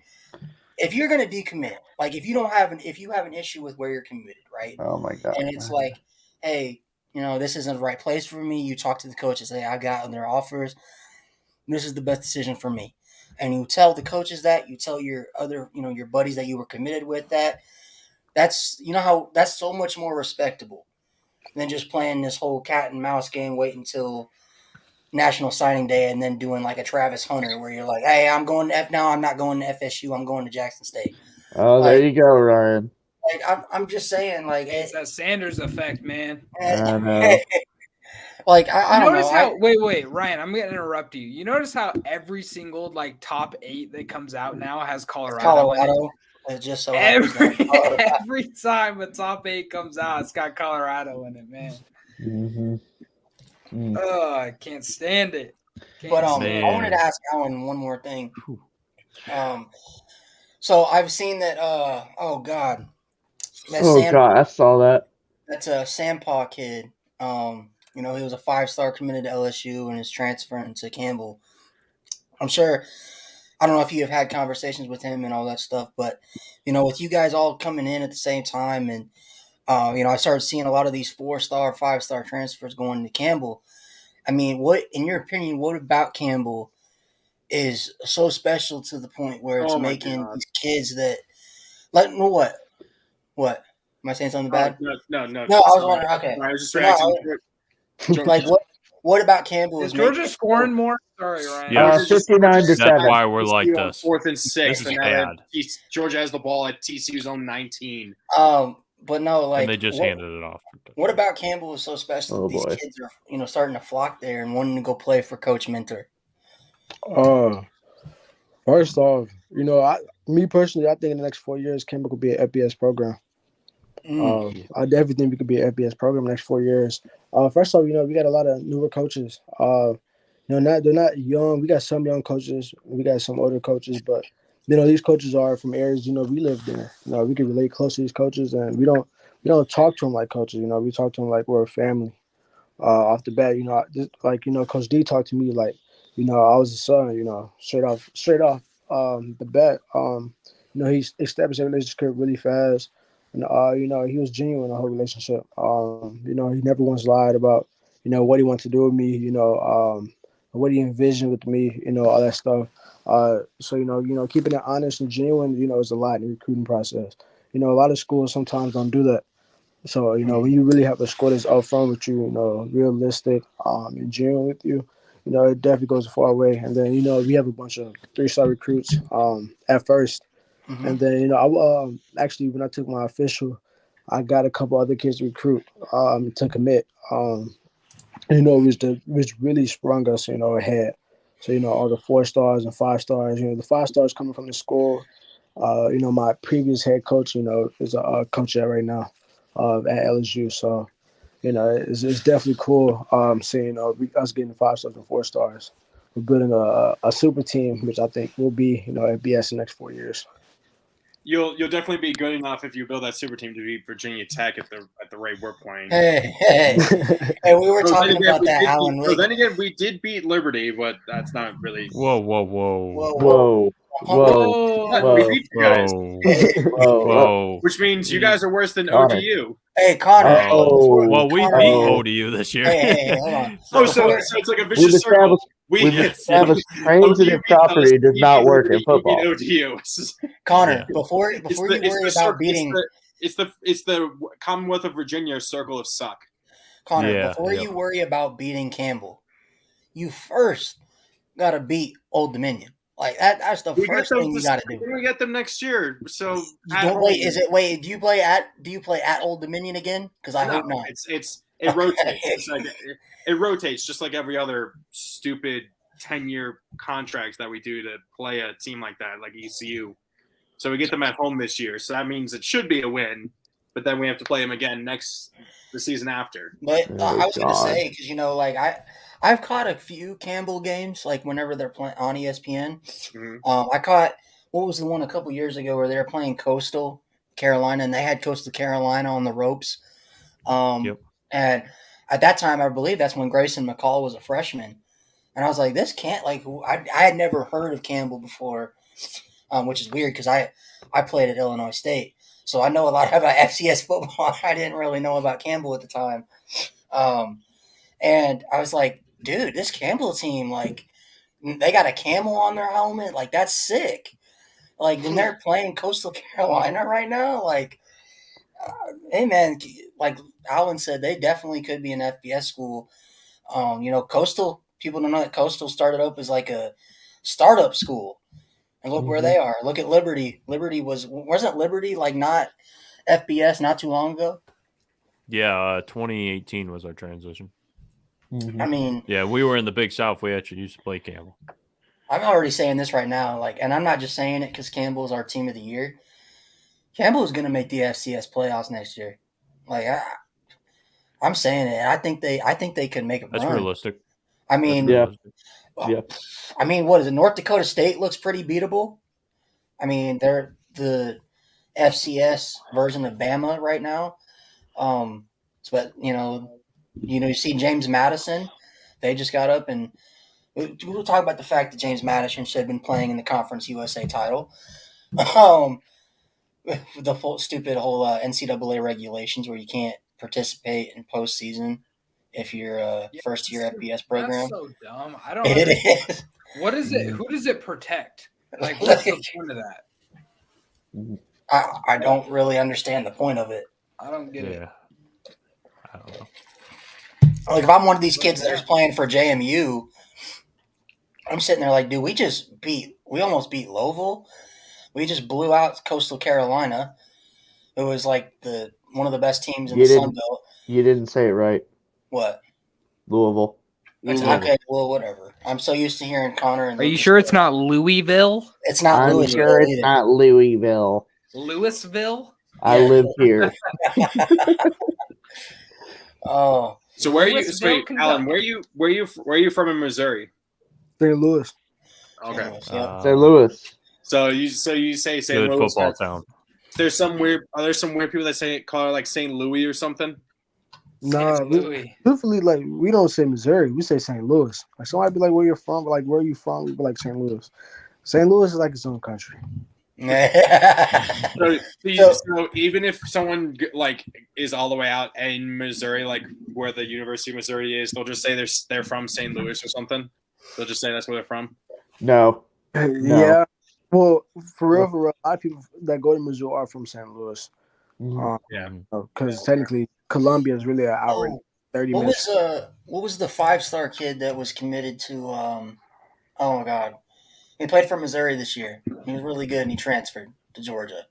if you're gonna decommit, like if you have an issue with where you're committed, right? Oh my God. And it's like, hey, you know, this isn't the right place for me. You talk to the coaches, say, I got their offers. This is the best decision for me. And you tell the coaches that, you tell your other, you know, your buddies that you were committed with that's so much more respectable than just playing this whole cat and mouse game, wait until National Signing Day and then doing like a Travis Hunter where you're like, hey, I'm going to I'm not going to FSU, I'm going to Jackson State. Oh, there you go, Ryan. Like, I'm just saying, like, it's that Sanders effect, man. I know. Like, I don't notice know. how wait, Ryan, I'm gonna interrupt you. You notice how every single like top 8 that comes out now has Colorado. Just so every time a top 8 comes out, it's got Colorado in it, man. Mm-hmm. Oh, I can't stand it. I wanted to ask Alan one more thing. So I've seen that. Oh God. God, I saw that. That's a Sampaw kid. You know, he was a 5-star committed to LSU and is transferring to Campbell. I'm sure. I don't know if you have had conversations with him and all that stuff, but you know, with you guys all coming in at the same time, and you know, I started seeing a lot of these 4-star, 5-star transfers going to Campbell. I mean, what, in your opinion, what about Campbell is so special to the point where it's making these kids that, like, no, what? Am I saying something bad? No. I was wondering. Okay, I was just reacting. Like, what about Campbell is Georgia scoring more? Sorry, Ryan. Yeah, 59 to 7. That's why we're like this. 4th and 6, This is and bad. Georgia has the ball at TCU's own 19. But no, like, and they just handed it off. What about Campbell is so special? These kids are, you know, starting to flock there and wanting to go play for Coach Mentor. First off, you know, me personally, I think in the next 4 years, Campbell could be an FBS program. I definitely think we could be an FBS program in the next 4 years. First off, you know, we got a lot of newer coaches. You know, they're not young. We got some young coaches. We got some older coaches, but you know, these coaches are from areas, you know, we lived in. You know, we can relate close to these coaches, and we don't talk to them like coaches. You know, we talk to them like we're a family. Off the bat, you know, just like, you know, Coach D talked to me like, you know, I was his son. You know, straight off the bat. You know, he established a relationship really fast. And, you know, he was genuine in the whole relationship. You know, he never once lied about, you know, what he wanted to do with me, you know, what he envisioned with me, you know, all that stuff. So, you know, keeping it honest and genuine, you know, is a lot in the recruiting process. You know, a lot of schools sometimes don't do that. So, when you really have a score that's upfront with you, realistic, and genuine with you, it definitely goes a far way. And then, we have a bunch of 3-star recruits at first. Mm-hmm. And then, actually, when I took my official, I got a couple other kids to recruit to commit. Which really sprung us, ahead. So, all the 4-stars and 5-stars, the 5-stars coming from the school. My previous head coach, is a coach there right now at LSU. So, it's definitely cool seeing us getting 5-stars and 4-stars. We're building a super team, which I think will be, at BS in the next 4 years. You'll definitely be good enough if you build that super team to beat Virginia Tech at the rate we're playing. Hey, we were talking about that, Alan. So then again, we did beat Liberty, but that's not really. Whoa. We beat you guys. Whoa. Which means you guys are worse than Connor. ODU. Hey, Connor. Well, we beat ODU this year. Hey, hold on. So it's like a vicious circle. We've established transitive property does not work in football. Connor, before you worry about beating, it's the Commonwealth of Virginia circle of suck. Connor, before you worry about beating Campbell, you first got to beat Old Dominion. Like that's the first thing you got to do. We get them next year. So do you play at Old Dominion again? Because I hope not. It rotates. It rotates just like every other stupid 10-year contract that we do to play a team like that, like ECU. So we get them at home this year. So that means it should be a win, but then we have to play them again the season after. But I was going to say, because, I've caught a few Campbell games, like whenever they're playing on ESPN. Mm-hmm. I caught, what was the one a couple years ago where they were playing Coastal Carolina, and they had Coastal Carolina on the ropes. And at that time, I believe that's when Grayson McCall was a freshman. And I was like, this can't, I had never heard of Campbell before, which is weird because I played at Illinois State. So I know a lot about FCS football. I didn't really know about Campbell at the time. And I was like, dude, this Campbell team, they got a camel on their helmet. Like, that's sick. Then they're playing Coastal Carolina right now. Hey, man, like Alan said, they definitely could be an FBS school. Coastal, people don't know that Coastal started up as like a startup school. And look where they are. Look at Liberty. Wasn't Liberty not FBS not too long ago? Yeah, 2018 was our transition. I mean, yeah, we were in the Big South. We actually used to play Campbell. I'm already saying this right now, and I'm not just saying it because Campbell is our team of the year. Campbell is going to make the FCS playoffs next year. I'm saying it. I think they could make a run. That's realistic. I mean, yeah. I mean, what is it? North Dakota State looks pretty beatable. I mean, they're the FCS version of Bama right now. But you see James Madison. They just got up, and we'll talk about the fact that James Madison should have been playing in the Conference USA title. The whole stupid NCAA regulations where you can't participate in postseason if you're a first-year FBS program. That's so dumb. I don't. It is. What is it? Who does it protect? What's the point of that? I don't really understand the point of it. I don't get it. I don't know. If I'm one of these kids that is playing for JMU, I'm sitting there dude, we almost beat Louisville. We just blew out Coastal Carolina. It was one of the best teams in the Sun Belt. You didn't say it right. What? Louisville. Okay, well, whatever. I'm so used to hearing Connor. And Are you sure it's not Louisville? It's not I'm Louisville. sure it's not Louisville. Louisville? I live here. Oh. So where are you? Wait, Alan, where are you from in Missouri? St. Louis. Okay. St. Louis. So you say St. Good Louis. football town. Are there some weird people that call it St. Louis or something? Nah, truthfully, we don't say Missouri, we say St. Louis. Somebody be like, "Where you're from?" Where are you from? We be like St. Louis. St. Louis is like its own country. So even if someone is all the way out in Missouri, where the University of Missouri is, they'll just say they're from St. Louis or something. They'll just say that's where they're from. No. Yeah. Well, for real, a lot of people that go to Missouri are from St. Louis. Yeah. Because technically Columbia is really an hour and 30 What minutes. was the 5-star kid that was committed to? Oh my God, he played for Missouri this year. He was really good, and he transferred to Georgia.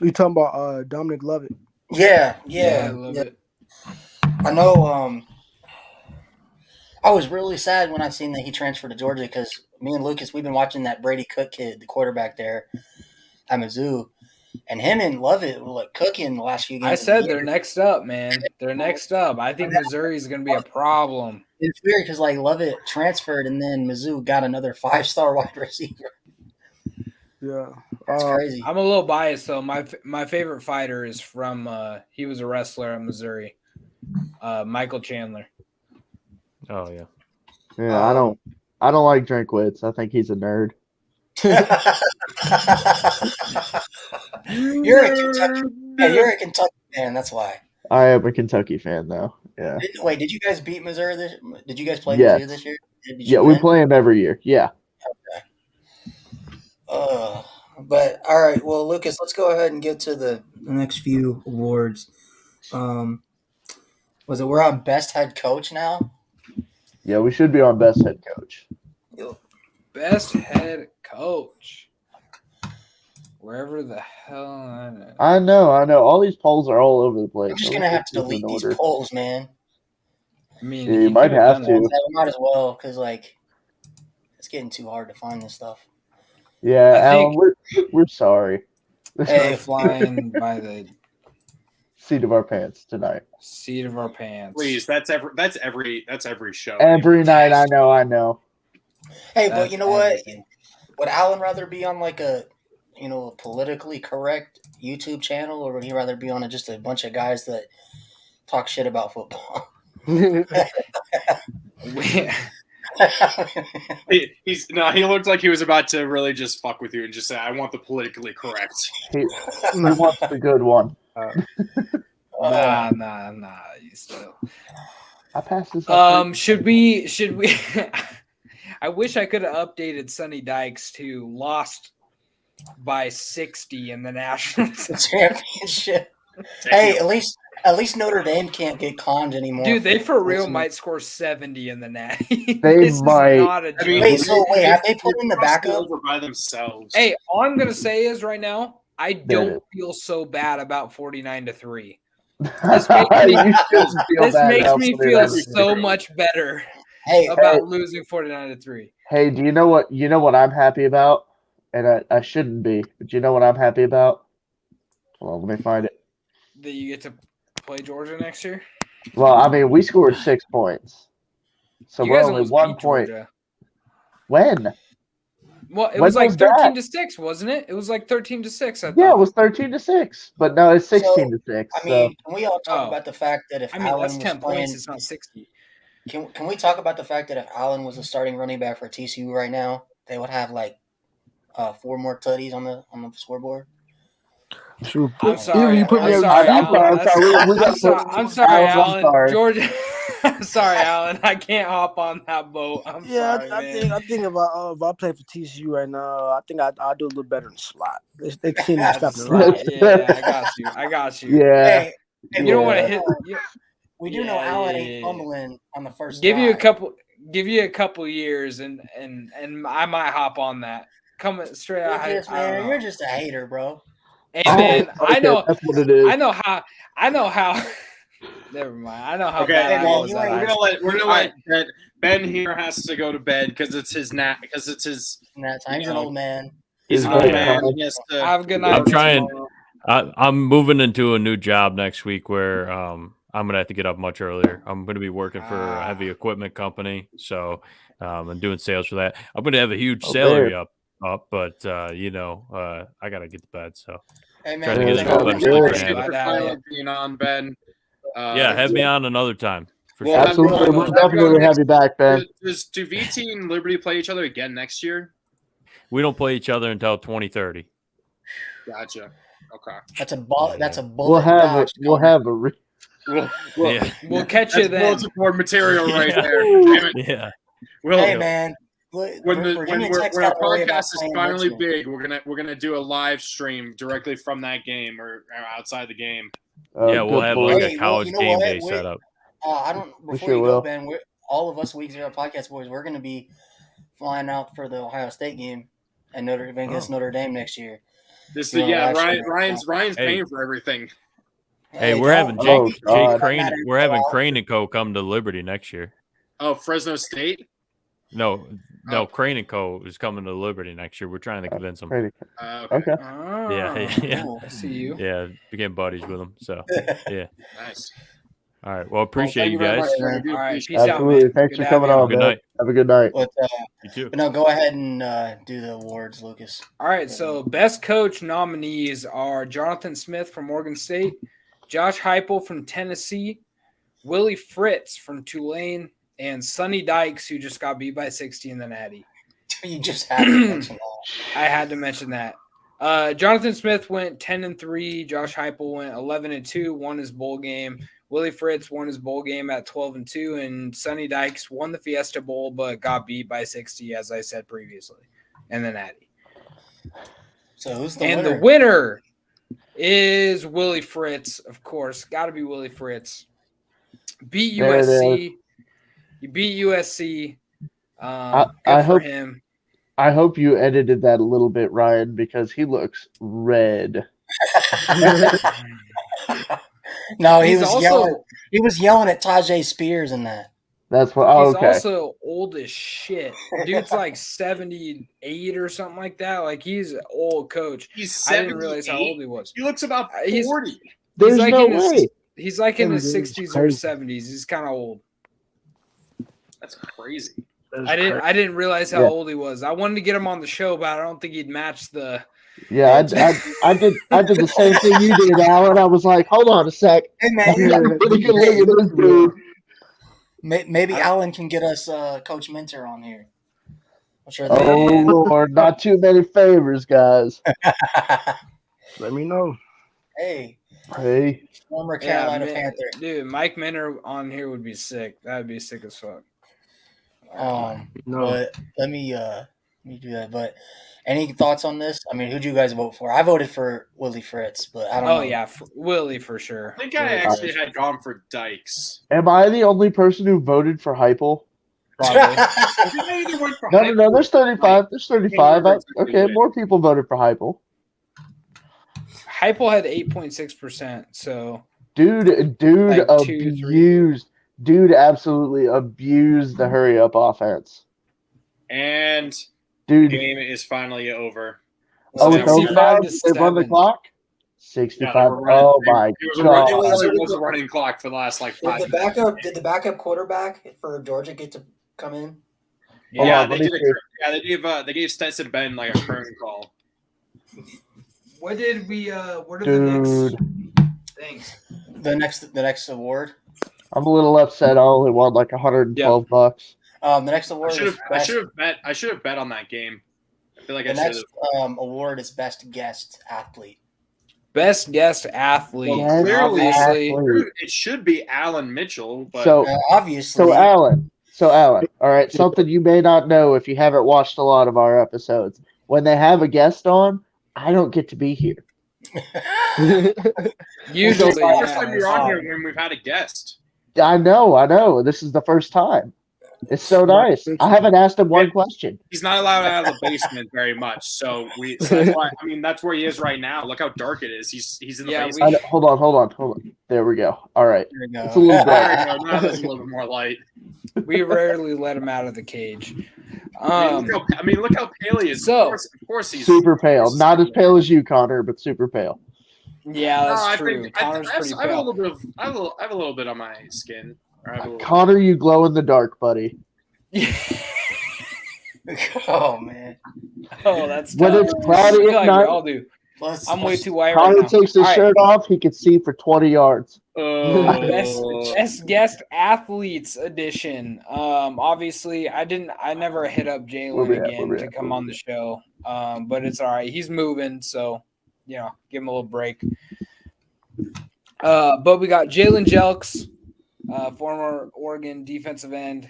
You talking about Dominic Lovett? Yeah. I love it. I know. I was really sad when I seen that he transferred to Georgia because me and Lucas, we've been watching that Brady Cook kid, the quarterback there at Mizzou, and him and Lovett were like cooking the last few games. I said they're next up, man. They're next up. I think Missouri is going to be a problem. It's weird because like Lovett transferred, and then Mizzou got another 5-star wide receiver. Yeah, That's crazy. I'm a little biased though. My favorite fighter is from. He was a wrestler in Missouri. Michael Chandler. Oh yeah. Yeah, I don't like Drinkwitz. I think he's a nerd. You're a Kentucky fan. That's why. I am a Kentucky fan, though. Yeah. Did you guys beat Missouri this? Did you guys play Yes. Mizzou this year? We play him every year. Yeah. But all right. Well, Lucas, let's go ahead and get to the next few awards. We're on best head coach now? Yeah, we should be on best head coach. Best head coach. Wherever the hell I know. All these polls are all over the place. I'm just gonna have to delete these polls, man. I mean, you might have to. We might as well, because like it's getting too hard to find this stuff. Yeah, Alan, we're sorry. Hey, flying by the seat of our pants tonight. Seat of our pants. Please, that's every show. Every night, I know. Hey, but you know what? Would Alan rather be on like a politically correct YouTube channel, or would he rather be on just a bunch of guys that talk shit about football? He looked like he was about to really just fuck with you and just say, "I want the politically correct." He wants the good one. Nah. You still. I passed this up. Should we? I wish I could have updated Sonny Dykes to lost by 60 in the national championship. Hey, at least Notre Dame can't get conned anymore. Dude, they for real might score 70 in the net. They might. Have they put in the backup by themselves? Hey, all I'm gonna say is right now, I don't feel so bad about 49-3. This makes me feel so much better about losing 49-3. Hey, do you know what I'm happy about? And I shouldn't be, but you know what I'm happy about? Well, let me find it. That you get to play Georgia next year? Well, I mean, we scored 6 points. So we're only 1 point. Georgia. When? Well, it was like 13-6, wasn't it? It was like 13-6, I thought. Yeah, it was 13-6. But no, it's 16-6. I mean, can we all talk about the fact that if Allen that's was 10 playing, points, it's not 60. Can we talk about the fact that if Allen was a starting running back for TCU right now, they would have like 4 more tutties on the scoreboard? I'm sorry. I'm sorry, Alan. Georgia. I'm sorry, Alan. I can't hop on that boat. I'm sorry, I think if I play for TCU right now, I think I'll do a little better in the slot. They seem to stop the slot. Yeah, I got you. Yeah. Hey, you don't want to hit. We do know Allen ain't fumbling on the first. Give you a couple years, and I might hop on that. Coming straight out. You're just a hater, bro. Hey man, I know. That's what it is. I know how. Never mind. I know how bad I was. We're gonna let Ben here has to go to bed because it's his nap. Because it's his nap time. He's an old man. He's an old man. He has to have a good night. I'm trying. I'm moving into a new job next week where I'm gonna have to get up much earlier. I'm gonna be working for a heavy equipment company, so I'm doing sales for that. I'm gonna have a huge salary up, but I gotta get to bed. So hey man, being on, Ben. Have me on another time. Sure. Absolutely, we'll definitely have you back, Ben. Do VT and Liberty play each other again next year? We don't play each other until 2030. Gotcha. Okay. That's a bullet. We'll have We'll catch you then. Bulletin board material right there. Yeah. Hey man, when our podcast is finally big, we're gonna do a live stream directly from that game or outside the game. Yeah, we'll have like a college game day set up. I don't. Before you go, Ben, all of us Week Zero podcast boys, we're going to be flying out for the Ohio State game and against Notre Dame next year. Ryan's paying for everything. Hey, we're having Jake Crane. We're having Crane and Co. come to Liberty next year. Oh, Fresno State? No, Crane and Co. is coming to Liberty next year. We're trying to convince them. Okay. Yeah. Cool. I see you. Yeah, became buddies with them. So, yeah. Nice. All right. Well, appreciate you guys. All right. Peace Absolutely. out. Thanks for coming on. Good night. Have a good night. But, you too. But no, go ahead and do the awards, Lucas. All right. So, best coach nominees are Jonathan Smith from Oregon State, Josh Heupel from Tennessee, Willie Fritz from Tulane, and Sonny Dykes, who just got beat by 60 in the Natty. You just had to mention that. I had to mention that. Jonathan Smith went 10-3. Josh Heupel went 11-2, won his bowl game. Willie Fritz won his bowl game at 12-2, and Sonny Dykes won the Fiesta Bowl but got beat by 60, as I said previously, in the Natty. So who's the winner? The winner is Willie Fritz, of course. Got to be Willie Fritz. Beat USC. You beat USC. Good for him. I hope you edited that a little bit, Ryan, because he looks red. No, he was yelling at Tajay Spears in that. That's what. He's also old as shit. Dude's like 78 or something like that. Like he's an old coach. I didn't realize how old he was. He looks about 40. There's no way. He's like in his 60s or 70s. He's kind of old. That's crazy. I didn't realize how old he was. I wanted to get him on the show, but I don't think he'd match the. Yeah, I did the same thing you did, Alan. I was like, hold on a sec. Hey, maybe Alan can get us Coach Minter on here. Lord, not too many favors, guys. Let me know. Hey. Former Carolina Panther. Dude, Mike Minter on here would be sick. That would be sick as fuck. No. But let me do that. But any thoughts on this? I mean, who do you guys vote for? I voted for Willie Fritz, but I don't know. Oh, yeah, Willie for sure. I think I actually had gone for Dykes. Am I the only person who voted for Heupel? No, there's 35. There's 35. Okay, more people voted for Heupel. Heupel had 8.6%, so. Dude like abused. Dude absolutely abused the hurry-up offense. And the game is finally over. Oh, it's over. They run the clock? 65. Oh, my God. It was a running clock for the last, 5 minutes. Did the backup quarterback for Georgia get to come in? Yeah, they gave Stetson Ben, a curtain call. What are the next things? The next award? I'm a little upset. I only won $112. The next award I should have bet on that game. I feel like the next award is best guest athlete. Best guest athlete. Obviously. It should be Alan Mitchell, but obviously. So Alan. All right, something you may not know if you haven't watched a lot of our episodes. When they have a guest on, I don't get to be here. Usually, it's the first time you're on here when we've had a guest. I know. This is the first time. It's so nice. I haven't asked him one question. He's not allowed out of the basement very much, so that's why. I mean, that's where he is right now. Look how dark it is. He's in the basement. Hold on. There we go. All right. There we go. It's a little bright. Now there's a little bit more light. We rarely let him out of the cage. Look how pale he is. So, of course he's super pale. Not as pale as you, Connor, but super pale. Yeah, that's true. Connor's pretty I have pale. I have a little bit on my skin. Connor, you glow in the dark, buddy. Oh man. Oh, that's when tough. it's cloudy at night. We all do. I'm way too white Connor right now. takes his shirt off. He can see for 20 yards. Best guest athletes edition. Obviously, I never hit up Jalen again to come on the show. But it's all right. He's moving, so give him a little break. But we got Jalen Jelks, former Oregon defensive end,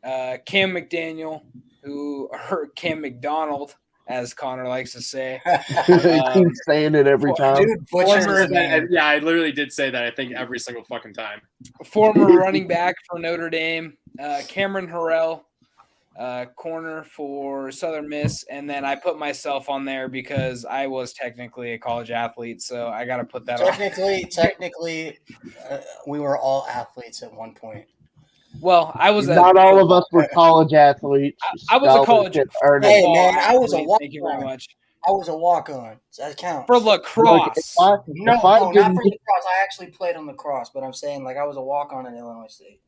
Cam McDaniel, or Cam McDonald, as Connor likes to say. Keeps saying it every time. Dude, butchers, yeah, I literally did say that. I think every single fucking time. Former running back for Notre Dame, Cameron Harrell, corner for Southern Miss, and then I put myself on there because I was technically a college athlete, so I got to put that Technically, we were all athletes at one point. Well, I was not all of us were college athletes. I was a college. Hey man, I was a walk-on. Thank you very much. I was a walk-on. So that counts. For lacrosse. No, not for lacrosse. I actually played on lacrosse, but I'm saying like I was a walk-on in Illinois State.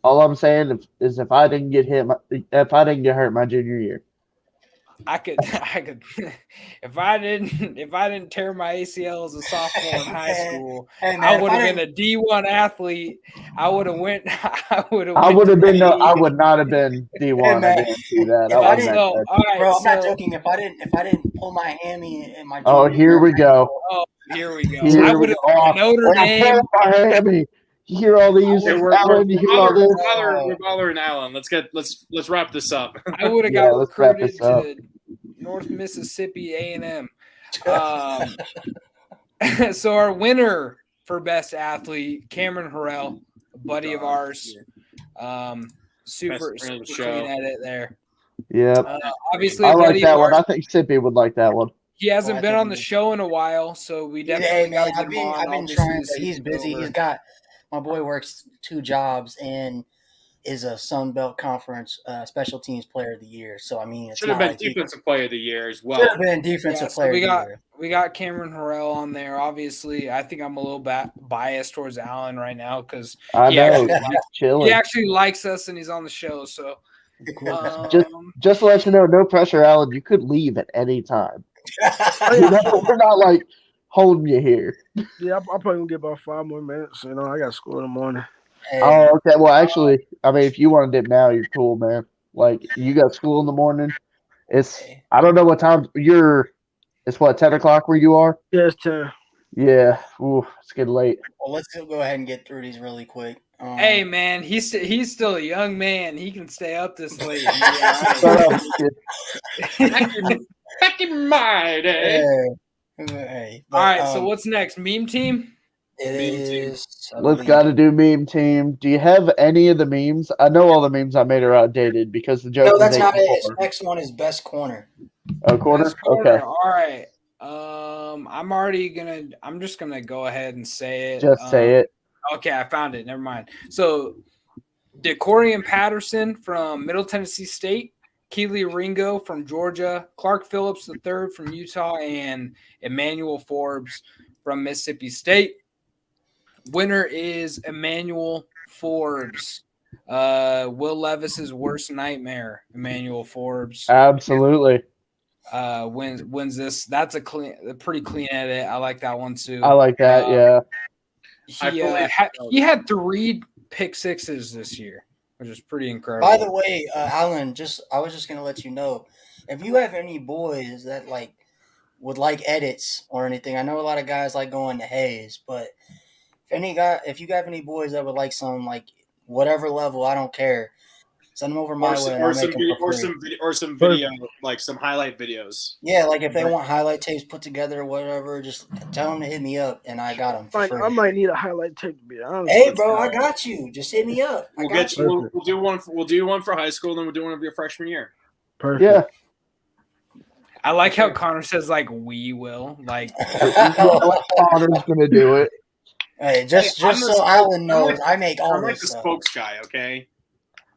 All I'm saying is if I didn't get hurt my junior year, I could if I didn't tear my ACL as a sophomore in high school, hey, man, I would have been a D1 athlete. I would have I would not have been D1. Hey, I didn't see that. I'm not joking. If I didn't pull my hammy in my here we go. Oh, here we go. I would have been Notre Dame. My hammy. You hear all these? We're bothering Alan. Let's wrap this up. I would have got recruited to North Mississippi A&M. So our winner for best athlete, Cameron Harrell, a buddy of ours. Super clean edit there. Yeah. Obviously, I like that one. I think Sippy would like that one. He hasn't been on the show in a while, so we definitely got to get him on. I've been trying. He's busy. My boy works 2 jobs and is a Sun Belt Conference Special Teams Player of the Year. So I mean, should have been Defensive Player of the Year as well. Should have been Defensive Player of the Year. We got Cameron Harrell on there. Obviously, I think I'm a little biased towards Alan right now because he actually likes us and he's on the show. So just to let you know, no pressure, Alan. You could leave at any time. We're not like holding you here. Yeah, I'm probably gonna get about 5 more minutes. I got school in the morning. Oh, okay. Well, actually, I mean, if you want to dip now, you're cool, man. Like, you got school in the morning. I don't know what time it's what, 10 o'clock where you are? Yeah, it's 10. Yeah. Ooh, it's getting late. Well, let's go ahead and get through these really quick. Hey, man, he's still a young man. He can stay up this late. Back in my day. All right, so what's next? Meme team? Let's got to do meme team. Do you have any of the memes? I know all the memes I made are outdated because the joke. No, that's not it. His next one is best corner. Oh, corner? Okay. All right. I'm just gonna go ahead and say it. Just say it. Okay, I found it. Never mind. So, DeCorian Patterson from Middle Tennessee State, Keely Ringo from Georgia, Clark Phillips III from Utah, and Emmanuel Forbes from Mississippi State. Winner is Emmanuel Forbes. Will Levis's worst nightmare, Emmanuel Forbes. Absolutely. Wins this. That's a pretty clean edit. I like that one too. I like that, yeah. He had 3 pick sixes this year, which is pretty incredible. By the way, Alan, I was just gonna let you know, if you have any boys that would like edits or anything. I know a lot of guys like going to Hayes, but if you have any boys that would like some whatever level, I don't care. Send them over my way. Or some video, like some highlight videos. Yeah, like if they want highlight tapes put together or whatever, just tell them to hit me up, and I got them for free. I might need a highlight tape to be honest. Hey, bro, I got you. Just hit me up. We'll do one. We'll do one for high school, and then we'll do one of your freshman year. Perfect. Yeah. I like how Connor says we will Connor's gonna do it. Hey, just so Alan knows, I make all I'm like this the stuff. spokes guy, okay?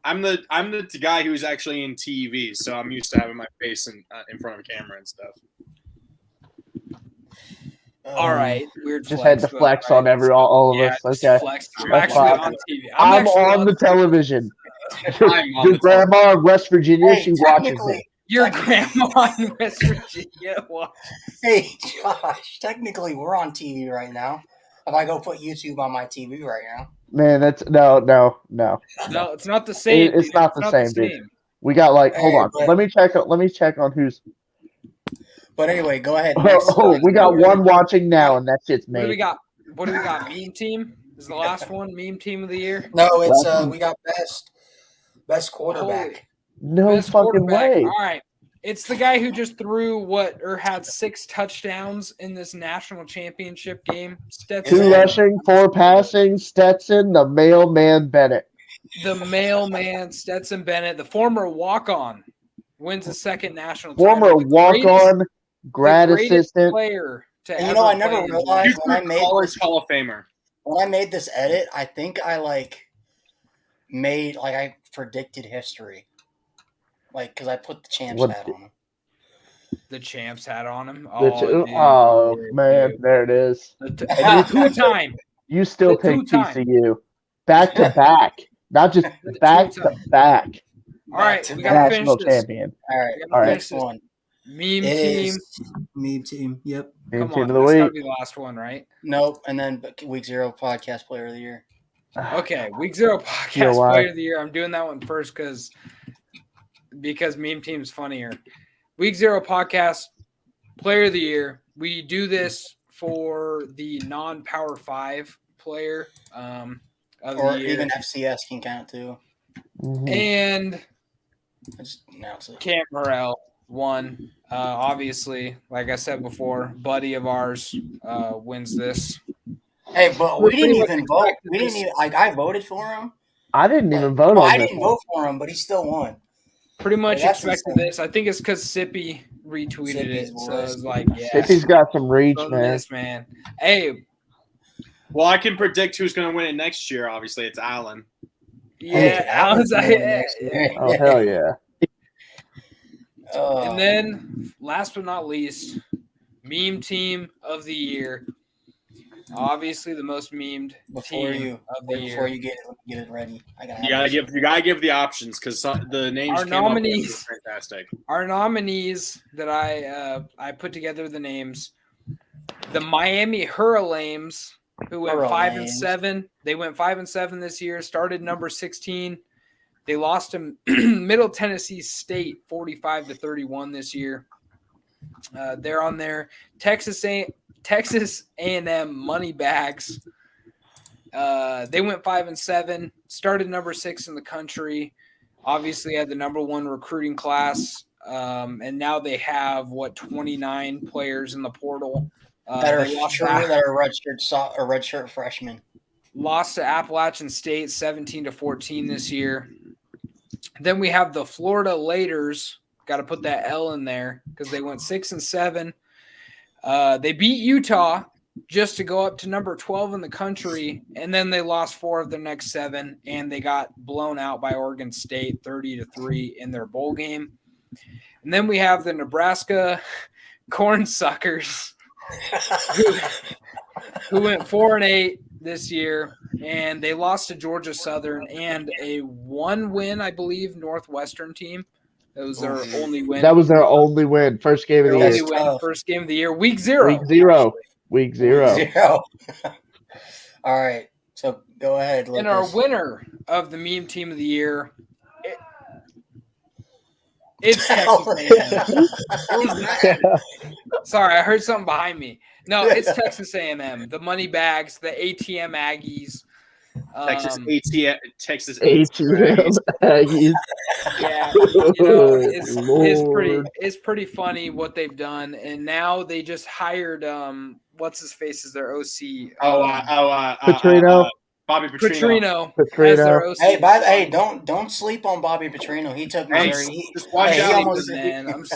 I'm the guy who's actually in TV, so I'm used to having my face in front of a camera and stuff. All right, weird. Just had to flex on all of us. Okay, I'm actually on TV. I'm on the television. Your grandma in West Virginia, she watches it. Your grandma in West Virginia watches. Hey, Josh, technically we're on TV right now. If I go put YouTube on my TV right now. Man, that's no. No, it's not the same. It's not the same, dude. We got hold on. Let me check on who's. But anyway, go ahead. We got one watching now, and that shit's me. What do we got? Meme team is the last one. Meme team of the year. No, it's we got best quarterback. No Best fucking quarterback. way. All right. It's the guy who just had 6 touchdowns in this national championship game. Stetson 2 Bennett. rushing, 4 passing. Stetson, the mailman Bennett. The mailman, Stetson Bennett, the former walk-on, wins a second national Former title. walk-on, grad the greatest assistant. player to And ever I never play in realized the when I made college this Hall of Famer. when I made this edit, I think I I predicted history. Because I put the champs hat on him. The champs hat on him. Man, there it is. The two-time. You still The take two-time. TCU back to back, not just back to back. All right, we gotta finish National this. champion. All right. Next one. Meme It team. is Meme team. Yep. Come Team on, of the that's gotta week. be the last one, right? Nope. And then week 0 podcast player of the year. Okay, week 0 podcast why? player of the year. I'm doing that one first because meme team's funnier. Week 0 podcast player of the year. We do this for the non-Power 5 player of Or the year. even FCS can count too. And I just announced it. Cam Burrell won. Obviously, like I said before, buddy of ours wins this. Hey, but we didn't even vote. We didn't even. I voted for him. I didn't even vote on I this. didn't vote for him, but he still won. Pretty much That's expected insane. this. I think it's because Sippy retweeted Sippy's it. So it was like, yeah. Sippy's got some reach, vote man. this, man. Hey, Well, I can predict who's going to win it next year. Obviously, it's Allen. yeah. I was like, yeah. Oh hell yeah! And then, last but not least, meme team of the year. Obviously, the most memed team of the year. Before you get it ready, You gotta give the options because the names Our came up with nominees. were fantastic. Our nominees that I put together the names. The Miami Hurlames, who went 5-7. They went 5-7 this year. Started number 16. They lost to Middle Tennessee State 45-31 this year. They're on there. Texas A&M Money Bags. They went 5-7. Started number 6 in the country. Obviously had the number 1 recruiting class. And now they have 29 players in the portal. that are redshirt freshmen. Lost to Appalachian State 17-14 this year. Then we have the Florida Laters. Got to put that L in there because they went 6-7. They beat Utah just to go up to number 12 in the country, and then they lost 4 of their next 7, and they got blown out by Oregon State 30-3 in their bowl game. And then we have the Nebraska Cornsuckers, who went 4-8 this year, and they lost to Georgia Southern and a 1-win, I believe, Northwestern team. That was their only win. That was their only win. First game of the year. First game of the year. Week 0. Week zero. All right. So go ahead, Lucas. And our winner of the meme team of the year, it's Texas A&M. Sorry, I heard something behind me. No, it's Texas A&M. The money bags, the ATM Aggies. Texas ATM Aggies. Yeah, it's pretty funny what they've done, and now they just hired what's his face is their OC. Petrino. Bobby Petrino. As their OC. Hey, don't sleep on Bobby Petrino. He took Missouri. Just watch out.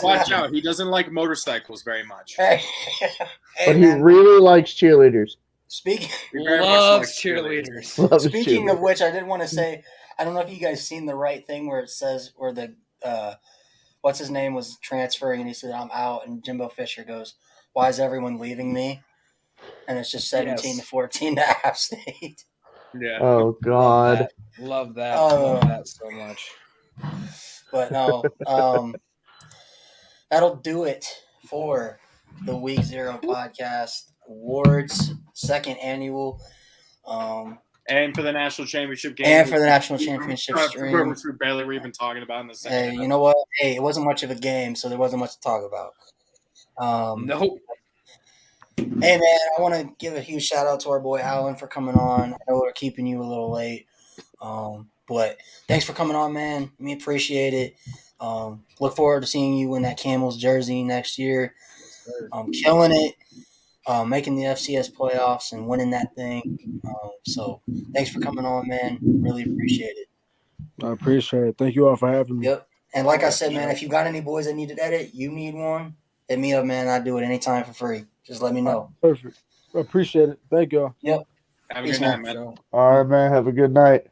Watch out. He doesn't like motorcycles very much. But he really likes cheerleaders. Loves cheerleaders. Speaking of which, I did want to say, I don't know if you guys seen the right thing where it says where the what's his name was transferring and he said I'm out, and Jimbo Fisher goes, "Why is everyone leaving me?" And it's just 17-14 to App State. Yeah. Oh God. Love that. Love that so much. But no, that'll do it for the Week 0 podcast awards, second annual. And for the national championship game. And for the national championship stream. Which we barely were even talking about in the second. Hey, you know what? Hey, it wasn't much of a game, so there wasn't much to talk about. Nope. Hey, man, I want to give a huge shout out to our boy Alan for coming on. I know we're keeping you a little late. But thanks for coming on, man. We appreciate it. Look forward to seeing you in that Camels jersey next year. Killing it, making the FCS playoffs and winning that thing. So thanks for coming on, man. Really appreciate it. I appreciate it. Thank you all for having me. Yep. And like I said, man, if you got any boys that need to edit, you need one, hit me up, man. I do it anytime for free. Just let me know. Perfect. Appreciate it. Thank y'all. Yep. Have a Peace, good night, man. man. All right, man. Have a good night.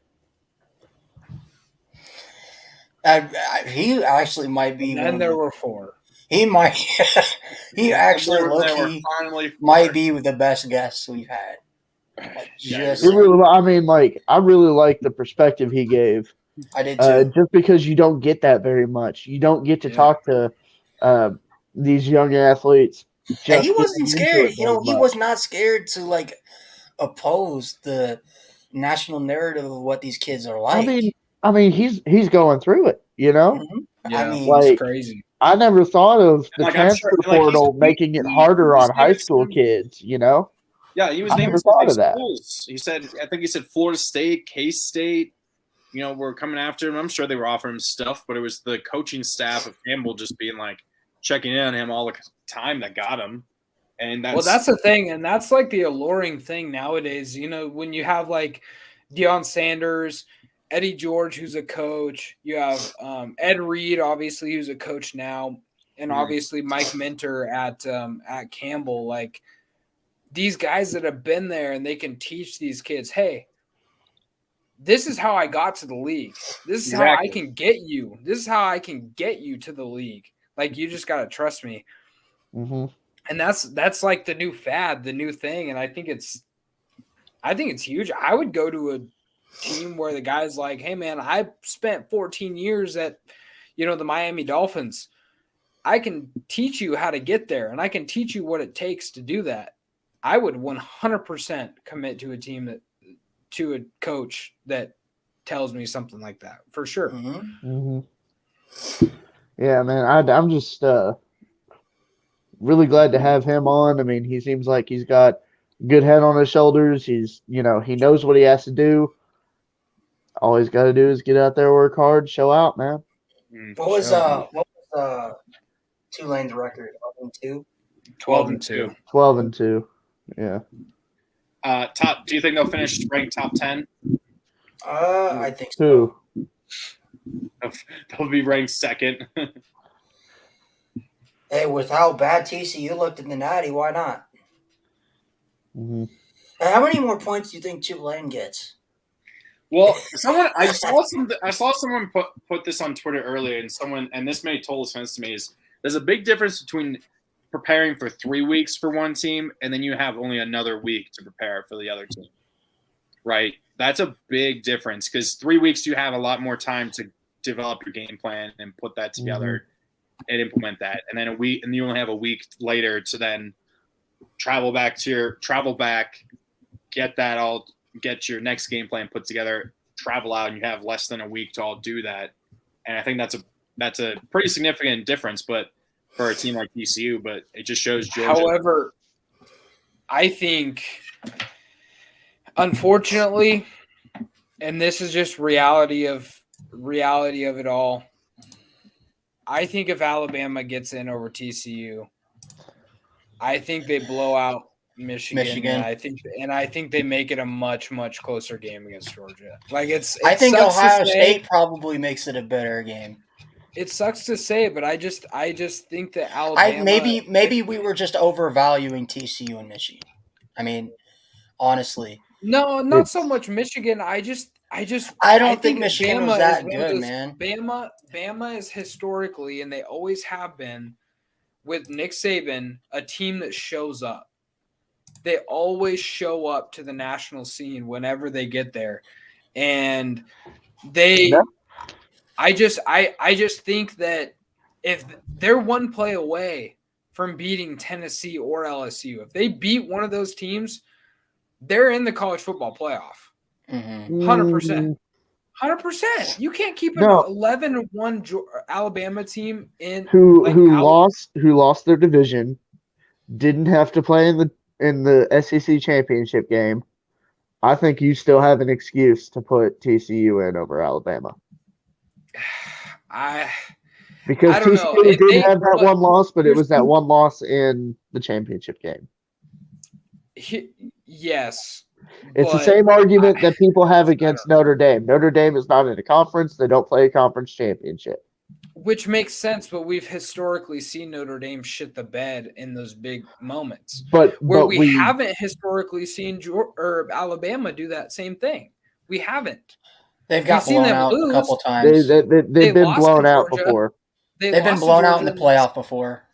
He actually might be. And there were 4. He might. He actually They were low-key finally 4. might be the best guests we've had. Just, I really like the perspective he gave. I did too. Just because you don't get that very much. You don't get to talk to these young athletes. And he wasn't getting into scared. it You know, very he much. was not scared to like oppose the national narrative of what these kids are like. I mean, he's going through it. You know, Yeah, I mean, like, it's crazy. I never thought of the Like, I'm sure- transfer like, portal making it harder on high school kids. You know, Yeah, he was I naming never some thought big of that. schools. I think he said Florida State, K-State. You know, were coming after him. I'm sure they were offering him stuff, but it was the coaching staff of Campbell just being like checking in on him all the time that got him. And That's the thing, and that's like the alluring thing nowadays. You know, when you have like Deion Sanders, Eddie George, who's a coach, you have Ed Reed, obviously, who's a coach now, and obviously Mike Minter at Campbell. Like these guys that have been there, and they can teach these kids, hey, this is how I got to the league. This is how I can get you. This is how I can get you to the league. Like, you just got to trust me. Mm-hmm. And that's like the new fad, the new thing. And I think it's huge. I would go to a team where the guy's like, hey man, I spent 14 years at, the Miami Dolphins. I can teach you how to get there, and I can teach you what it takes to do that. I would 100% commit to a team to a coach that tells me something like that, for sure. Mm-hmm. Yeah, man, I'm just really glad to have him on. I mean, he seems like he's got a good head on his shoulders. He knows what he has to do. All he's got to do is get out there, work hard, show out, man. What was Tulane's record? 12-2. 12-2. 12-2. Yeah. Do you think they'll finish ranked top 10? I think so. 2. They'll be ranked second. Hey, with how bad TCU looked in the Natty, why not? Mm-hmm. Hey, how many more points do you think Tulane gets? Well, I saw someone put this on Twitter earlier, and this made total sense to me. Is there's a big difference between preparing for 3 weeks for one team and then you have only another week to prepare for the other team, right? That's a big difference because 3 weeks you have a lot more time to develop your game plan and put that together and implement that, and then a week, and you only have a week later to then travel back, get your next game plan put together, travel out, and you have less than a week to all do that. And I think that's a pretty significant difference, but for a team like TCU, but it just shows Georgia. However, I think, unfortunately, and this is just reality of it all, I think if Alabama gets in over TCU, I think they blow out Michigan. And I think they make it a much, much closer game against Georgia. Like I think Ohio State probably makes it a better game. It sucks to say, but I just think that Alabama. Maybe we were just overvaluing TCU and Michigan. I mean, honestly. No, not so much Michigan. I don't think Michigan was that good, man. Bama is historically, and they always have been, with Nick Saban, a team that shows up. They always show up to the national scene whenever they get there, and I just think that if they're one play away from beating Tennessee or LSU, if they beat one of those teams, they're in the college football playoff. 100%. 100%. You can't keep an 11-1 Alabama team in who lost their division, didn't have to play in the SEC championship game, I think you still have an excuse to put TCU in over Alabama. Because I don't know. TCU did have that look, one loss, but it here's was that one loss in the championship game. Yes. It's the but same argument that people have against Notre Dame. Notre Dame is not in a conference. They don't play a conference championship. Which makes sense, but we've historically seen Notre Dame shit the bed in those big moments. But we haven't historically seen Alabama do that same thing. We haven't. They've got blown out a couple times. They've been blown out before. They've been blown out in the playoff before.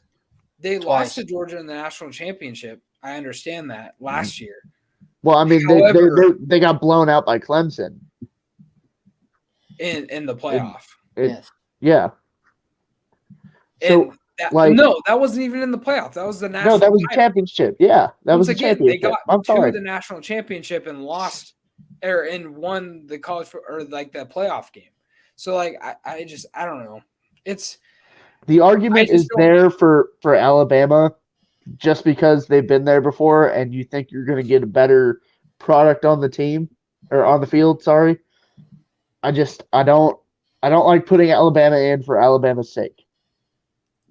They lost to Georgia in the national championship. I understand that last year. Well, I mean, However, they got blown out by Clemson in the playoff. Yeah. So no, that wasn't even in the playoff. That was the national. No, that was the championship. Yeah, that was the championship. They got to the national championship and lost, and won the college the playoff game. So I don't know. It's the argument is there for Alabama, just because they've been there before, and you think you're going to get a better product on the team or on the field. Sorry, I don't like putting Alabama in for Alabama's sake.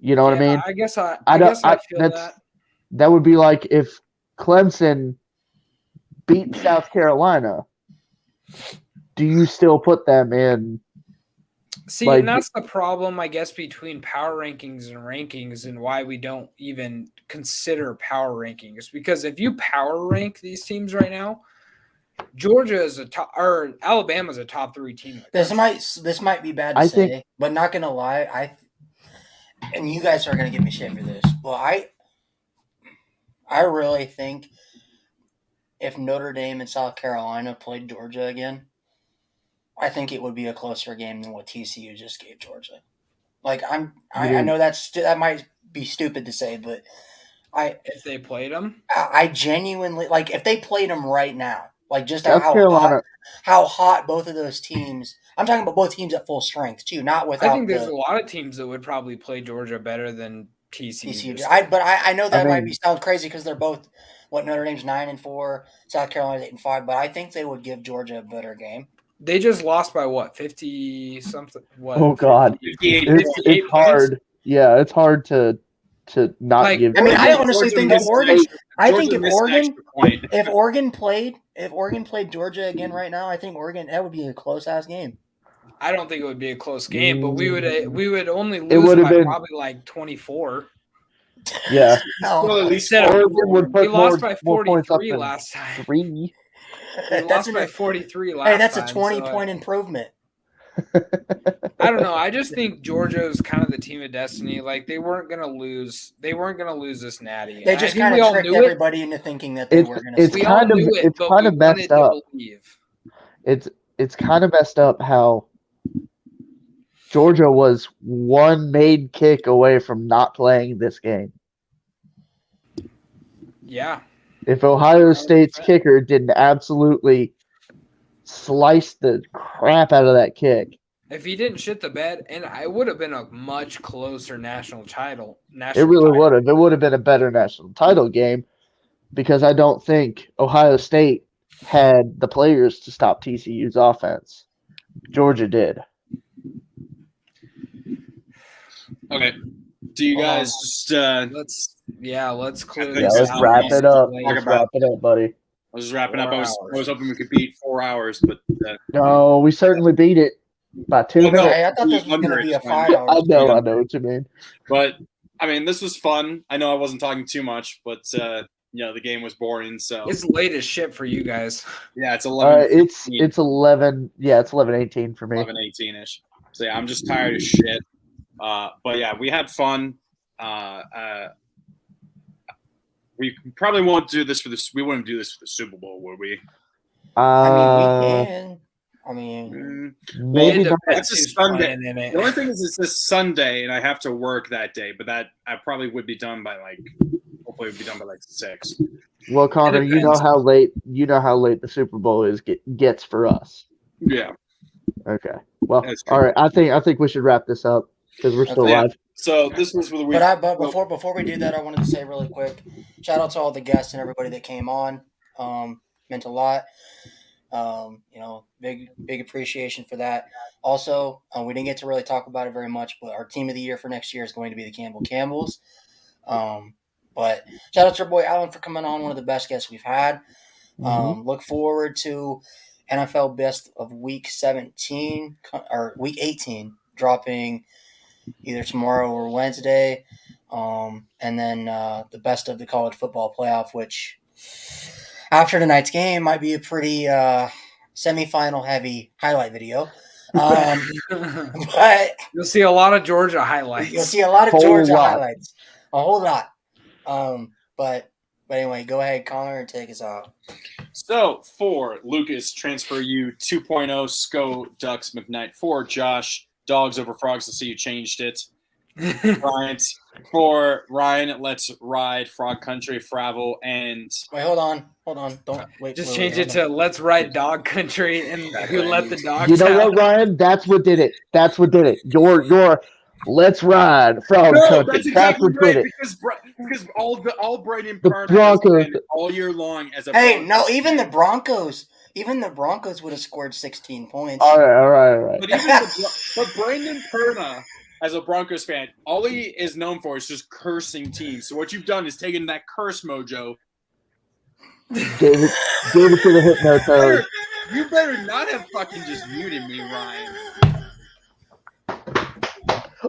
You know what I mean? I guess I feel that. That would be like if Clemson beat South Carolina. Do you still put them in? See, and that's the problem, I guess, between power rankings and why we don't even consider power rankings. Because if you power rank these teams right now, Georgia is Alabama is a top 3 team. This might be bad to say, but not gonna lie, and you guys are gonna give me shit for this, but I really think if Notre Dame and South Carolina played Georgia again, I think it would be a closer game than what TCU just gave Georgia. I know that might be stupid to say, but if they played them, I genuinely if they played them right now, just South Carolina. How hot both of those teams. I'm talking about both teams at full strength too, not without. I think there's a lot of teams that would probably play Georgia better than TCU. I know that might sound crazy because they're both Notre Dame's 9-4, South Carolina's 8-5, but I think they would give Georgia a better game. They just lost by 50 something. Oh God, it's hard. Yeah, it's hard to not give. I mean, I honestly think if Oregon, if Oregon played Georgia again right now, I think that would be a close ass game. I don't think it would be a close game, but we would only lose by probably 24. Yeah, we lost by 43 last time. 3. We lost by 43 last time. Hey, that's a 20-point improvement. I don't know. I just think Georgia is kind of the team of destiny. They weren't gonna lose. They weren't gonna lose this natty. They just kind of tricked everybody into thinking that they were gonna. It's kind of messed up. It's kind of messed up how Georgia was one made kick away from not playing this game. Yeah. If Ohio State's kicker didn't absolutely slice the crap out of that kick. If he didn't shit the bed, and it would have been a much closer national title. It really would have. It would have been a better national title game because I don't think Ohio State had the players to stop TCU's offense. Georgia did. Okay. Do you guys just let's clear this out. Let's wrap it up. Let's wrap it up, buddy. I was wrapping up. I was hoping we could beat 4 hours, but no, we certainly beat it by 2 minutes. Hey, I thought this was going to be a 5 hour. I know what you mean. But I mean, this was fun. I know I wasn't talking too much, but the game was boring. So it's late as shit for you guys. Yeah, it's 11. It's 11. Yeah, it's 11:18 for me. 11:18ish. So yeah, I'm just tired of shit. But yeah, we had fun. We probably won't do this for this. We wouldn't do this for the Super Bowl, would we? I mean, we can. Maybe it's a Sunday. The only thing is, it's this Sunday, and I have to work that day. But that I probably would be done by hopefully, it would be done by 6. Well, Connor, you know how late the Super Bowl gets for us. Yeah. Okay. Well, all right. I think we should wrap this up because we're still live. So this was for the week. But before we do that, I wanted to say really quick, shout out to all the guests and everybody that came on. meant a lot. Big appreciation for that. Also, we didn't get to really talk about it very much, but our team of the year for next year is going to be the Campbells. But shout out to our boy Alan for coming on, one of the best guests we've had. Look forward to NFL Best of Week 17 or Week 18 dropping either tomorrow or Wednesday. And then the Best of the College Football Playoff, which after tonight's game might be a pretty semifinal heavy highlight video. But you'll see a lot of Georgia highlights. You'll see a lot of Georgia highlights. A whole lot. But anyway, go ahead, Connor, and take us out. So for Lucas, Transfer U 2.0, Sco, Ducks, McKnight. For Josh, Dogs over Frogs. I see you changed it. Bryant. For Ryan, Let's Ride, Frog Country, Fravel, and wait, hold on. Don't wait. Just change it to Let's Ride Dog Country and who let the dogs. You know out. what, Ryan? That's what did it. Your Let's Ride Frog Country. That's exactly what did right, it. because all Brayden The Perna Broncos has been all year long as a Hey, no, even the Broncos would have scored 16 points. All right. But Brandon Perna, as a Broncos fan, all he is known for is just cursing teams. So what you've done is taken that curse mojo. Gave it to the hypnotist. You better not have fucking just muted me, Ryan.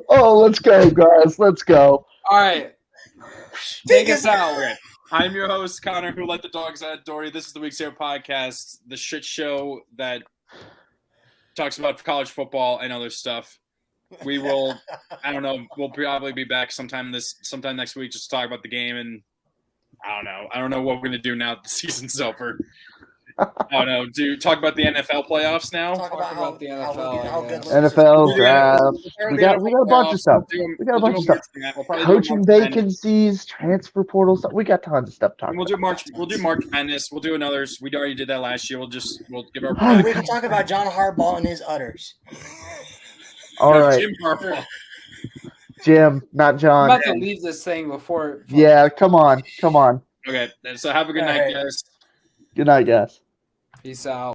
Oh, let's go, guys. Let's go. All right. Take us out. Okay. I'm your host, Connor, who let the dogs out. Dory, this is the Week Zero podcast, the shit show that talks about college football and other stuff. We will, I don't know, we'll probably be back sometime next week just to talk about the game, and I don't know what we're going to do now that the season's over. I don't know. Talk about the NFL playoffs now? Talk about the NFL. How good NFL draft. We got a bunch of stuff. Coaching vacancies, transfer portal stuff. We got tons of stuff to talk about. We'll do March Madness. We'll do another. We already did that last year. We'll give our. We can talk about John Harbaugh and his udders. All right. Jim Harbaugh. Jim, not John. I'm about to leave this thing before. Yeah, come on. Okay, so have a good night, guys. Good night, guys. Peace out.